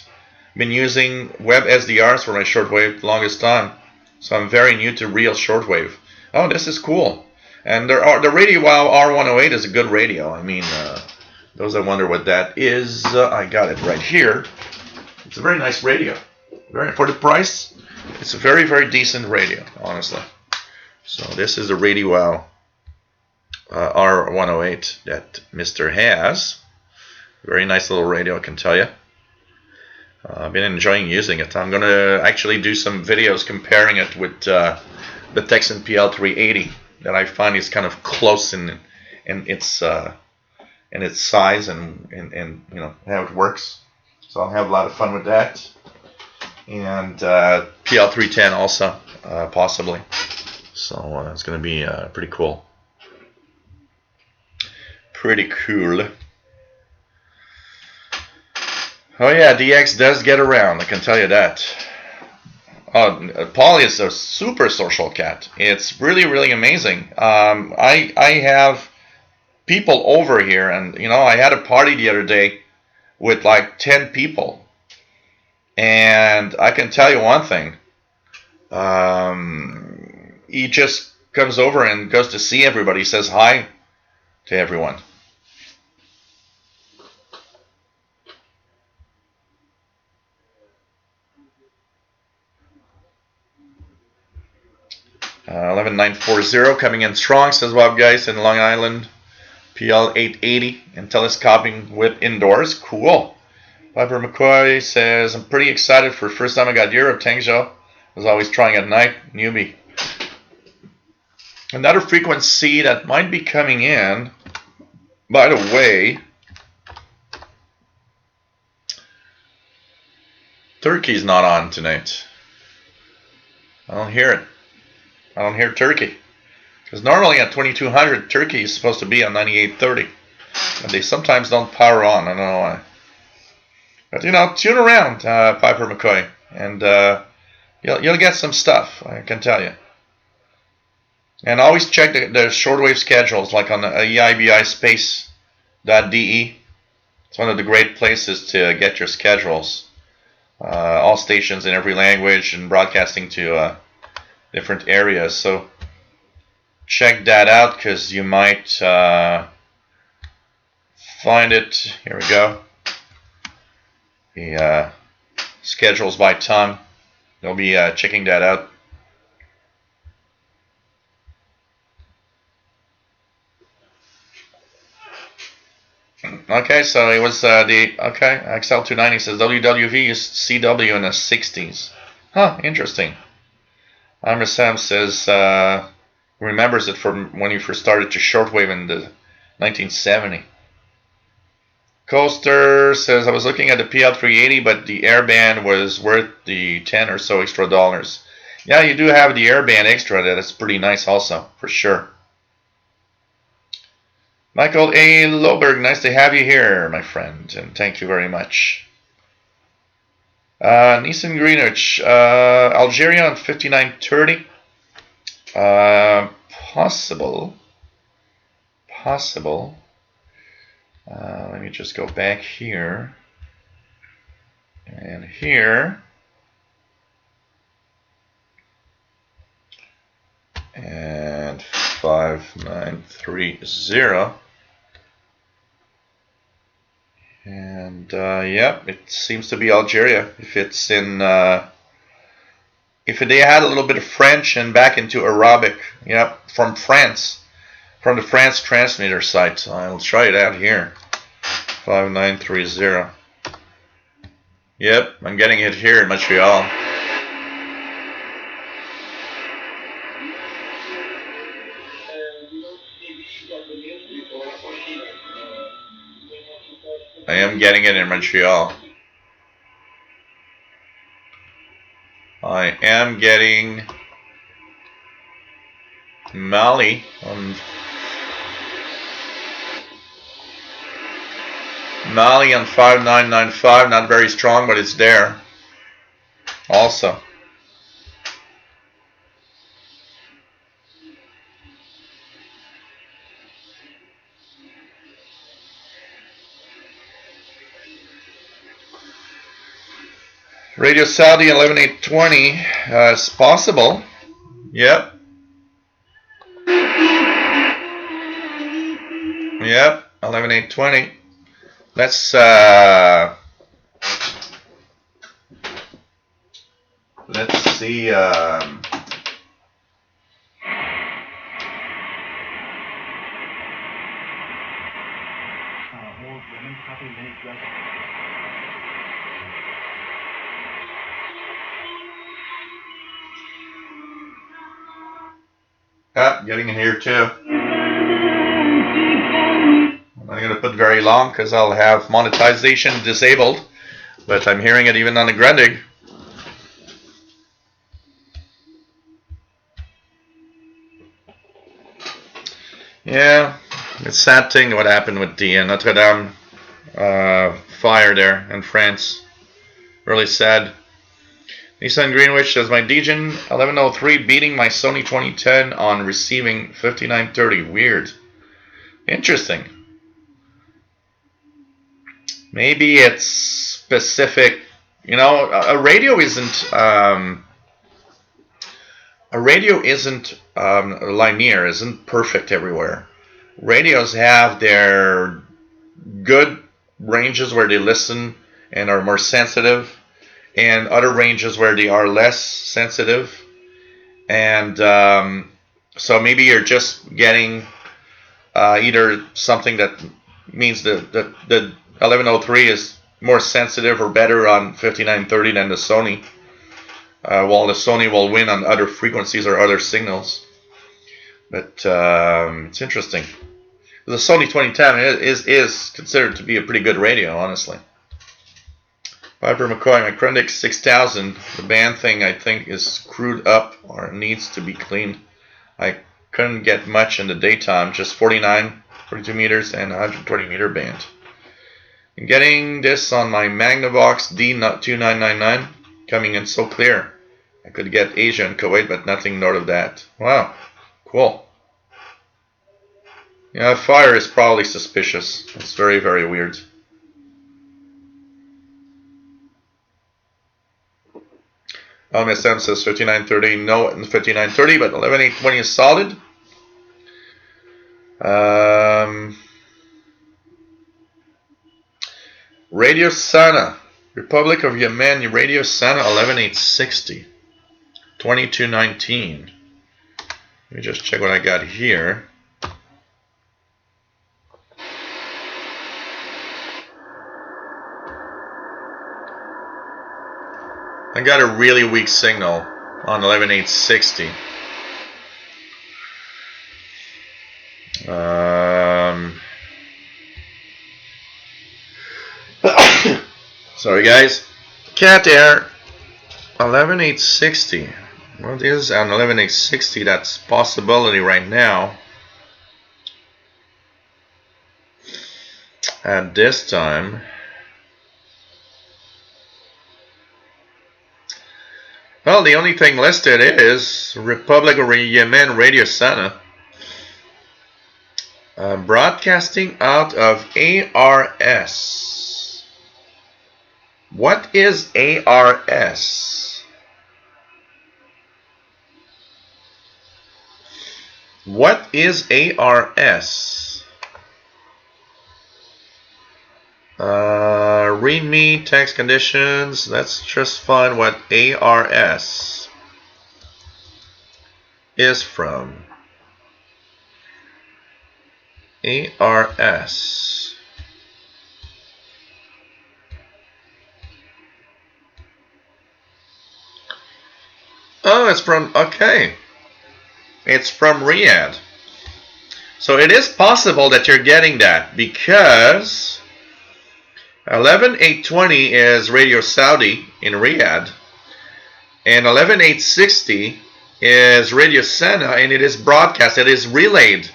Been using web SDRs for my shortwave the longest time, so I'm very new to real shortwave. Oh, this is cool. And the RadioWow R108 is a good radio. I mean, those that wonder what that is, I got it right here. It's a very nice radio. For the price, it's a very, very decent radio, honestly. So this is the RadioWow R108 that Mr. has. Very nice little radio, I can tell you. I've been enjoying using it. I'm going to actually do some videos comparing it with the Texan PL380 that I find is kind of close in its size and how it works. So I'll have a lot of fun with that. And PL310 also, possibly. So it's going to be pretty cool. Pretty cool. Oh yeah, DX does get around, I can tell you that. Paul is a super social cat. It's really, really amazing. I have people over here, and I had a party the other day with like 10 people. And I can tell you one thing. He just comes over and goes to see everybody, says hi to everyone. Uh, 11940 coming in strong, says Bob Geis in Long Island. PL880 and telescoping with indoors. Cool. Piper McCoy says, I'm pretty excited for the first time I got Europe. Tangzhou. Was always trying at night. Newbie. Another frequency that might be coming in, by the way, Turkey's not on tonight. I don't hear it. I don't hear Turkey. Because normally at 2200, Turkey is supposed to be on 9830. But they sometimes don't power on. I don't know why. But, you know, tune around, Piper McCoy. And you'll get some stuff, I can tell you. And always check the shortwave schedules, like on the eibispace.de. It's one of the great places to get your schedules. All stations in every language and broadcasting to different areas. So check that out, because you might find it. Here we go. The schedules by time. They'll be checking that out. Okay, so it was XL290 says WWV is CW in the 60s. Huh, interesting. Amber Sam says remembers it from when you first started to shortwave in the 1970. Coaster says I was looking at the PL380, but the airband was worth the 10 or so extra dollars. Yeah, you do have the airband extra. That's pretty nice also, for sure. Michael A. Loberg, nice to have you here, my friend, and thank you very much. Nissan Greenwich, Algeria on 5930. Possible. Let me just go back here. And here. And 5930. And yep, it seems to be Algeria. If it's in, if they had a little bit of French and back into Arabic, yep, from France, from the France transmitter site. I'll try it out here. 5930. Yep, I'm getting it here in Montreal. I am getting it in Montreal. I am getting Mali on 5995. Not very strong, but it's there. Also. Radio Saudi 11820 is possible. Yep. Yep, 11820. Let's see. Getting in here too. I'm not going to put very long because I'll have monetization disabled, but I'm hearing it even on the Grundig. Yeah, it's a sad thing what happened with the Notre Dame fire there in France. Really sad. Nissan Greenwich says my Degen 1103 beating my Sony 2010 on receiving 5930. Weird. Interesting. Maybe it's specific. You know, a radio isn't linear, isn't perfect everywhere. Radios have their good ranges where they listen and are more sensitive, and other ranges where they are less sensitive. And so maybe you're just getting either something that means the 1103 is more sensitive or better on 5930 than the Sony, while the Sony will win on other frequencies or other signals. But it's interesting. The Sony 2010 is considered to be a pretty good radio, honestly. Piper McCoy, my Chronic 6000. The band thing I think is screwed up or needs to be cleaned. I couldn't get much in the daytime, just 49, 42 meters and 120 meter band. I'm getting this on my Magnavox D2999, coming in so clear. I could get Asia and Kuwait, but nothing north of that. Wow, cool. Yeah, fire is probably suspicious. It's very, very weird. LMSM says 5930, no 5930, but 11820 is solid. Radio Sana, Republic of Yemen, Radio Sana 11860, 2219. Let me just check what I got here. I got a really weak signal on 11860. Sorry guys. Cat Air 11860. What is on 11860? That's possibility right now. At this time. Well, the only thing listed is Republic of Yemen Radio Sana. Broadcasting out of ARS. What is ARS? What is ARS? Readme text conditions. Let's just find what ARS is from. ARS. Oh, it's from, okay. It's from Riyadh. So it is possible that you're getting that because 11820 is Radio Saudi in Riyadh, and 11860 is Radio Sana, and it is broadcast, it is relayed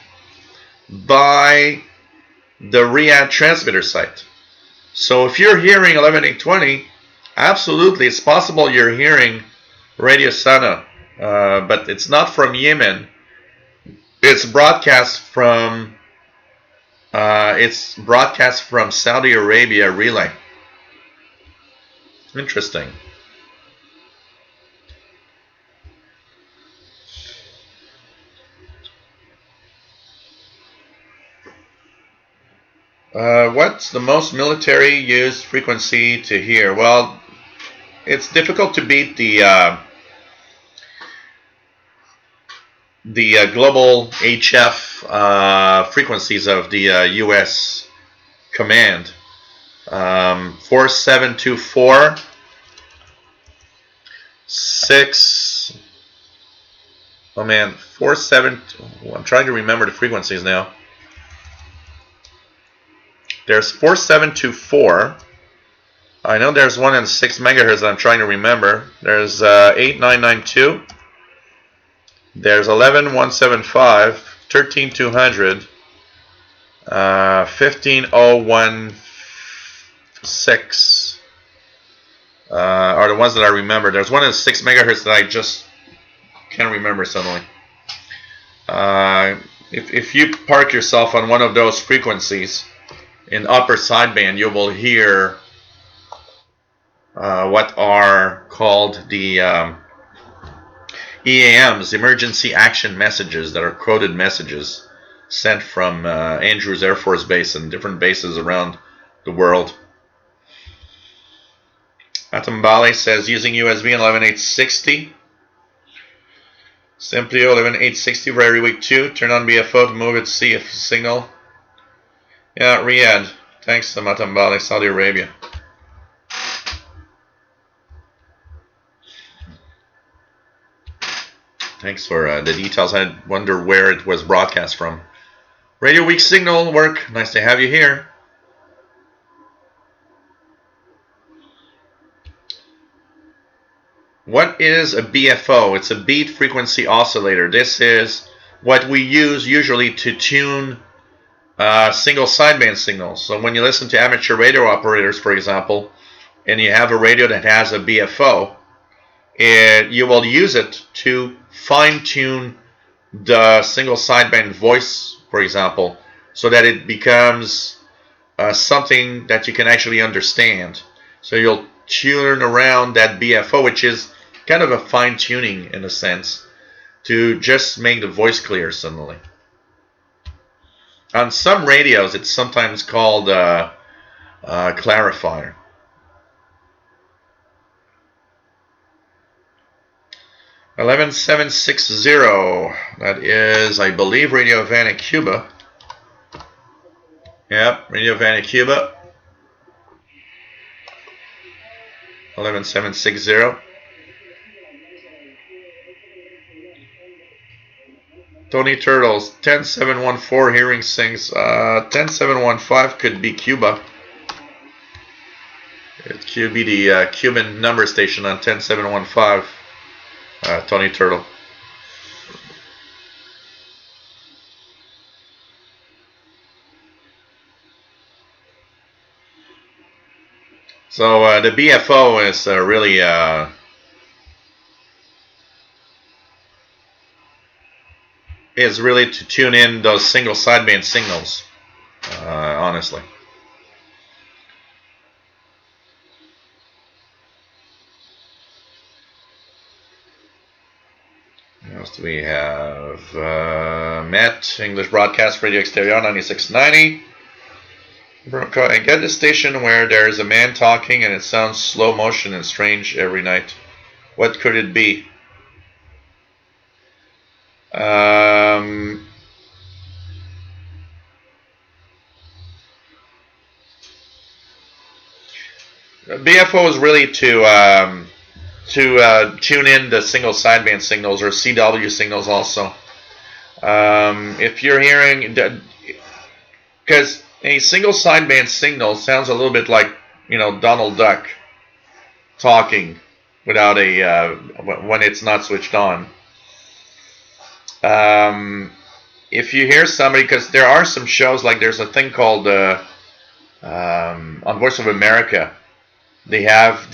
by the Riyadh transmitter site. So if you're hearing 11820, absolutely it's possible you're hearing Radio Sana, but it's not from Yemen. It's broadcast from Saudi Arabia relay. Interesting. What's the most military used frequency to hear? Well, it's difficult to beat the global HF frequencies of the US command. 4724 6. Oh man, 47. I'm trying to remember the frequencies now. There's 4724. I know there's one in 6 megahertz that I'm trying to remember. There's 8992. There's 11175, 13200, 15016 are the ones that I remember. There's one in 6 megahertz that I just can't remember suddenly. If you park yourself on one of those frequencies in upper sideband, you will hear what are called the EAMs, emergency action messages, that are coded messages sent from Andrews Air Force Base and different bases around the world. Atambale says using USB in 11860. Simplio 11860 for every week 2. Turn on BFO to move it to see if signal. Yeah, Riyadh. Thanks to Matambale, Saudi Arabia. Thanks for the details. I wonder where it was broadcast from. Radio Week signal work. Nice to have you here. what is a BFO? It's a beat frequency oscillator. This is what we use usually to tune single sideband signals. So when you listen to amateur radio operators, for example, and you have a radio that has a BFO, you will use it to fine-tune the single sideband voice, for example, so that it becomes something that you can actually understand. So you'll tune around that BFO, which is kind of a fine-tuning in a sense, to just make the voice clear suddenly. On some radios, it's sometimes called clarifier. $11,760. That is, I believe, Radio Havana, Cuba. Yep, Radio Havana, Cuba. 11760. Tony Turtles, 10714 hearing sings. 10715 could be Cuba. It could be the Cuban number station on 10715. Tony Turtle. So the BFO is really to tune in those single sideband signals, honestly. What else do we have? MET, English Broadcast Radio Exterior 9690. I get the station where there's a man talking and it sounds slow motion and strange every night. What could it be? BFO is really to tune in the single sideband signals or CW signals also. If you're hearing, because a single sideband signal sounds a little bit like, Donald Duck talking without when it's not switched on. If you hear somebody, because there are some shows, like there's a thing called on Voice of America, they have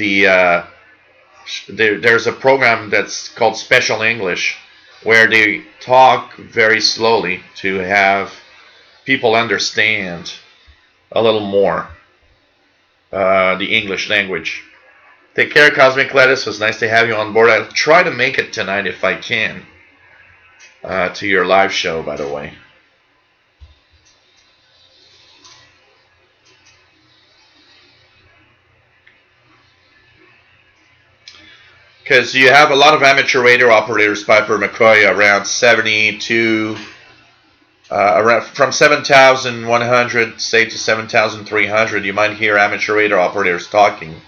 there's a program that's called Special English, where they talk very slowly to have people understand a little more the English language. Take care, Cosmic Lettuce. It was nice to have you on board. I'll try to make it tonight if I can to your live show, by the way. Because you have a lot of amateur radio operators, Piper McCoy, around 70 to from 7,100, say, to 7,300. You might hear amateur radio operators talking,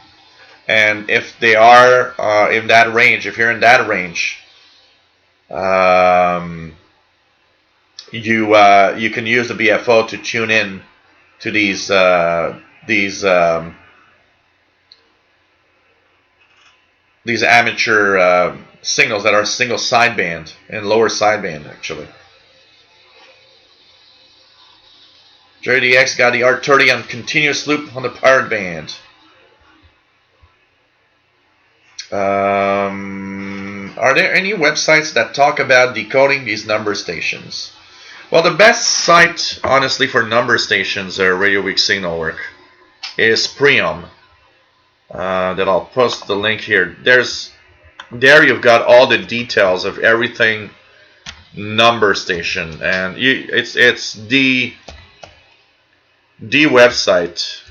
and if they are in that range, if you're in that range, you can use the BFO to tune in to these amateur signals that are single sideband and lower sideband, actually. JDX got the R30 on continuous loop on the pirate band. Are there any websites that talk about decoding these number stations? Well, the best site, honestly, for number stations or Radio Week signal work is Preom. That I'll post the link here. There you've got all the details of everything number station, and it's the website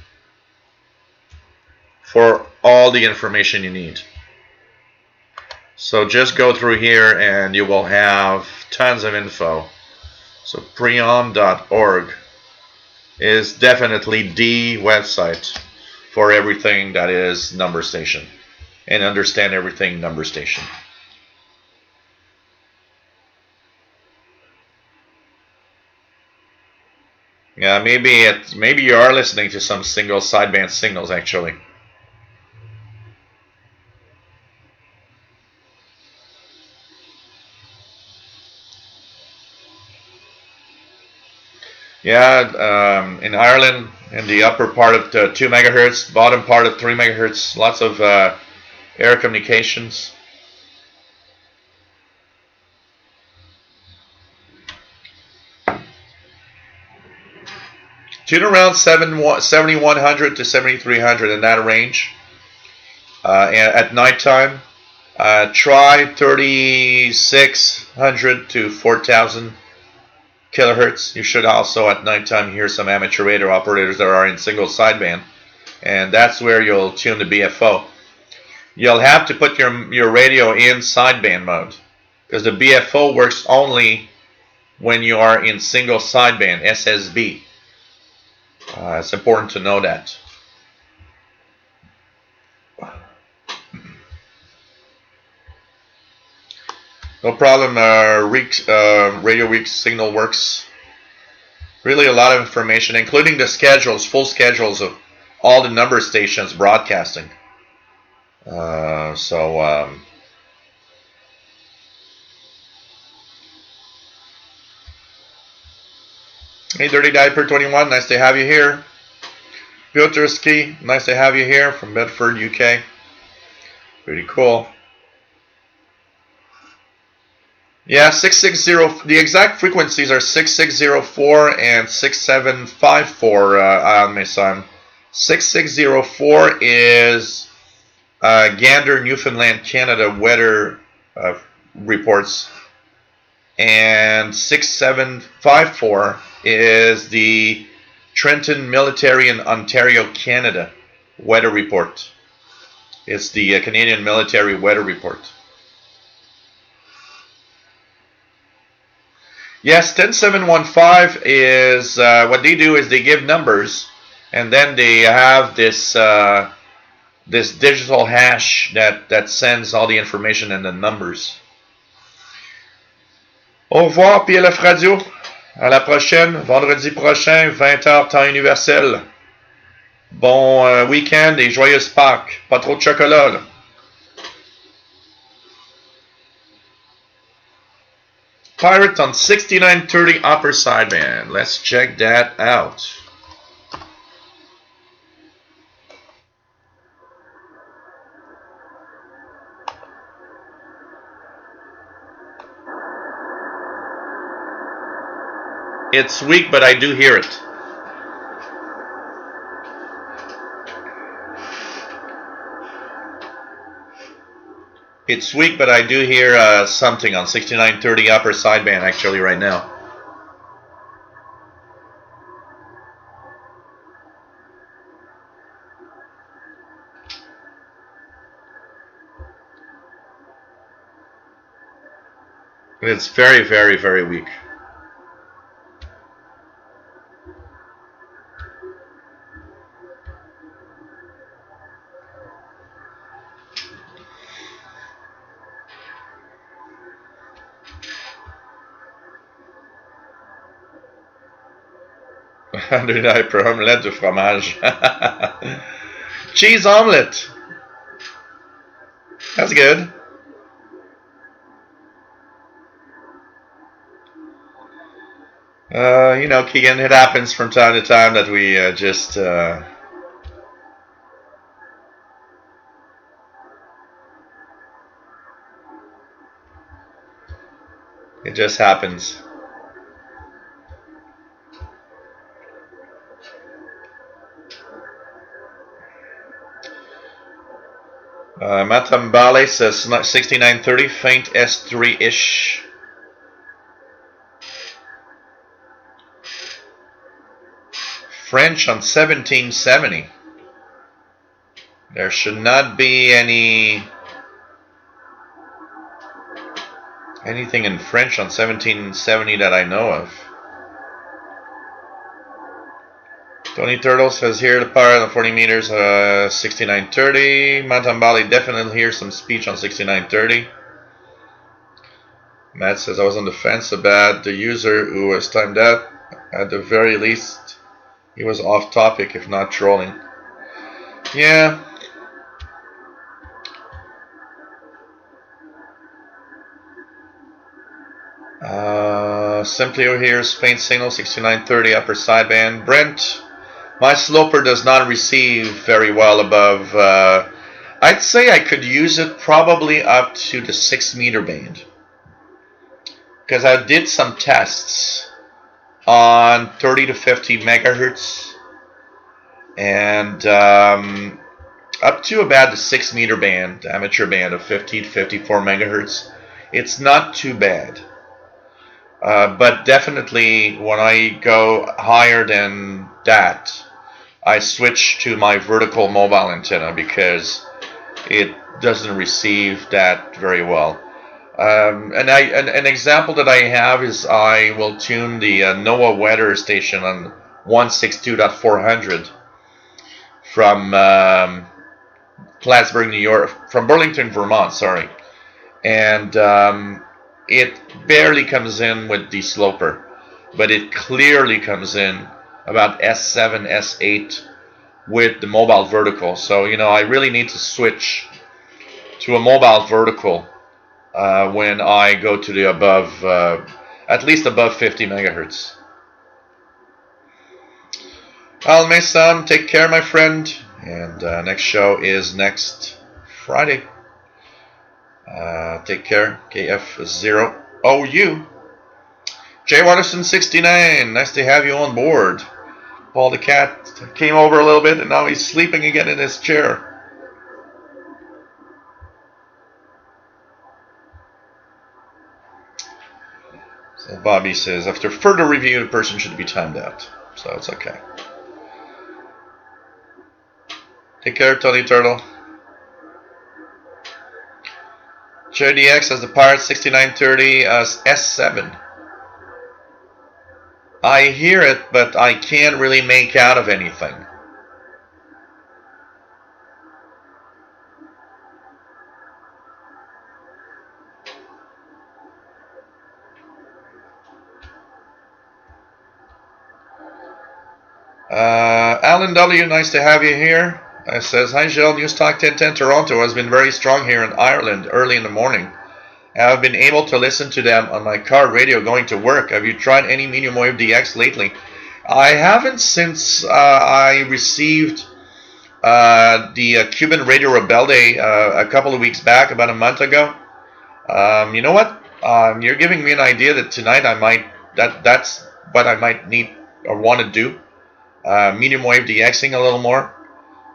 for all the information you need. So just go through here and you will have tons of info. So preom.org is definitely the website for everything that is number station, and understand everything number station. Yeah, maybe you are listening to some single sideband signals, actually. Yeah, in Ireland, in the upper part of the 2 megahertz, bottom part of 3 megahertz, lots of air communications. Tune around 7100 to 7300 in that range. At nighttime, try 3600 to 4000 kilohertz. You should also at nighttime hear some amateur radio operators that are in single sideband, and that's where you'll tune the BFO. You'll have to put your radio in sideband mode because the BFO works only when you are in single sideband, SSB. It's important to know that. No problem. Radio Week signal works. Really a lot of information, including the schedules, full schedules of all the number stations broadcasting. Hey, Dirty Diaper 21, nice to have you here. Piotrski, nice to have you here from Bedford, UK. Pretty cool. Yeah, 660. The exact frequencies are 6604 and 6754. My son. 6604 is Gander, Newfoundland, Canada weather reports, and 6754 is the Trenton Military in Ontario, Canada weather report. It's the Canadian military weather report. Yes, 10715 is what they do is they give numbers, and then they have this this digital hash that sends all the information and the numbers. Au revoir, PLF Radio. À la prochaine, vendredi prochain, 20h, temps universel. Bon week-end et joyeuse Pâques. Pas trop de chocolat, là. Pirate on 6930 upper sideband. Let's check that out. It's weak, but I do hear it. It's weak, but I do hear something on 6930 upper sideband actually right now. It's very, very, very weak. Pour omelette de fromage. Cheese omelette. That's good. You know, Keegan, it happens from time to time that we just... it just happens. Matambale says 6930, faint S3-ish. French on 1770. There should not be anything in French on 1770 that I know of. Tony Turtle says here the power on 40 meters, 6930. Matambali definitely hears some speech on 6930. Matt says I was on the fence about the user who was timed out. At the very least, he was off topic, if not trolling. Yeah. Simply over here, Spain signal 6930 upper sideband. Brent, my sloper does not receive very well above. I'd say I could use it probably up to the 6 meter band, because I did some tests on 30 to 50 megahertz and up to about the 6 meter band, amateur band of 50 to 54 megahertz. It's not too bad. But definitely when I go higher than that, I switch to my vertical mobile antenna because it doesn't receive that very well. An example that I have is I will tune the NOAA weather station on 162.400 from Plattsburgh, New York, from Burlington, Vermont, sorry. And it barely comes in with the sloper, but it clearly comes in about S7, S8 with the mobile vertical. So, you know, I really need to switch to a mobile vertical when I go to the above, at least above 50 megahertz. Well, Mason, take care, my friend. And next show is next Friday. Take care. KF0OU. Jay Watterson 69. Nice to have you on board. Paul the cat came over a little bit and now he's sleeping again in his chair. So Bobby says, after further review, the person should be timed out. So it's okay. Take care, Tony Turtle. JDX has the Pirate 6930 as S7. I hear it, but I can't really make out of anything. Alan W, nice to have you here. Says, hi Jill, News Talk 1010 Toronto has been very strong here in Ireland early in the morning. I've been able to listen to them on my car radio going to work. Have you tried any medium wave DX lately? I haven't since I received the Cuban Radio Rebelde a couple of weeks back, about a month ago. You know what? You're giving me an idea that tonight I might, that's what I might need or want to do. Medium wave DXing a little more.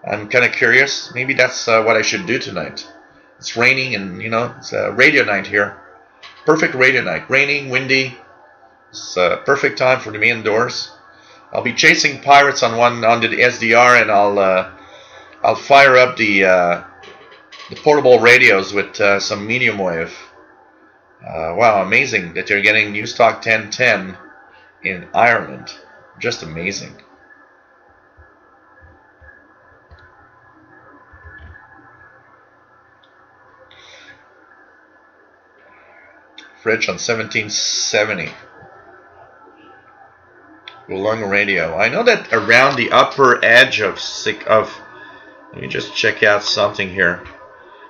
I'm kind of curious. Maybe that's what I should do tonight. It's raining and, you know, it's a radio night here. Perfect radio night. Raining, windy. It's a perfect time for me indoors. I'll be chasing pirates on the SDR, and I'll fire up the portable radios with some medium wave. Wow, amazing that you're getting News Talk 1010 in Ireland. Just amazing. Fridge on 1770. Long radio. I know that around the upper edge of let me just check out something here.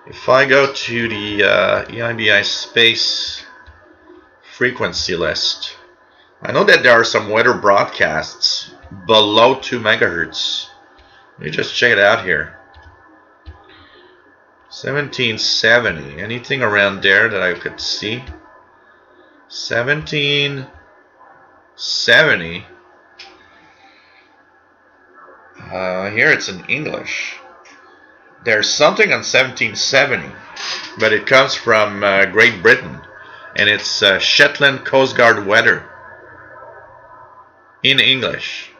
If I go to the EIBI space frequency list, I know that there are some weather broadcasts below 2 megahertz. Let me just check it out here. 1770. Anything around there that I could see? 1770. Here it's in English. There's something on 1770, but it comes from Great Britain, and it's Shetland Coast Guard weather in English.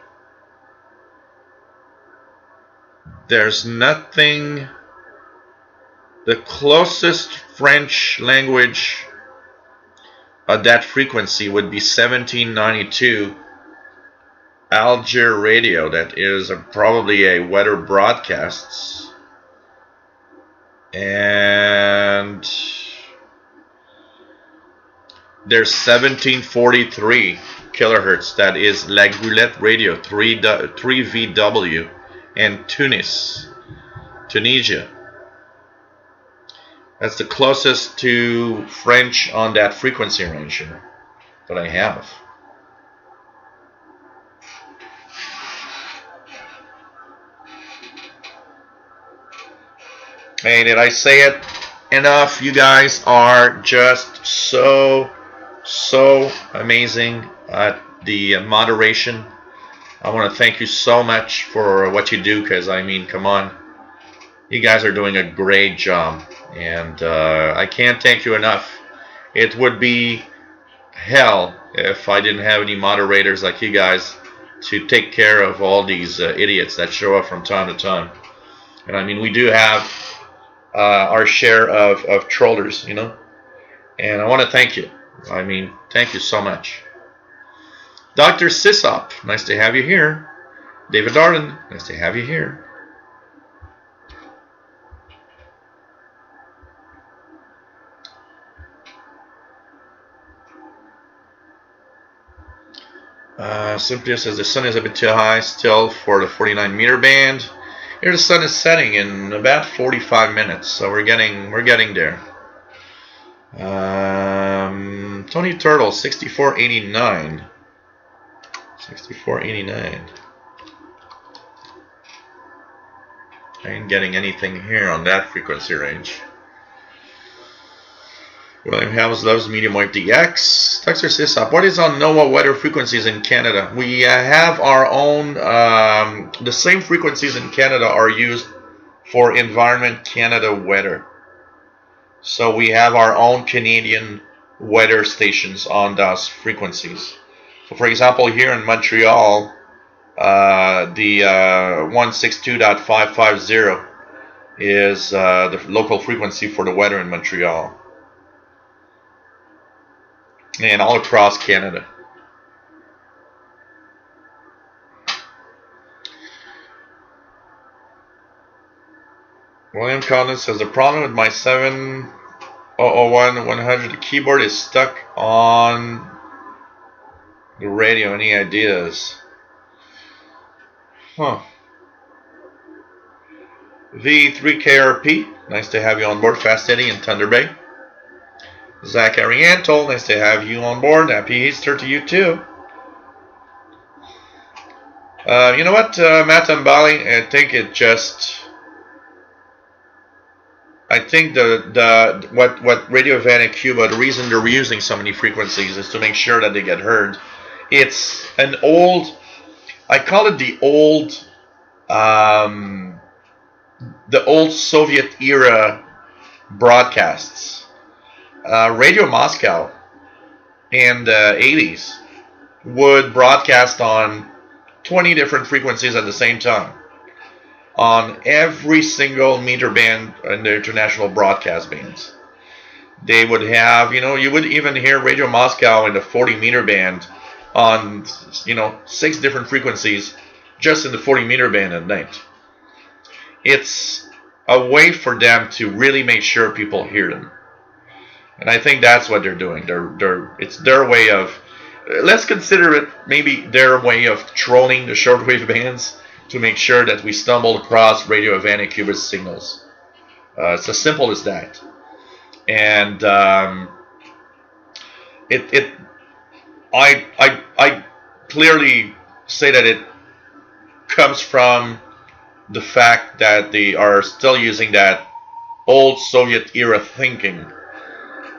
There's nothing. The closest French language at that frequency would be 1792 Alger Radio. That is probably a weather broadcasts. And there's 1743 kilohertz. That is La Goulette Radio 3VW and Tunisia. That's the closest to French on that frequency range. but I have. Hey, did I say it enough? You guys are just so amazing at the moderation. I want to thank you so much for what you do, because I mean, come on, you guys are doing a great job, and I can't thank you enough. It would be hell if I didn't have any moderators like you guys to take care of all these idiots that show up from time to time. And I mean, we do have our share of trollers, you know, and I want to thank you. I mean, thank you so much. Dr. Sisop, nice to have you here. David Darden, nice to have you here. Cynthia says the sun is a bit too high still for the 49 meter band. Here the sun is setting in about 45 minutes, so we're getting there. Tony Turtle, 6489. 6489. I ain't getting anything here on that frequency range. William Helms loves medium wave DX. Dr. Sisop, what is on NOAA weather frequencies in Canada? We have our own, the same frequencies in Canada are used for Environment Canada weather. So we have our own Canadian weather stations on those frequencies. So for example, here in Montreal, the 162.550 is the local frequency for the weather in Montreal. And all across Canada. William Collins says the problem with my 7001-100, the keyboard is stuck on the radio. Any ideas? Huh. V3KRP, nice to have you on board. Fast Eddie in Thunder Bay. Zach Arianto, nice to have you on board. Happy Easter to you too. You know what, Matt and Bali, I think it just, I think what Radio Havana Cuba, the reason they're using so many frequencies is to make sure that they get heard. It's an old, I call it the old Soviet era broadcasts. Radio Moscow in the 80s would broadcast on 20 different frequencies at the same time on every single meter band in the international broadcast bands. They would have, you know, you would even hear Radio Moscow in the 40 meter band on, you know, 6 different frequencies just in the 40 meter band at night. It's a way for them to really make sure people hear them. And I think that's what they're doing. It's their way of, let's consider it maybe their way of trolling the shortwave bands to make sure that we stumble across Radio Havana Cuba's signals. It's as simple as that. And I clearly say that it comes from the fact that they are still using that old Soviet era thinking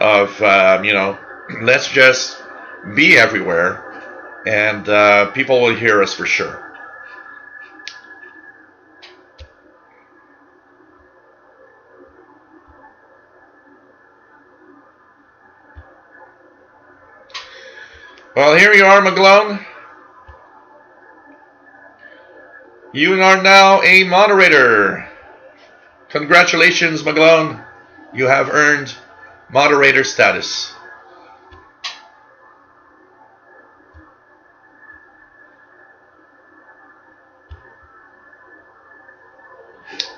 of, you know, let's just be everywhere and people will hear us for sure. Well, here you are, McGlone. You are now a moderator. Congratulations, McGlone. You have earned moderator status.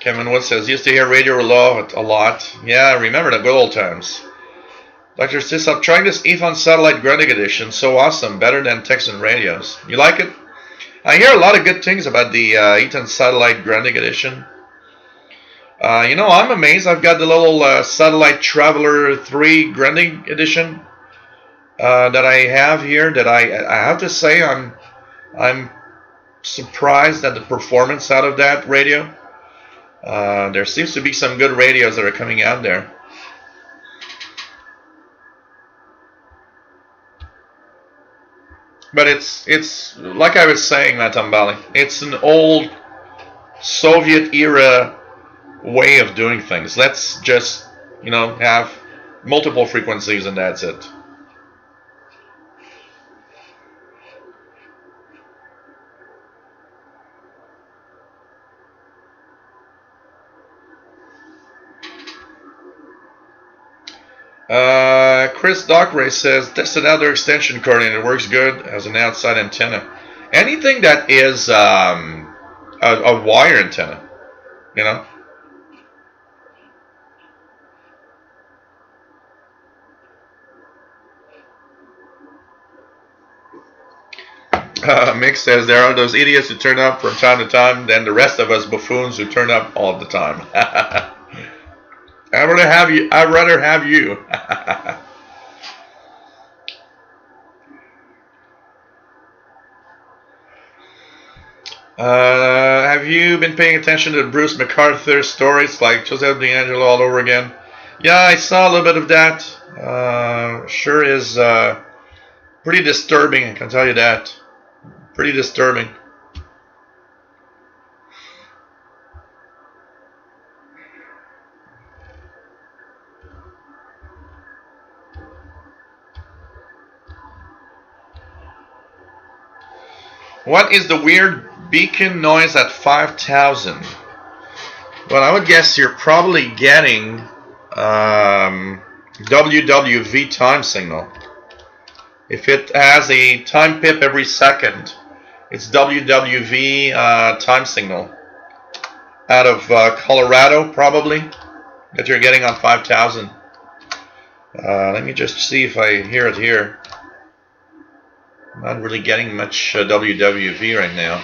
Kevin Wood says, used to hear Radio Law a lot. Yeah, I remember the good old times. Dr. Sisop, trying this Ethan Satellite Grundig edition. So awesome, better than Texan radios. You like it? I hear a lot of good things about the Ethan Satellite Grundig edition. You know, I'm amazed. I've got the little Satellite Traveler 3 Grundig edition. that I have here. That I have to say I'm surprised at the performance out of that radio. There seems to be some good radios that are coming out there. But it's like I was saying, Matambali. It's an old Soviet era way of doing things. Let's just have multiple frequencies and that's it. Chris Dockray says this another extension cord and it works good as an outside antenna. Anything that is a wire antenna, you know. Mick says there are those idiots who turn up from time to time, then the rest of us buffoons who turn up all the time. I'd rather have you. I'd rather have you. Have you been paying attention to Bruce MacArthur stories like Joseph D'Angelo all over again? Yeah, I saw a little bit of that. Sure is pretty disturbing, I can tell you that. Pretty disturbing. What is the weird beacon noise at 5,000? Well, I would guess you're probably getting WWV time signal. If it has a time pip every second, it's WWV time signal out of Colorado, probably, that you're getting on 5,000. Let me just see if I hear it here. I'm not really getting much WWV right now.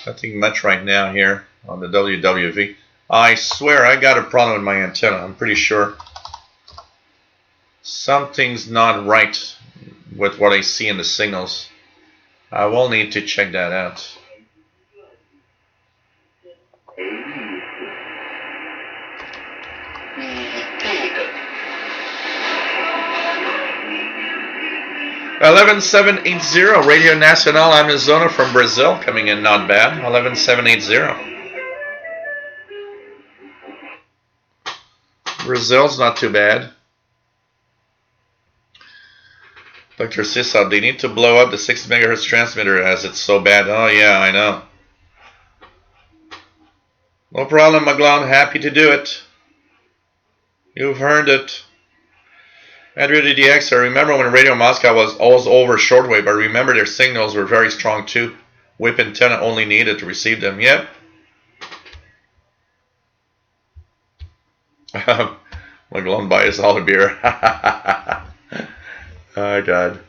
Nothing much right now here on the WWV. I swear I got a problem with my antenna. I'm pretty sure something's not right with what I see in the signals. I will need to check that out. $11,780 Radio Nacional Amazona from Brazil coming in not bad. 11,780. Brazil's not too bad. Dr. Sissa, they need to blow up the 60 megahertz transmitter as it's so bad. Oh yeah, I know. No problem, Maglon. Happy to do it. You've earned it. Andrew DDX, I remember when Radio Moscow was always over shortwave. I remember their signals were very strong too. Whip antenna only needed to receive them. Yep. Maglon buys all the beer. Oh God.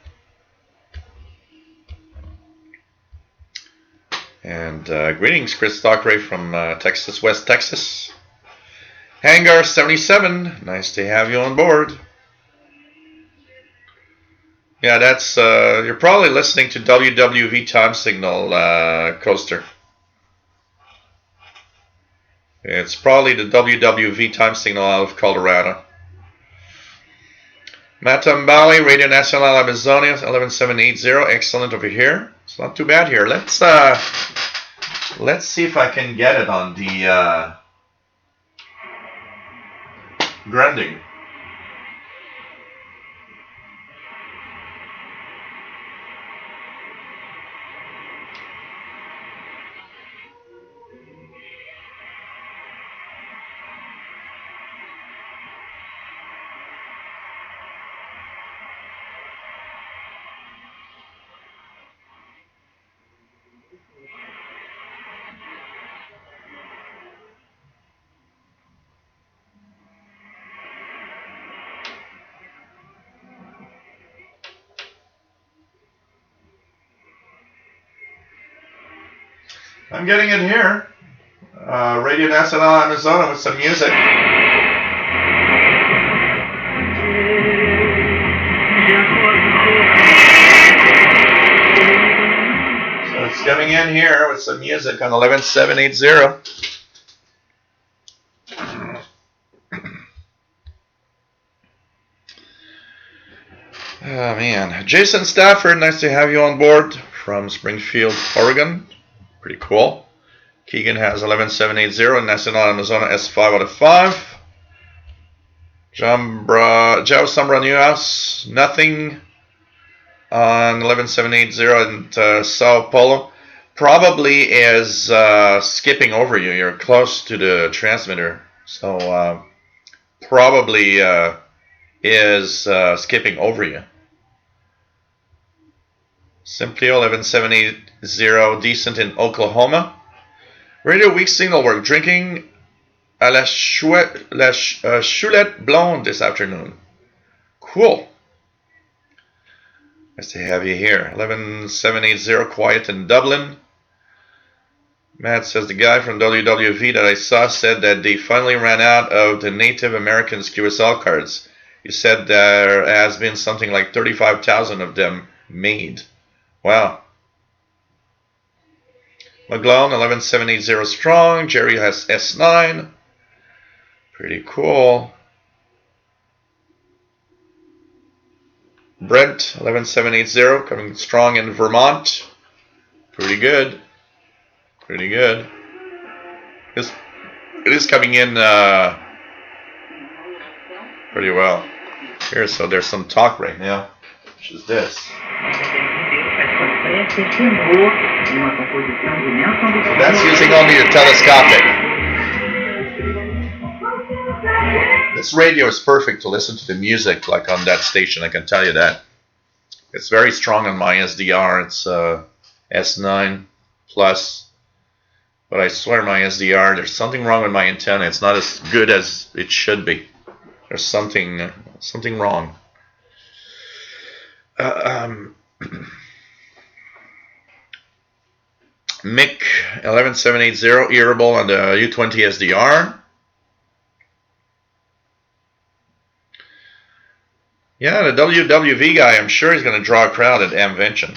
And greetings, Chris Stockray from Texas, West Texas. Hangar 77, nice to have you on board. Yeah, that's you're probably listening to WWV time signal, Coaster. It's probably the WWV time signal out of Colorado. Matambali, Radio Nacional Amazonia, 11780. Excellent over here. It's not too bad here. Let's see if I can get it on the grounding. I'm getting it here. Radio Nacional Amazona with some music. So it's coming in here with some music on 11780. Oh man, Jason Stafford, nice to have you on board from Springfield, Oregon. Pretty cool. Keegan has 11780 and Nacional Amazona S5 out of 5. Joe Sombra Newhouse, nothing on 11780 in Sao Paulo. Probably is skipping over you. You're close to the transmitter, so probably is skipping over you. Simply 11780, decent in Oklahoma. Radio weak signal work. Drinking à la choulette blonde this afternoon. Cool. Nice to have you here. 11780, quiet in Dublin. Matt says the guy from WWV that I saw said that they finally ran out of the Native Americans QSL cards. He said there has been something like 35,000 of them made. Wow. McGlone, 11780 strong. Jerry has S9. Pretty cool. Brent, 11780, coming strong in Vermont. Pretty good. Pretty good. It is coming in pretty well. Here, so there's some talk right now, which is this. That's using only the telescopic. This radio is perfect to listen to the music like on that station, I can tell you that. It's very strong on my SDR. It's S9 plus. But I swear my SDR, there's something wrong with my antenna. It's not as good as it should be. There's something wrong. Mick 11780 earable on the U20 SDR. Yeah, the WWV guy, I'm sure he's going to draw a crowd at Amvention.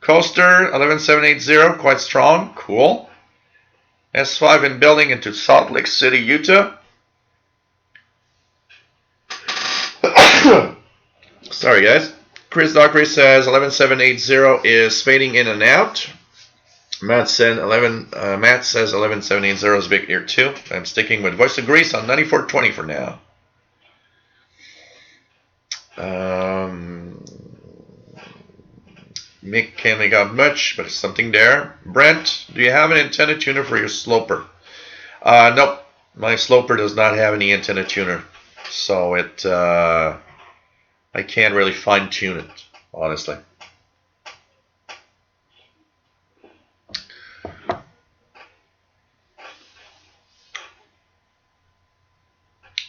Coaster 11780, quite strong, cool. S5 in building into Salt Lake City, Utah. Sorry guys. Chris Dockery says 11780 is fading in and out. Matt says 11780 is big here too. I'm sticking with Voice of Greece on 9420 for now. Mick can't make out much, but it's something there. Brent, do you have an antenna tuner for your sloper? Nope, my sloper does not have any antenna tuner, so it I can't really fine tune it, honestly.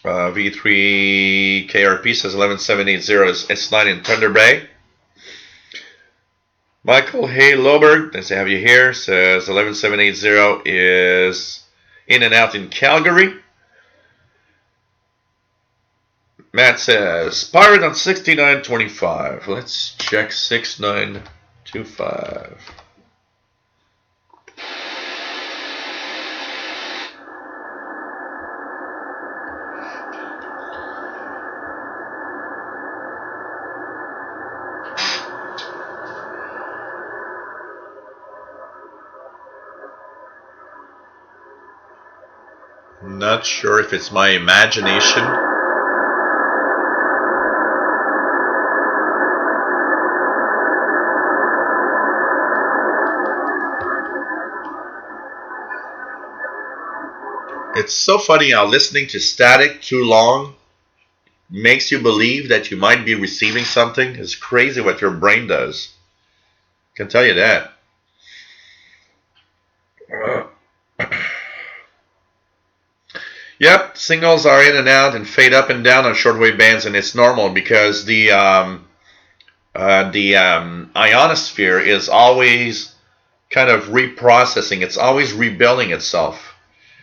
V3 KRP says 11780 is S9 in Thunder Bay. Michael Hay Loberg, nice to have you here, says 11780 is in and out in Calgary. Matt says Pirate on 6925. Let's check 6925. Not sure if it's my imagination. It's so funny how listening to static too long makes you believe that you might be receiving something. It's crazy what your brain does. I can tell you that. Yep, signals are in and out and fade up and down on shortwave bands, and it's normal because the ionosphere is always kind of reprocessing. It's always rebuilding itself.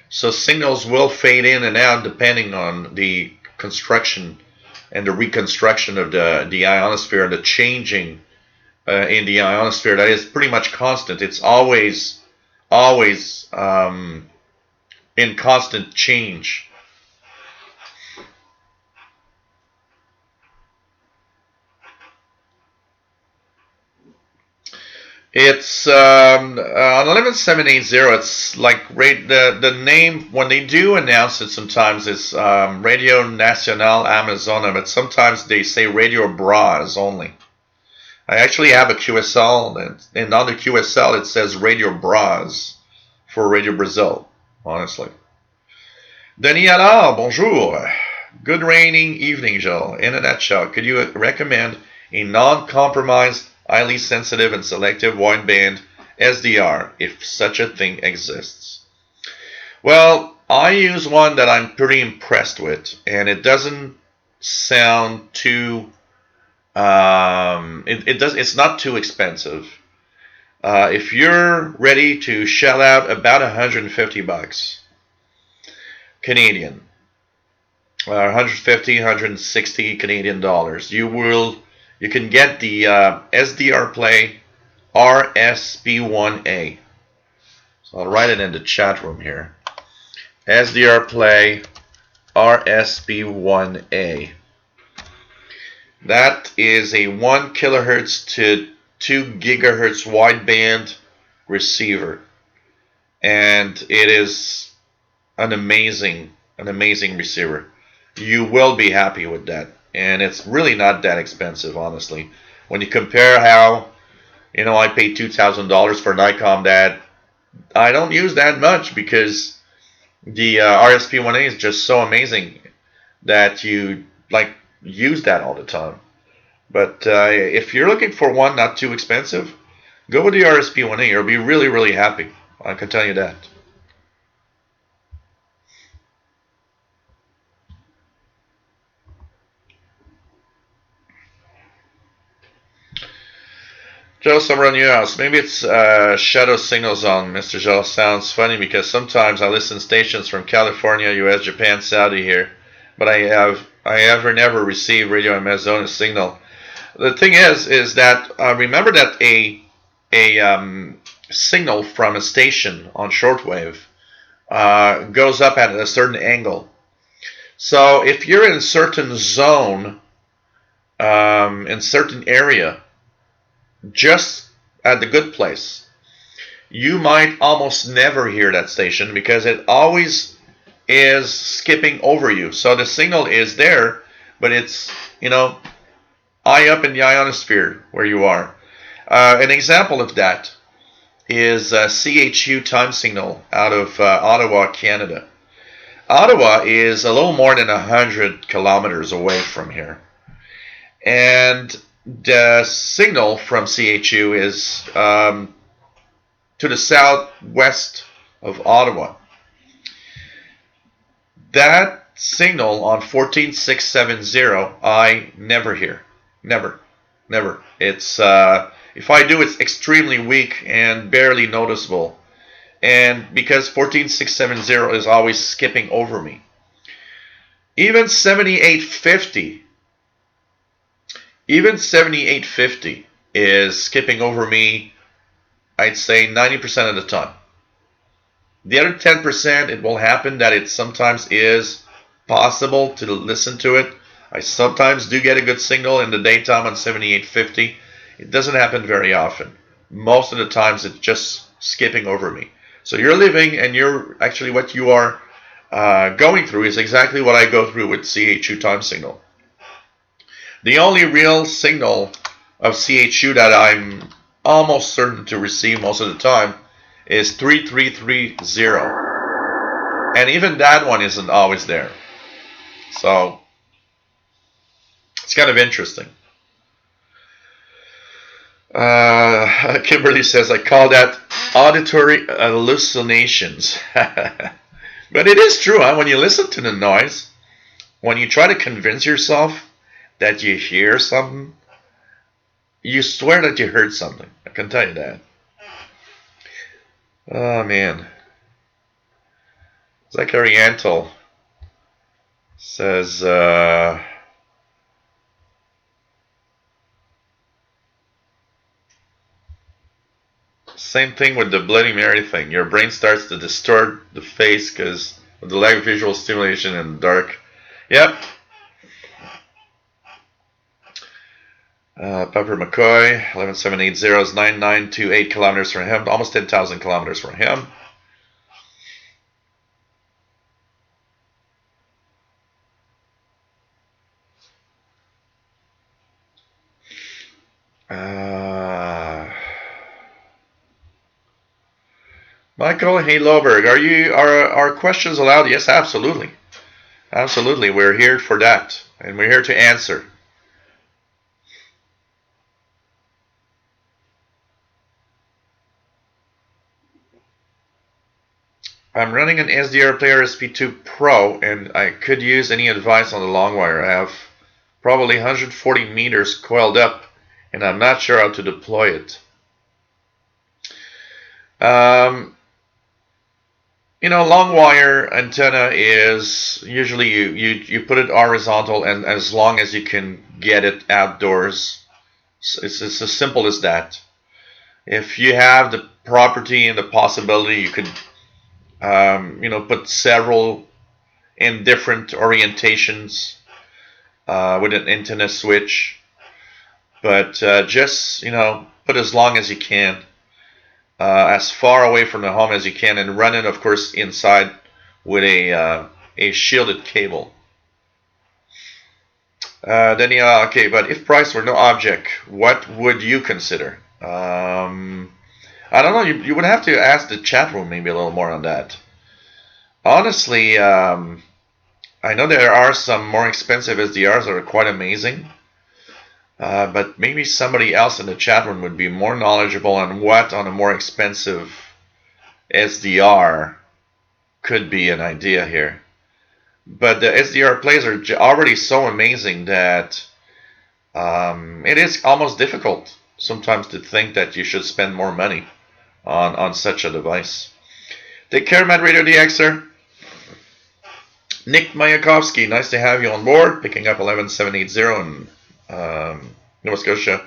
So signals will fade in and out depending on the construction and the reconstruction of the ionosphere and the changing in the ionosphere. That is pretty much constant. It's always in constant change. It's on 11780. It's like the name when they do announce it. Sometimes it's Radio Nacional Amazona, but sometimes they say Radio Bras only. I actually have a QSL, and on the QSL it says Radio Bras for Radio Brazil. Honestly, Daniela, bonjour. Good rainy evening, Joel. In a nutshell, could you recommend a non-compromised, highly sensitive and selective wideband SDR, if such a thing exists? Well, I use one that I'm pretty impressed with, and it doesn't sound too it's not too expensive. If you're ready to shell out about $150 Canadian, 150, 160 Canadian dollars, you can get the SDR Play RSP1A. So I'll write it in the chat room here. SDR Play RSP1A. That is a 1 kilohertz to 2 gigahertz wideband receiver, and it is an amazing receiver. You will be happy with that, and it's really not that expensive, honestly. When you compare how, I paid $2,000 for Nikon, that I don't use that much because the RSP1A is just so amazing that you use that all the time. But if you're looking for one not too expensive, go with the RSP1A. You'll be really, really happy. I can tell you that. Joe, somewhere on your house. Maybe it's shadow signals on, Mr. Joe. Sounds funny because sometimes I listen to stations from California, US, Japan, Saudi here, but I have never received Radio Amazonas signal. The thing is that remember that a signal from a station on shortwave goes up at a certain angle. So if you're in a certain zone, in certain area, just at the good place, you might almost never hear that station because it always is skipping over you. So the signal is there, but it's, high up in the ionosphere where you are. An example of that is CHU time signal out of Ottawa, Canada. Ottawa is a little more than 100 kilometers away from here. And the signal from CHU is to the southwest of Ottawa. That signal on 14670 I never hear. Never. It's if I do, it's extremely weak and barely noticeable. And because 14670 is always skipping over me. Even 7850 is skipping over me, I'd say 90% of the time. The other 10%, it will happen that it sometimes is possible to listen to it. I sometimes do get a good signal in the daytime on 7850. It doesn't happen very often. Most of the times it's just skipping over me. So you're living, and you're actually what you are going through is exactly what I go through with CHU time signal. The only real signal of CHU that I'm almost certain to receive most of the time is 3330. And even that one isn't always there. So it's kind of interesting. Kimberly says, I call that auditory hallucinations. But it is true, huh? When you listen to the noise, when you try to convince yourself that you hear something, you swear that you heard something. I can tell you that. Oh man. Zachary Antle says same thing with the Bloody Mary thing. Your brain starts to distort the face because of the lack of visual stimulation in the dark. Yep. Pepper McCoy, 11780 is 9928 kilometers from him, almost 10,000 kilometers from him. Michael Hayloberg, are questions allowed? Yes, absolutely. Absolutely. We're here for that. And we're here to answer. I'm running an SDR Player SP2 Pro, and I could use any advice on the long wire. I have probably 140 meters coiled up, and I'm not sure how to deploy it. You know, long wire antenna is usually you put it horizontal, and as long as you can get it outdoors, it's as simple as that. If you have the property and the possibility, you could you know, put several in different orientations with an antenna switch, but just, you know, put as long as you can, as far away from the home as you can, and run it, of course, inside with a shielded cable. Daniela, okay, but if price were no object, what would you consider? I don't know. You would have to ask the chat room maybe a little more on that. Honestly, I know there are some more expensive SDRs that are quite amazing, but maybe somebody else in the chat room would be more knowledgeable on what on a more expensive SDR could be an idea here. But the SDR plays are already so amazing that it is almost difficult sometimes to think that you should spend more money on such a device. Take care, Mad Radio DXer. Nick Mayakovsky, nice to have you on board. Picking up 11780 in Nova Scotia.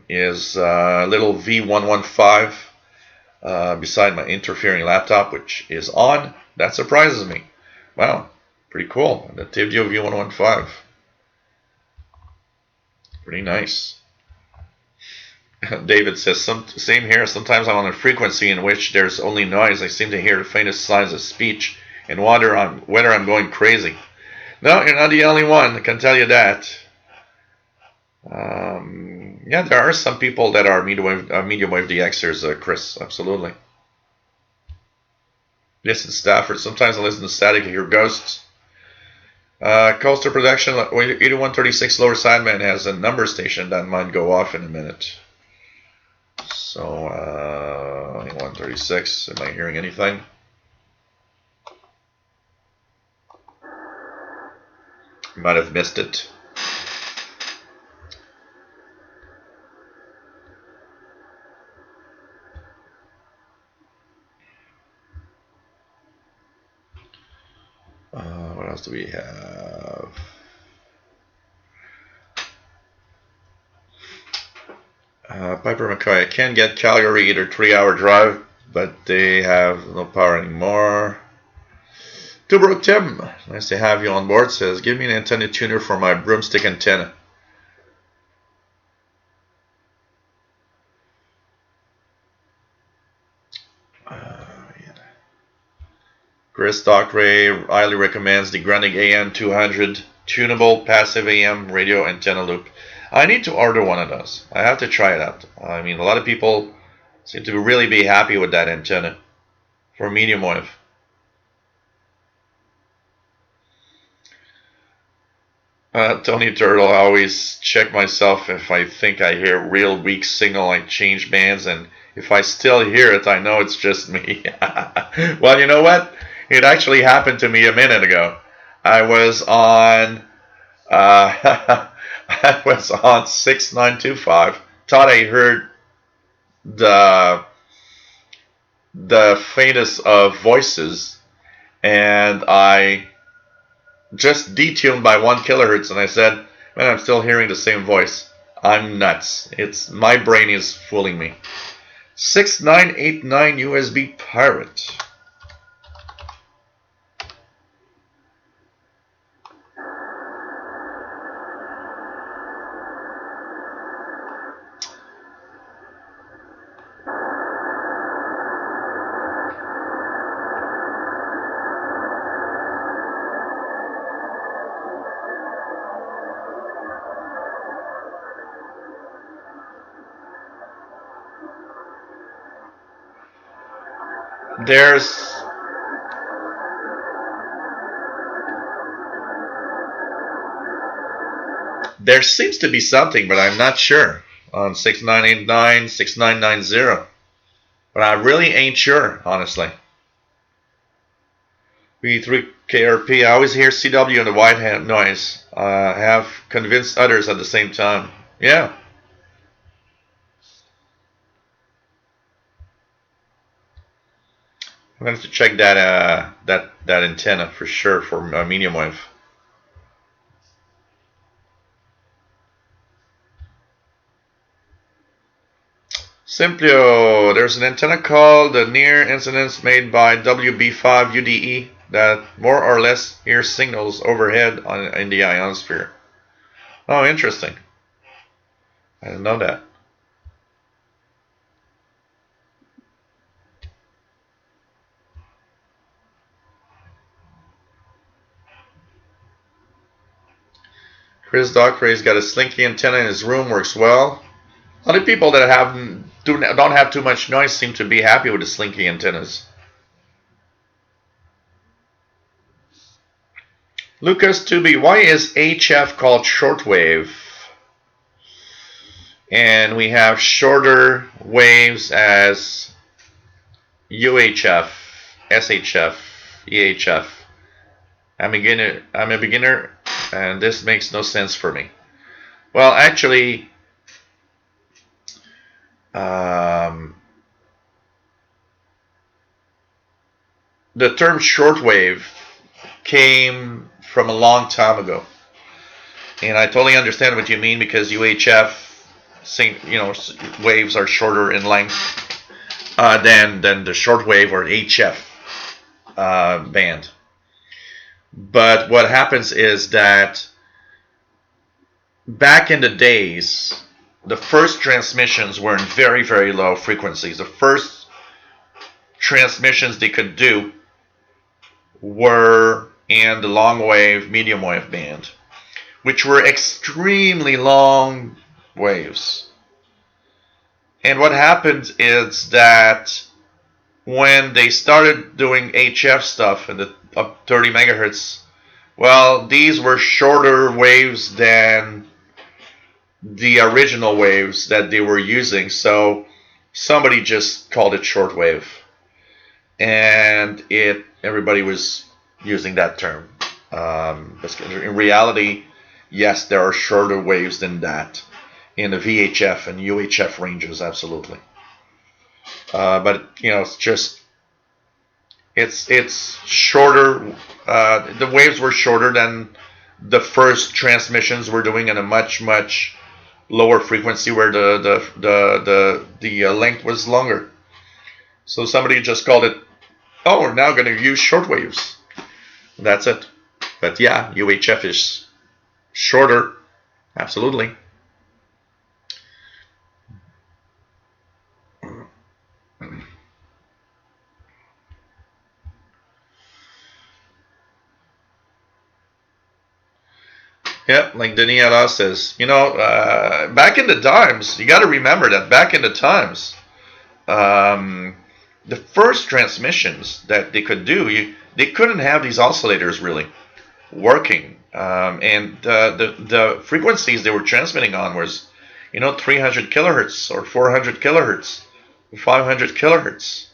Is little V115 beside my interfering laptop, which is on. That surprises me. Wow, pretty cool. The Tivio V115. Pretty nice. David says, same here. Sometimes I'm on a frequency in which there's only noise. I seem to hear the faintest signs of speech and wonder whether I'm going crazy. No, you're not the only one. I can tell you that. Yeah, there are some people that are medium wave DXers, Chris. Absolutely. Listen, Stafford. Sometimes I listen to static. I hear ghosts. Coaster Production 8136 Lower Sideman has a number station that might go off in a minute. So 8136. Am I hearing anything? Might have missed it. What else do we have? Piper McCoy. I can get Calgary either 3-hour drive, but they have no power anymore. Tubro Tim, nice to have you on board, says, give me an antenna tuner for my broomstick antenna. Chris Dockeray highly recommends the Grundig AN200 tunable passive AM radio antenna loop. I need to order one of those. I have to try it out. I mean, a lot of people seem to really be happy with that antenna for medium wave. Tony Turtle, I always check myself if I think I hear real weak signal. I change bands, and if I still hear it, I know it's just me. Well, you know what? It actually happened to me a minute ago. I was on I was on 6925. Thought I heard the the faintest of voices, and I just detuned by 1 kilohertz, and I said, man, I'm still hearing the same voice. I'm nuts. It's my brain is fooling me. 6989 USB pirate. There seems to be something, but I'm not sure on 6989, 6990. But I really ain't sure, honestly. V3KRP, I always hear CW and the white hat noise. Have convinced others at the same time. Yeah. I'm going to have to check that antenna for sure for medium wave. Simplio, there's an antenna called the near incidence made by WB5 UDE that more or less hears signals overhead in the ionosphere. Oh, interesting. I didn't know that. Chris Dockray's got a slinky antenna in his room, works well. Other people that don't have too much noise seem to be happy with the slinky antennas. Lucas 2B, why is HF called shortwave? And we have shorter waves as UHF, SHF, EHF. I'm a beginner, and this makes no sense for me. Well, actually, the term shortwave came from a long time ago, and I totally understand what you mean because UHF, waves are shorter in length than the shortwave or HF band. But what happens is that back in the days, the first transmissions were in very, very low frequencies. The first transmissions they could do were in the long wave, medium wave band, which were extremely long waves. And what happened is that when they started doing HF stuff in the up 30 megahertz, well, these were shorter waves than the original waves that they were using, so somebody just called it shortwave, and everybody was using that term. In reality, yes, there are shorter waves than that in the VHF and UHF ranges, absolutely. But it's shorter. The waves were shorter than the first transmissions were doing in a much lower frequency where the length was longer. So somebody just called it, oh, we're now going to use short waves. That's it. But yeah, UHF is shorter, absolutely. Yep, like Daniela says, back in the times, you got to remember that back in the times, the first transmissions that they could do, they couldn't have these oscillators really working, and the frequencies they were transmitting on was, 300 kilohertz or 400 kilohertz, 500 kilohertz,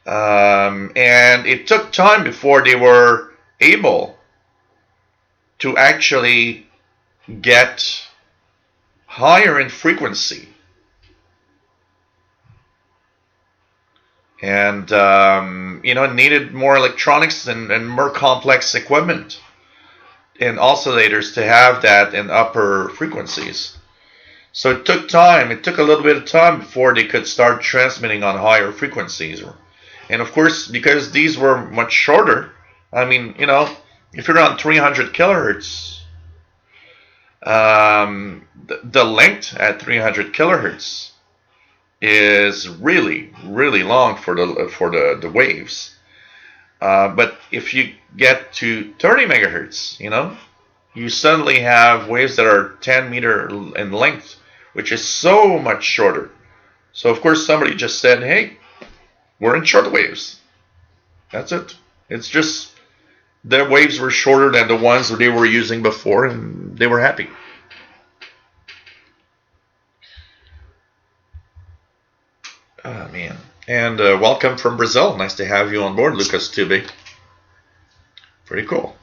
and it took time before they were able to actually get higher in frequency. and it needed more electronics and more complex equipment and oscillators to have that in upper frequencies. So it took time. It took a little bit of time before they could start transmitting on higher frequencies. And of course, because these were much shorter, I mean, if you're on 300 kilohertz, the length at 300 kilohertz is really, really long for the waves. But if you get to 30 megahertz, you suddenly have waves that are 10 meter in length, which is so much shorter. So of course somebody just said, hey, we're in short waves. That's it. It's just their waves were shorter than the ones that they were using before, and they were happy. Oh man. And welcome from Brazil. Nice to have you on board, Lucas Tube. Pretty cool.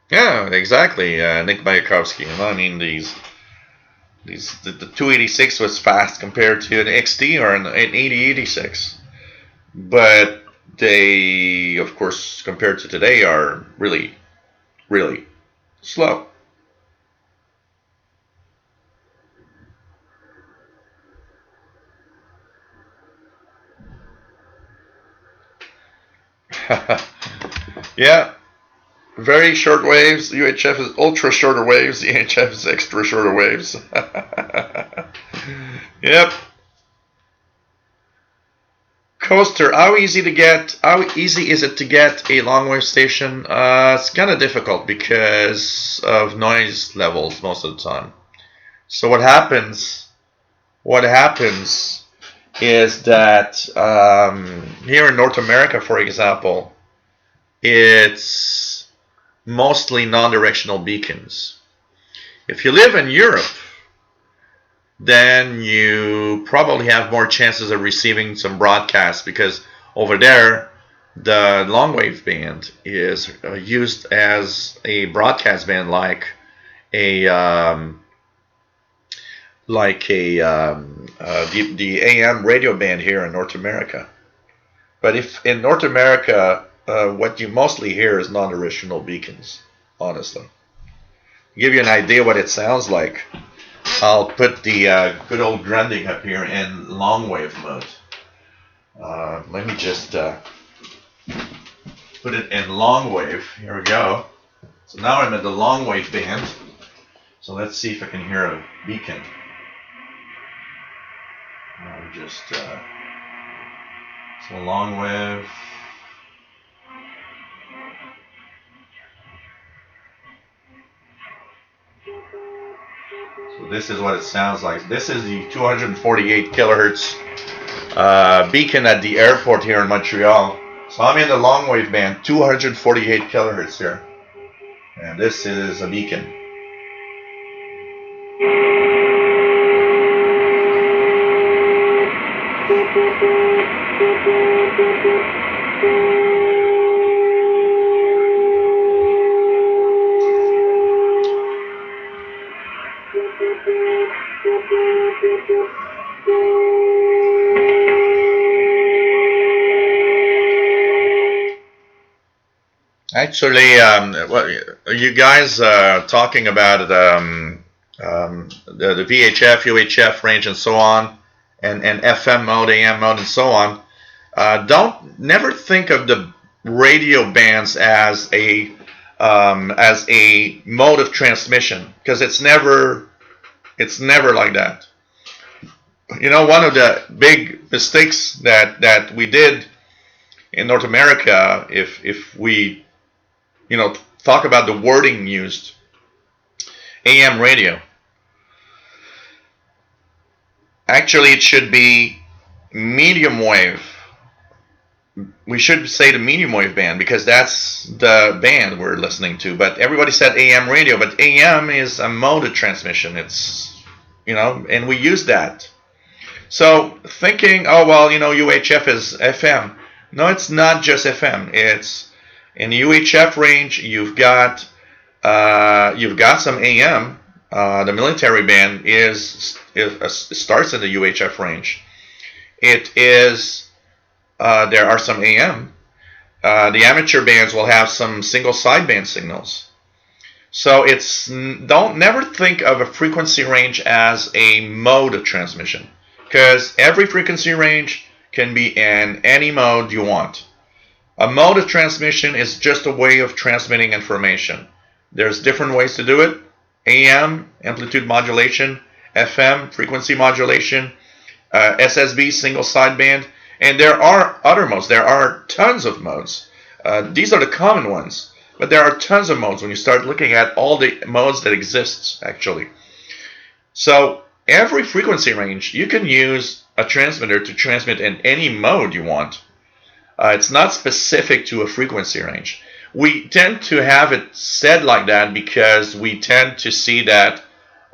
Yeah, exactly, Nick Mayakovsky. I mean, the 286 was fast compared to an XT or an 8086, but they, of course, compared to today, are really, really slow. Yeah. Very short waves. UHF is ultra shorter waves. EHF is extra shorter waves. Yep. Coaster. How easy is it to get a long wave station? It's kind of difficult because of noise levels most of the time. So what happens is that here in North America, for example, it's mostly non-directional beacons. If you live in Europe, then you probably have more chances of receiving some broadcasts, because over there the long wave band is used as a broadcast band, like the AM radio band here in North America. But if in North America, what you mostly hear is non-directional beacons, honestly. To give you an idea what it sounds like, I'll put the good old Grundig up here in long wave mode. Let me just put it in long wave. Here we go. So now I'm at the long wave band. So let's see if I can hear a beacon. I'll just so long wave. So this is what it sounds like. This is the 248 kilohertz beacon at the airport here in Montreal. So I'm in the long wave band, 248 kilohertz here. And this is a beacon. Actually, you guys talking about the VHF, UHF range, and so on, and FM mode, AM mode, and so on. Never think of the radio bands as a mode of transmission, because it's never like that. One of the big mistakes that we did in North America, if we talk about the wording used, AM radio. Actually, it should be medium wave. We should say the medium wave band, because that's the band we're listening to. But everybody said AM radio, but AM is a mode of transmission. It's, and we use that. So thinking, oh well, UHF is FM. No, it's not just FM. It's in the UHF range. You've got some AM, The military band starts in the UHF range. It is there are some AM. The amateur bands will have some single sideband signals. So don't never think of a frequency range as a mode of transmission, because every frequency range can be in any mode you want. A mode of transmission is just a way of transmitting information. There's different ways to do it. AM, amplitude modulation, FM, frequency modulation, SSB, single sideband, and there are other modes. There are tons of modes. These are the common ones, but there are tons of modes when you start looking at all the modes that exist, actually. So every frequency range, you can use a transmitter to transmit in any mode you want. It's not specific to a frequency range. We tend to have it said like that because we tend to see that,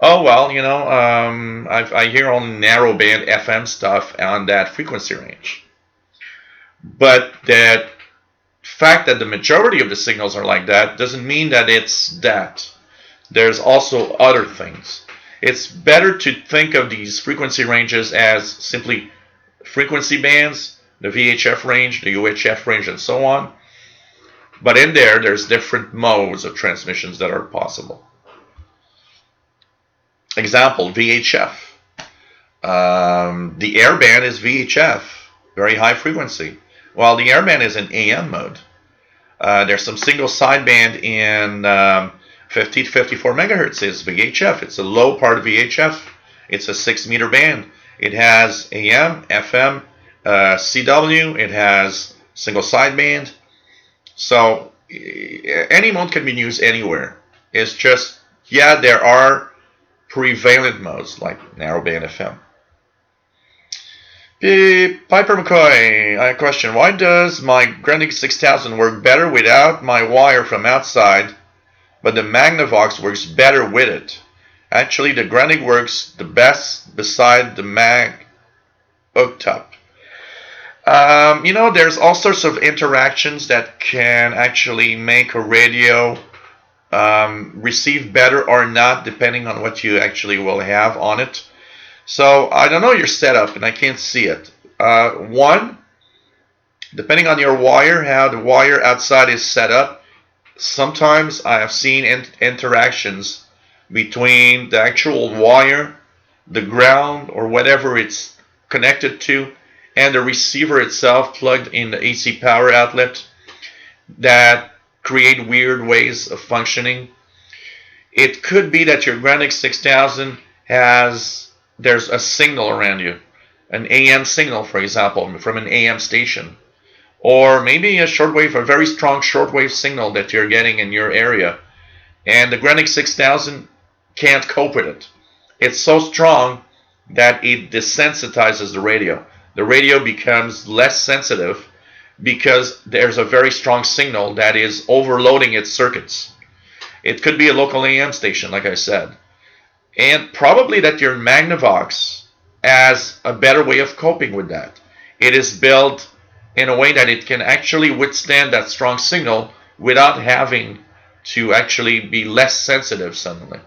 oh, well, I hear only narrow band FM stuff on that frequency range. But that fact that the majority of the signals are like that doesn't mean that it's that. There's also other things. It's better to think of these frequency ranges as simply frequency bands, the VHF range, the UHF range, and so on. But in there's different modes of transmissions that are possible. Example, VHF. The air band is VHF, very high frequency, while the air band is in AM mode. There's some single sideband in 50 to 54 megahertz is VHF. It's a low part of VHF. It's a 6-meter band. It has AM, FM, CW. It has single sideband. So any mode can be used anywhere. It's just, yeah, there are prevalent modes like narrowband FM. Piper McCoy, I have a question. Why does my Grundig 6000 work better without my wire from outside, but the Magnavox works better with it? Actually, the Grundig works the best beside the Mag hooked up. There's all sorts of interactions that can actually make a radio receive better or not, depending on what you actually will have on it. So I don't know your setup, and I can't see it. One, depending on your wire, how the wire outside is set up, sometimes I have seen interactions between the actual wire, the ground, or whatever it's connected to, and the receiver itself plugged in the AC power outlet that create weird ways of functioning. It could be that your Grundig 6000 there's a signal around you, an AM signal, for example, from an AM station, or maybe a very strong shortwave signal that you're getting in your area, and the Grundig 6000 can't cope with it. It's so strong that it desensitizes the radio. The radio becomes less sensitive because there's a very strong signal that is overloading its circuits. It could be a local AM station, like I said. And probably that your Magnavox has a better way of coping with that. It is built in a way that it can actually withstand that strong signal without having to actually be less sensitive suddenly.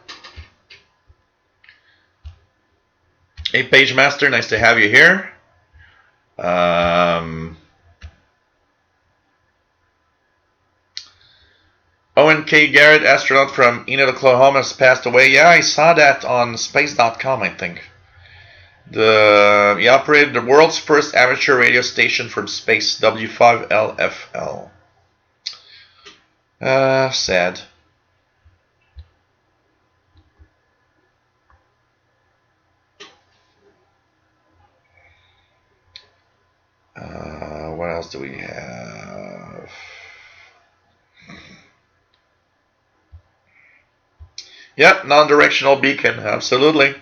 Hey, Page Master, nice to have you here. Owen K. Garrett, astronaut from Enid, Oklahoma, has passed away. Yeah, I saw that on space.com, I think. He operated the world's first amateur radio station from space, W5LFL. Sad. What else do we have? Yep, non-directional beacon, absolutely.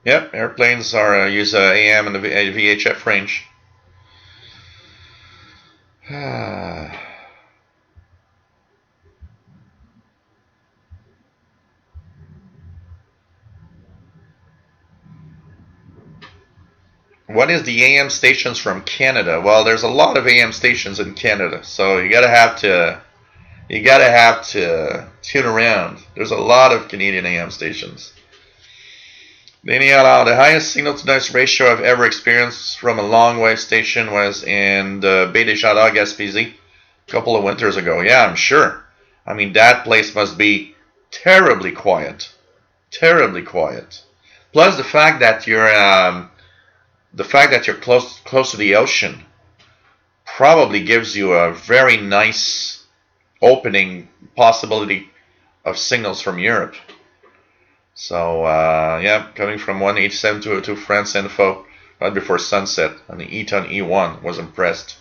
Yep, airplanes use AM and the VHF range. What is the AM stations from Canada? Well, there's a lot of AM stations in Canada, so you gotta have to tune around. There's a lot of Canadian AM stations. The highest signal to noise ratio I've ever experienced from a long wave station was in the Baie des Chaleurs, Gaspésie, a couple of winters ago. Yeah, I'm sure. I mean, that place must be terribly quiet. Terribly quiet. Plus the fact that you're close to the ocean probably gives you a very nice opening possibility of signals from Europe. So yeah, coming from 187 France Info right before sunset on the Eton E1, was impressed.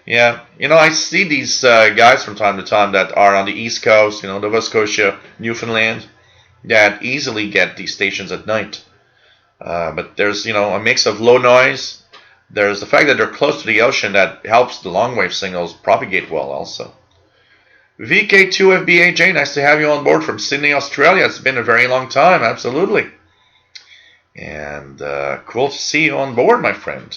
Yeah, you know, I see these guys from time to time that are on the East Coast, you know, Nova Scotia, Newfoundland, that easily get these stations at night. But there's, you know, a mix of low noise. There's the fact that they're close to the ocean that helps the long wave signals propagate well also. VK2FBAJ, nice to have you on board from Sydney, Australia. It's been a very long time, absolutely. And cool to see you on board, my friend.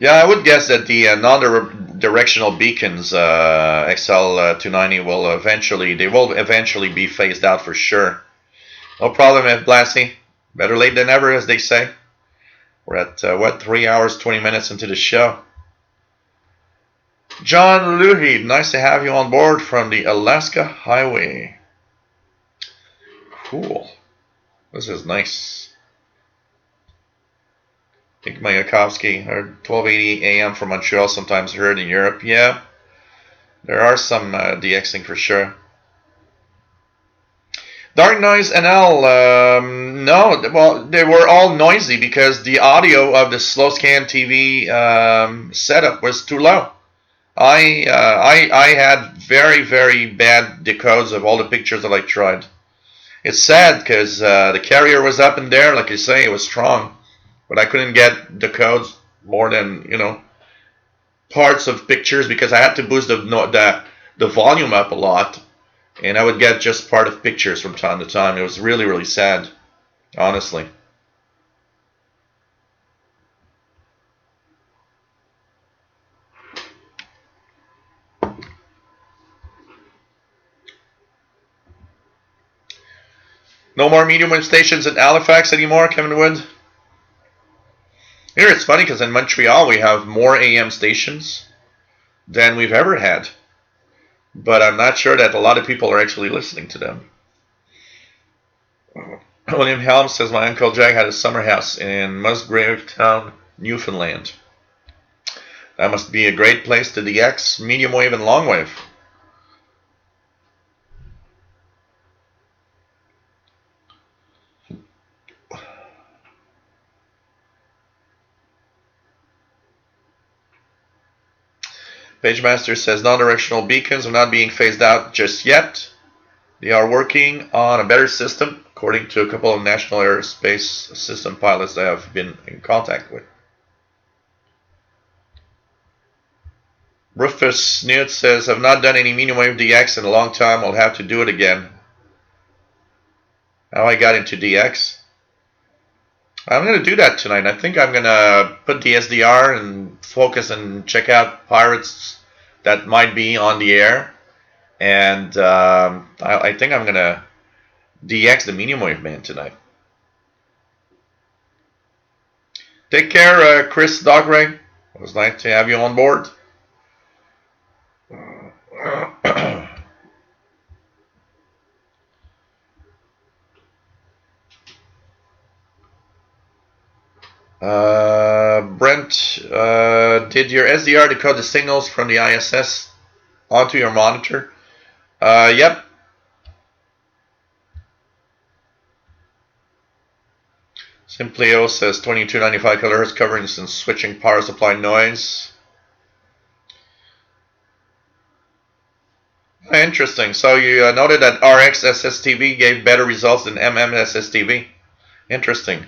Yeah, I would guess that the non-directional beacons, XL290, will eventually be phased out for sure. No problem, F. Blassie. Better late than ever, as they say. We're at, 3 hours, 20 minutes into the show. John Luhid, nice to have you on board from the Alaska Highway. Cool. This is nice. I think Mayakovsky, or 1280 AM from Montreal, sometimes heard in Europe. Yeah, there are some DXing for sure. Dark Noise NL, no, well, they were all noisy because the audio of the slow scan TV setup was too low. I had very, very bad decodes of all the pictures that I tried. It's sad because the carrier was up in there, like you say, it was strong. But I couldn't get the codes more than, you know, parts of pictures because I had to boost the volume up a lot, and I would get just part of pictures from time to time. It was really, really sad, honestly. No more medium wave stations in Halifax anymore, Kevin Wood. Here it's funny because in Montreal we have more AM stations than we've ever had. But I'm not sure that a lot of people are actually listening to them. William Helms says my Uncle Jack had a summer house in Musgrave Town, Newfoundland. That must be a great place to DX, medium wave and long wave. PageMaster says non-directional beacons are not being phased out just yet. They are working on a better system, according to a couple of National Aerospace System pilots I have been in contact with. Rufus Snoot says, I've not done any medium wave DX in a long time. I'll have to do it again. How I got into DX? I'm going to do that tonight. I think I'm going to put the SDR and focus and check out pirates that might be on the air. And I think I'm going to DX the medium wave man tonight. Take care, Chris Dogray. It was nice to have you on board. Brent, did your SDR decode the signals from the ISS onto your monitor? Yep. Simplio says 2295 kHz covering some switching, power supply, noise. Interesting. So you noted that RX SSTV gave better results than MM SSTV. Interesting.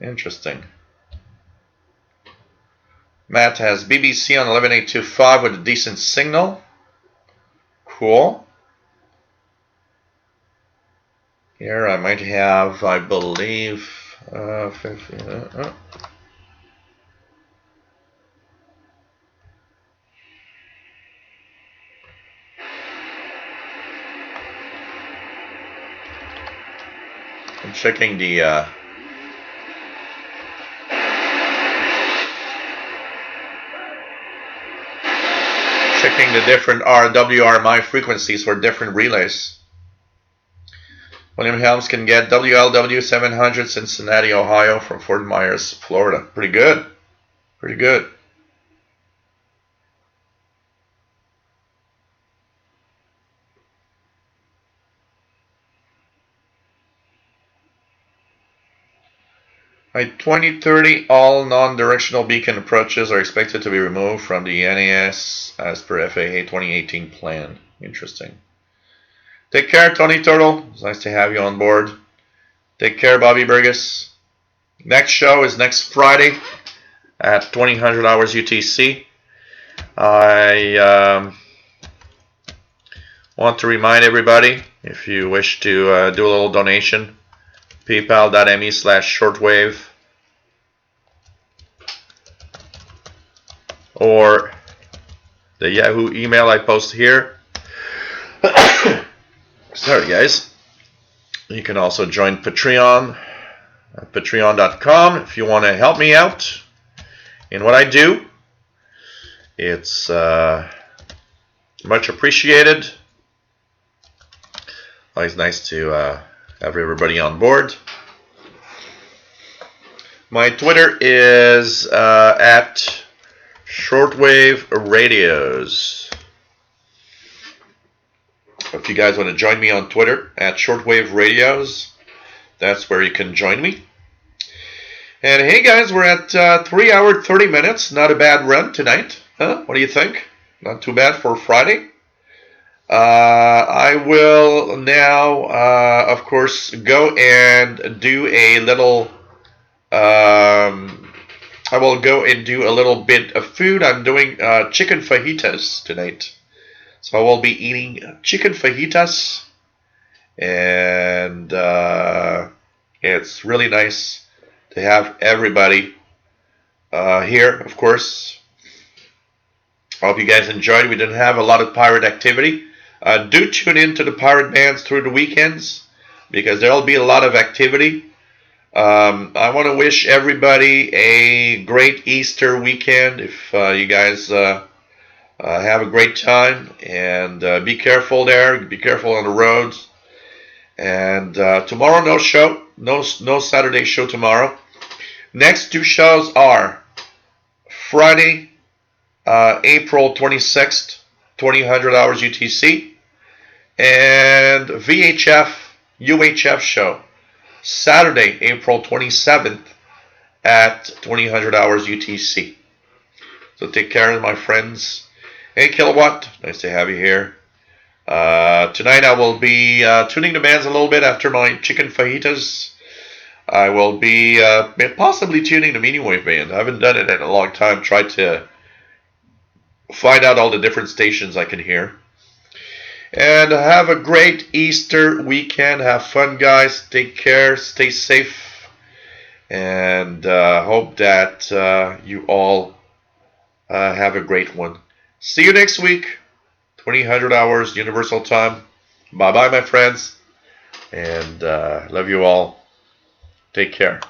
Interesting. Matt has BBC on 11825 with a decent signal. Cool. Here I might have, I believe, 50, I'm checking the different WRMI frequencies for different relays. William Helms can get WLW 700 Cincinnati, Ohio from Fort Myers, Florida. Pretty good. Pretty good. By 2030, all non-directional beacon approaches are expected to be removed from the NAS as per FAA 2018 plan. Interesting. Take care, Tony Turtle. It's nice to have you on board. Take care, Bobby Burgess. Next show is next Friday at 2000 hours UTC. I want to remind everybody, if you wish to do a little donation, paypal.me/shortwave or the Yahoo email I post here. Sorry guys. You can also join Patreon at patreon.com if you want to help me out in what I do. It's much appreciated. Always nice to have everybody on board. My Twitter is at Shortwave Radios. If you guys want to join me on Twitter at Shortwave Radios, that's where you can join me. And hey guys, we're at 3 hours 30 minutes. Not a bad run tonight, huh? What do you think? Not too bad for Friday. I will now, of course, go and do a little. I will go and do a little bit of food. I'm doing chicken fajitas tonight. So I will be eating chicken fajitas, and it's really nice to have everybody here, of course. I hope you guys enjoyed. We didn't have a lot of pirate activity. Do tune in to the pirate bands through the weekends, because there will be a lot of activity. I want to wish everybody a great Easter weekend. If you guys have a great time, and be careful there. Be careful on the roads. And tomorrow, no show. No Saturday show tomorrow. Next two shows are Friday, April 26th, 2000 hours UTC, and VHF UHF show Saturday, April 27th at 2000 hours UTC. So take care, my friends. Hey Kilowatt, nice to have you here. Tonight I will be tuning the bands a little bit after my chicken fajitas. I will be possibly tuning the Meaning Wave band. I haven't done it in a long time. Tried to find out all the different stations I can hear. And have a great Easter weekend. Have fun, guys. Take care. Stay safe. And hope that you all have a great one. See you next week. 2000 hours Universal Time. Bye-bye, my friends. And love you all. Take care.